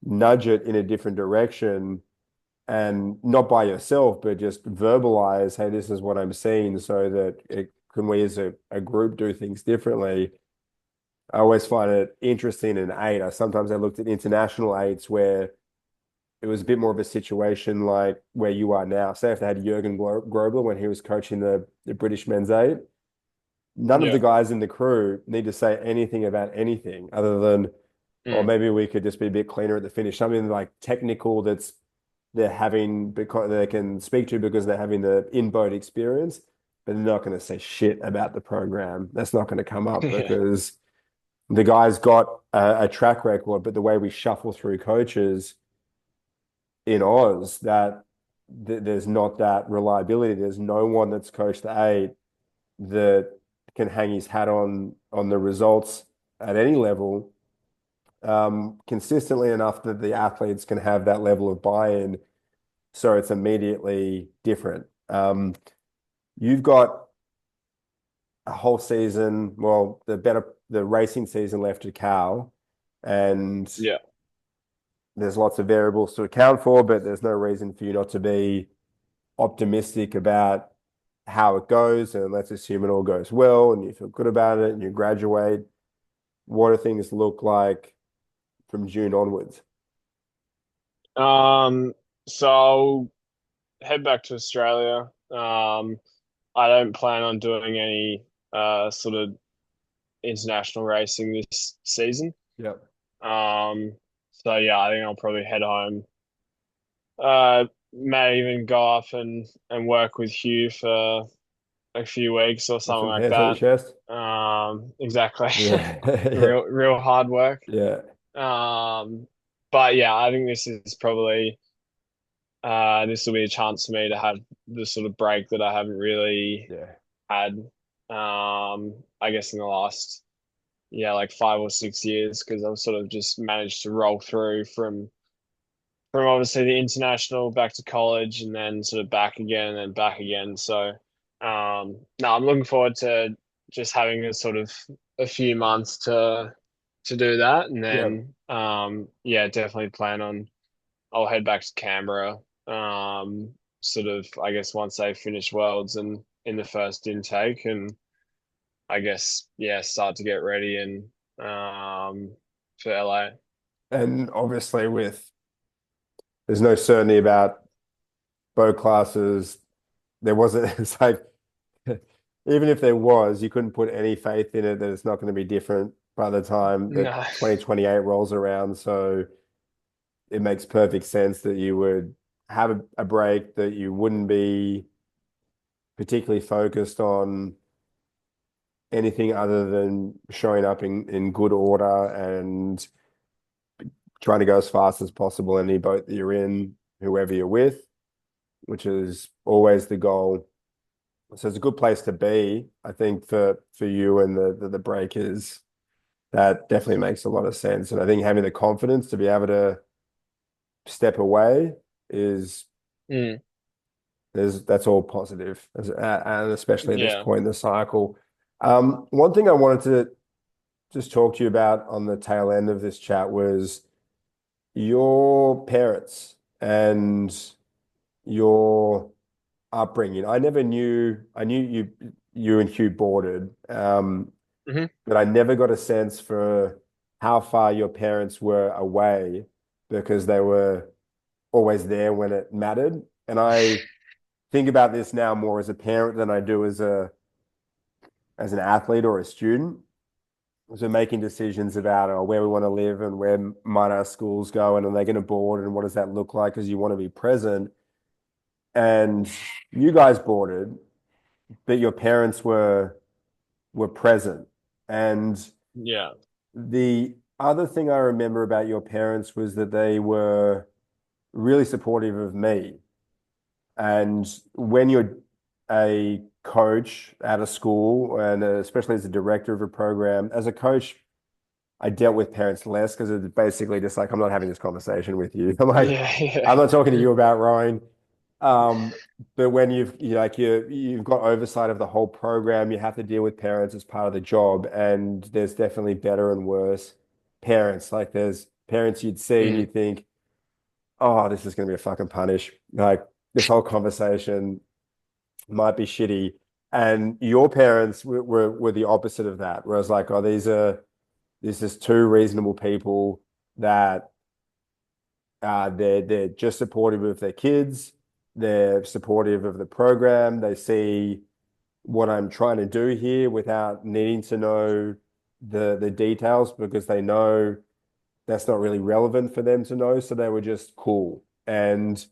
Speaker 1: nudge it in a different direction and not by yourself, but just verbalize, hey, this is what I'm seeing, so that it can we as a group do things differently? I always find it interesting in eight. Sometimes I looked at international eights where it was a bit more of a situation like where you are now. Say if they had Jurgen Grobler when he was coaching the British men's eight, none of the
Speaker 2: Yeah.
Speaker 1: guys in the crew need to say anything about anything other than, or
Speaker 2: Mm.
Speaker 1: maybe we could just be a bit cleaner at the finish. Something like technical that's they're having because they can speak to because they're having the in-boat experience, but they're not going to say shit about the program. That's not going to come up
Speaker 2: Yeah.
Speaker 1: because the guy's got a track record, but the way we shuffle through coaches in Oz, that there's not that reliability. There's no one that's coached eight that can hang his hat on the results at any level consistently enough that the athletes can have that level of buy-in, so it's immediately different. You've got a whole season, well, the racing season left at Cal, and
Speaker 2: Yeah.
Speaker 1: there's lots of variables to account for, but there's no reason for you not to be optimistic about how it goes. And let's assume it all goes well and you feel good about it and you graduate. What do things look like from June onwards?
Speaker 2: Um, so I'll head back to Australia. I don't plan on doing any sort of international racing this season.
Speaker 1: Yep.
Speaker 2: Um, so yeah, I think I'll probably head home. May even go off and work with Hugh for a few weeks or
Speaker 1: With
Speaker 2: something
Speaker 1: some
Speaker 2: like
Speaker 1: hands on your
Speaker 2: that.
Speaker 1: chest.
Speaker 2: Exactly.
Speaker 1: Yeah. Yeah.
Speaker 2: Real hard work.
Speaker 1: Yeah.
Speaker 2: Um, but yeah, I think this is probably this will be a chance for me to have the sort of break that I haven't really
Speaker 1: Yeah.
Speaker 2: had. I guess in the last like 5 or 6 years because I've sort of just managed to roll through from obviously the international back to college and then sort of back again and then back again. So no, I'm looking forward to just having a sort of a few months to do that and
Speaker 1: Yep.
Speaker 2: then yeah, definitely plan on I'll head back to Canberra sort of I guess once they finish Worlds and in the first intake and I guess yeah, start to get ready and for LA.
Speaker 1: And obviously there's no certainty about boat classes. There wasn't, it's like, even if there was, you couldn't put any faith in it that it's not going to be different by the time that
Speaker 2: No.
Speaker 1: 2028 rolls around. So it makes perfect sense that you would have a break, that you wouldn't be particularly focused on anything other than showing up in good order and trying to go as fast as possible in any boat that you're in, whoever you're with, which is always the goal. So it's a good place to be, I think, for you and the break is that definitely makes a lot of sense. And I think having the confidence to be able to step away is
Speaker 2: Mm,
Speaker 1: that's all positive, and especially at this
Speaker 2: yeah.
Speaker 1: point in the cycle. One thing I wanted to just talk to you about on the tail end of this chat was your parents and your upbringing. I never knew, I knew you and Hugh boarded,
Speaker 2: Hmm.
Speaker 1: but I never got a sense for how far your parents were away because they were always there when it mattered. And I think about this now more as a parent than I do as an athlete or a student. So making decisions about where we want to live and where might our schools go and are they going to board and what does that look like because you want to be present. And you guys boarded, but your parents were present. And
Speaker 2: Yeah.
Speaker 1: the other thing I remember about your parents was that they were really supportive of me. And when you're a coach at a school, and especially as a director of a program, as a coach, I dealt with parents less because it's basically just like, I'm not having this conversation with you. I'm like,
Speaker 2: Yeah.
Speaker 1: I'm
Speaker 2: Yeah.
Speaker 1: not talking to you about rowing. Um, but when you've got oversight of the whole program, you have to deal with parents as part of the job. And there's definitely better and worse parents. Like there's parents you'd see and
Speaker 2: Mm,
Speaker 1: you'd think, oh, this is going to be a fucking punish. Like this whole conversation might be shitty. And your parents were the opposite of that, where I was like, oh, this is two reasonable people that they're just supportive of their kids, they're supportive of the program, they see what I'm trying to do here without needing to know the details because they know that's not really relevant for them to know. So they were just cool. And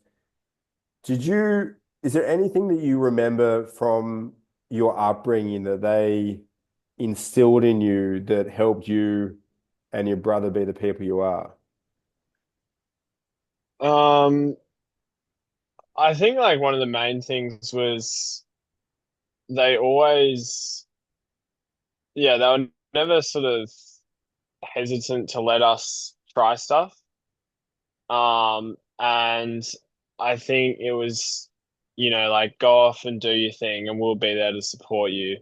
Speaker 1: did you, is there anything that you remember from your upbringing that they instilled in you that helped you and your brother be the people you are?
Speaker 2: Um, I think like one of the main things was they always, yeah, they were never sort of hesitant to let us try stuff. And I think it was, like go off and do your thing and we'll be there to support you.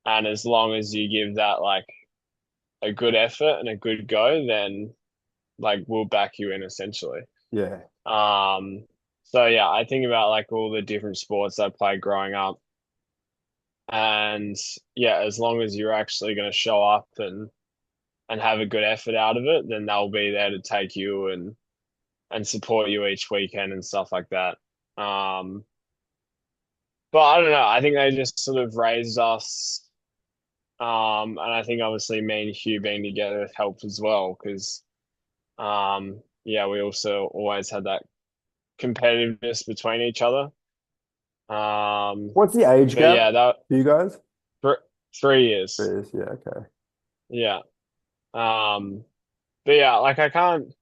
Speaker 2: And as long as you give that like a good effort and a good go, then like we'll back you in essentially.
Speaker 1: Yeah.
Speaker 2: Um, so yeah, I think about like all the different sports I played growing up. And yeah, as long as you're actually going to show up and have a good effort out of it, then they'll be there to take you and support you each weekend and stuff like that. Um, but I don't know. I think they just sort of raised us. And I think obviously me and Hugh being together helped as well because yeah, we also always had that competitiveness between each other. Um,
Speaker 1: What's the age
Speaker 2: but
Speaker 1: gap
Speaker 2: yeah, that
Speaker 1: for you guys?
Speaker 2: for 3 years.
Speaker 1: 3 years. Yeah, okay.
Speaker 2: Yeah. Um, but yeah, like I can't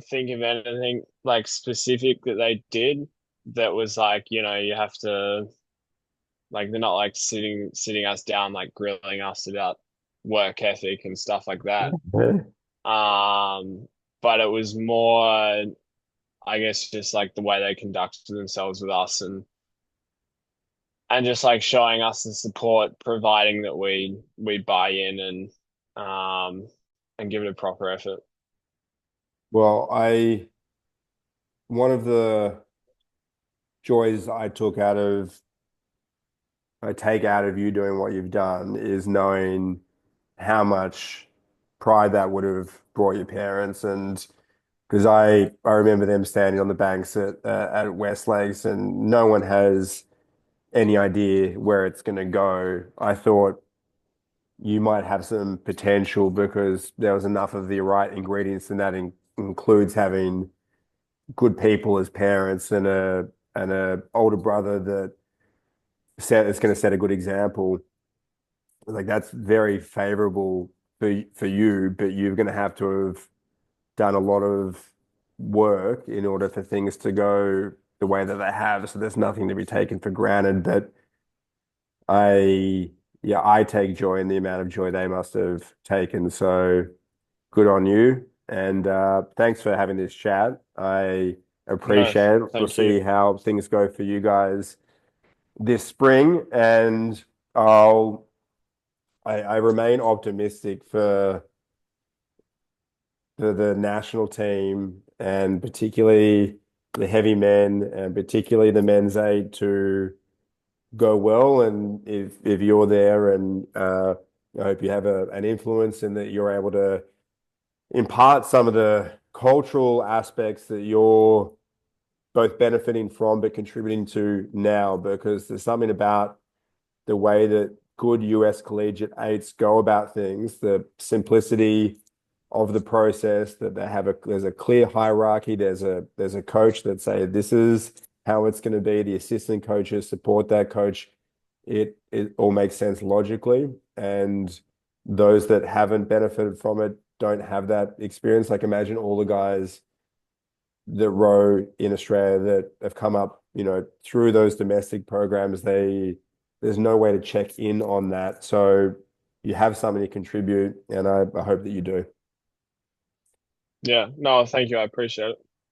Speaker 2: think of anything like specific that they did that was like, you have to like they're not like sitting us down like grilling us about work ethic and stuff like that.
Speaker 1: Yeah.
Speaker 2: Um, but it was more, I guess, just like the way they conducted themselves with us and just like showing us the support, providing that we buy in and give it a proper effort.
Speaker 1: Well, one of the joys I take out of you doing what you've done is knowing how much pride that would have brought your parents. And because I remember them standing on the banks at West Lakes and no one has any idea where it's going to go. I thought you might have some potential because there was enough of the right ingredients, and that includes having good people as parents and a older brother that is going to set a good example. Like that's very favorable for you, but you're going to have to have done a lot of work in order for things to go the way that they have. So there's nothing to be taken for granted. But I, yeah, I take joy in the amount of joy they must have taken. So good on you. And thanks for having this chat. I
Speaker 2: No,
Speaker 1: appreciate it. We'll
Speaker 2: thank you.
Speaker 1: see how things go for you guys this spring. And I'll, I remain optimistic for the national team and particularly the heavy men and particularly the men's aid to go well. And if you're there and I hope you have an influence and that you're able to impart some of the cultural aspects that you're both benefiting from but contributing to now because there's something about the way that good US collegiate eights go about things, the simplicity of the process, that there's a clear hierarchy, there's a coach that say this is how it's going to be, the assistant coaches support that coach. It all makes sense logically. And those that haven't benefited from it don't have that experience. Like imagine all the guys that row in Australia that have come up, through those domestic programs, there's no way to check in on that. So you have something to contribute, and I hope that you do.
Speaker 2: Yeah, no, thank you. I appreciate it.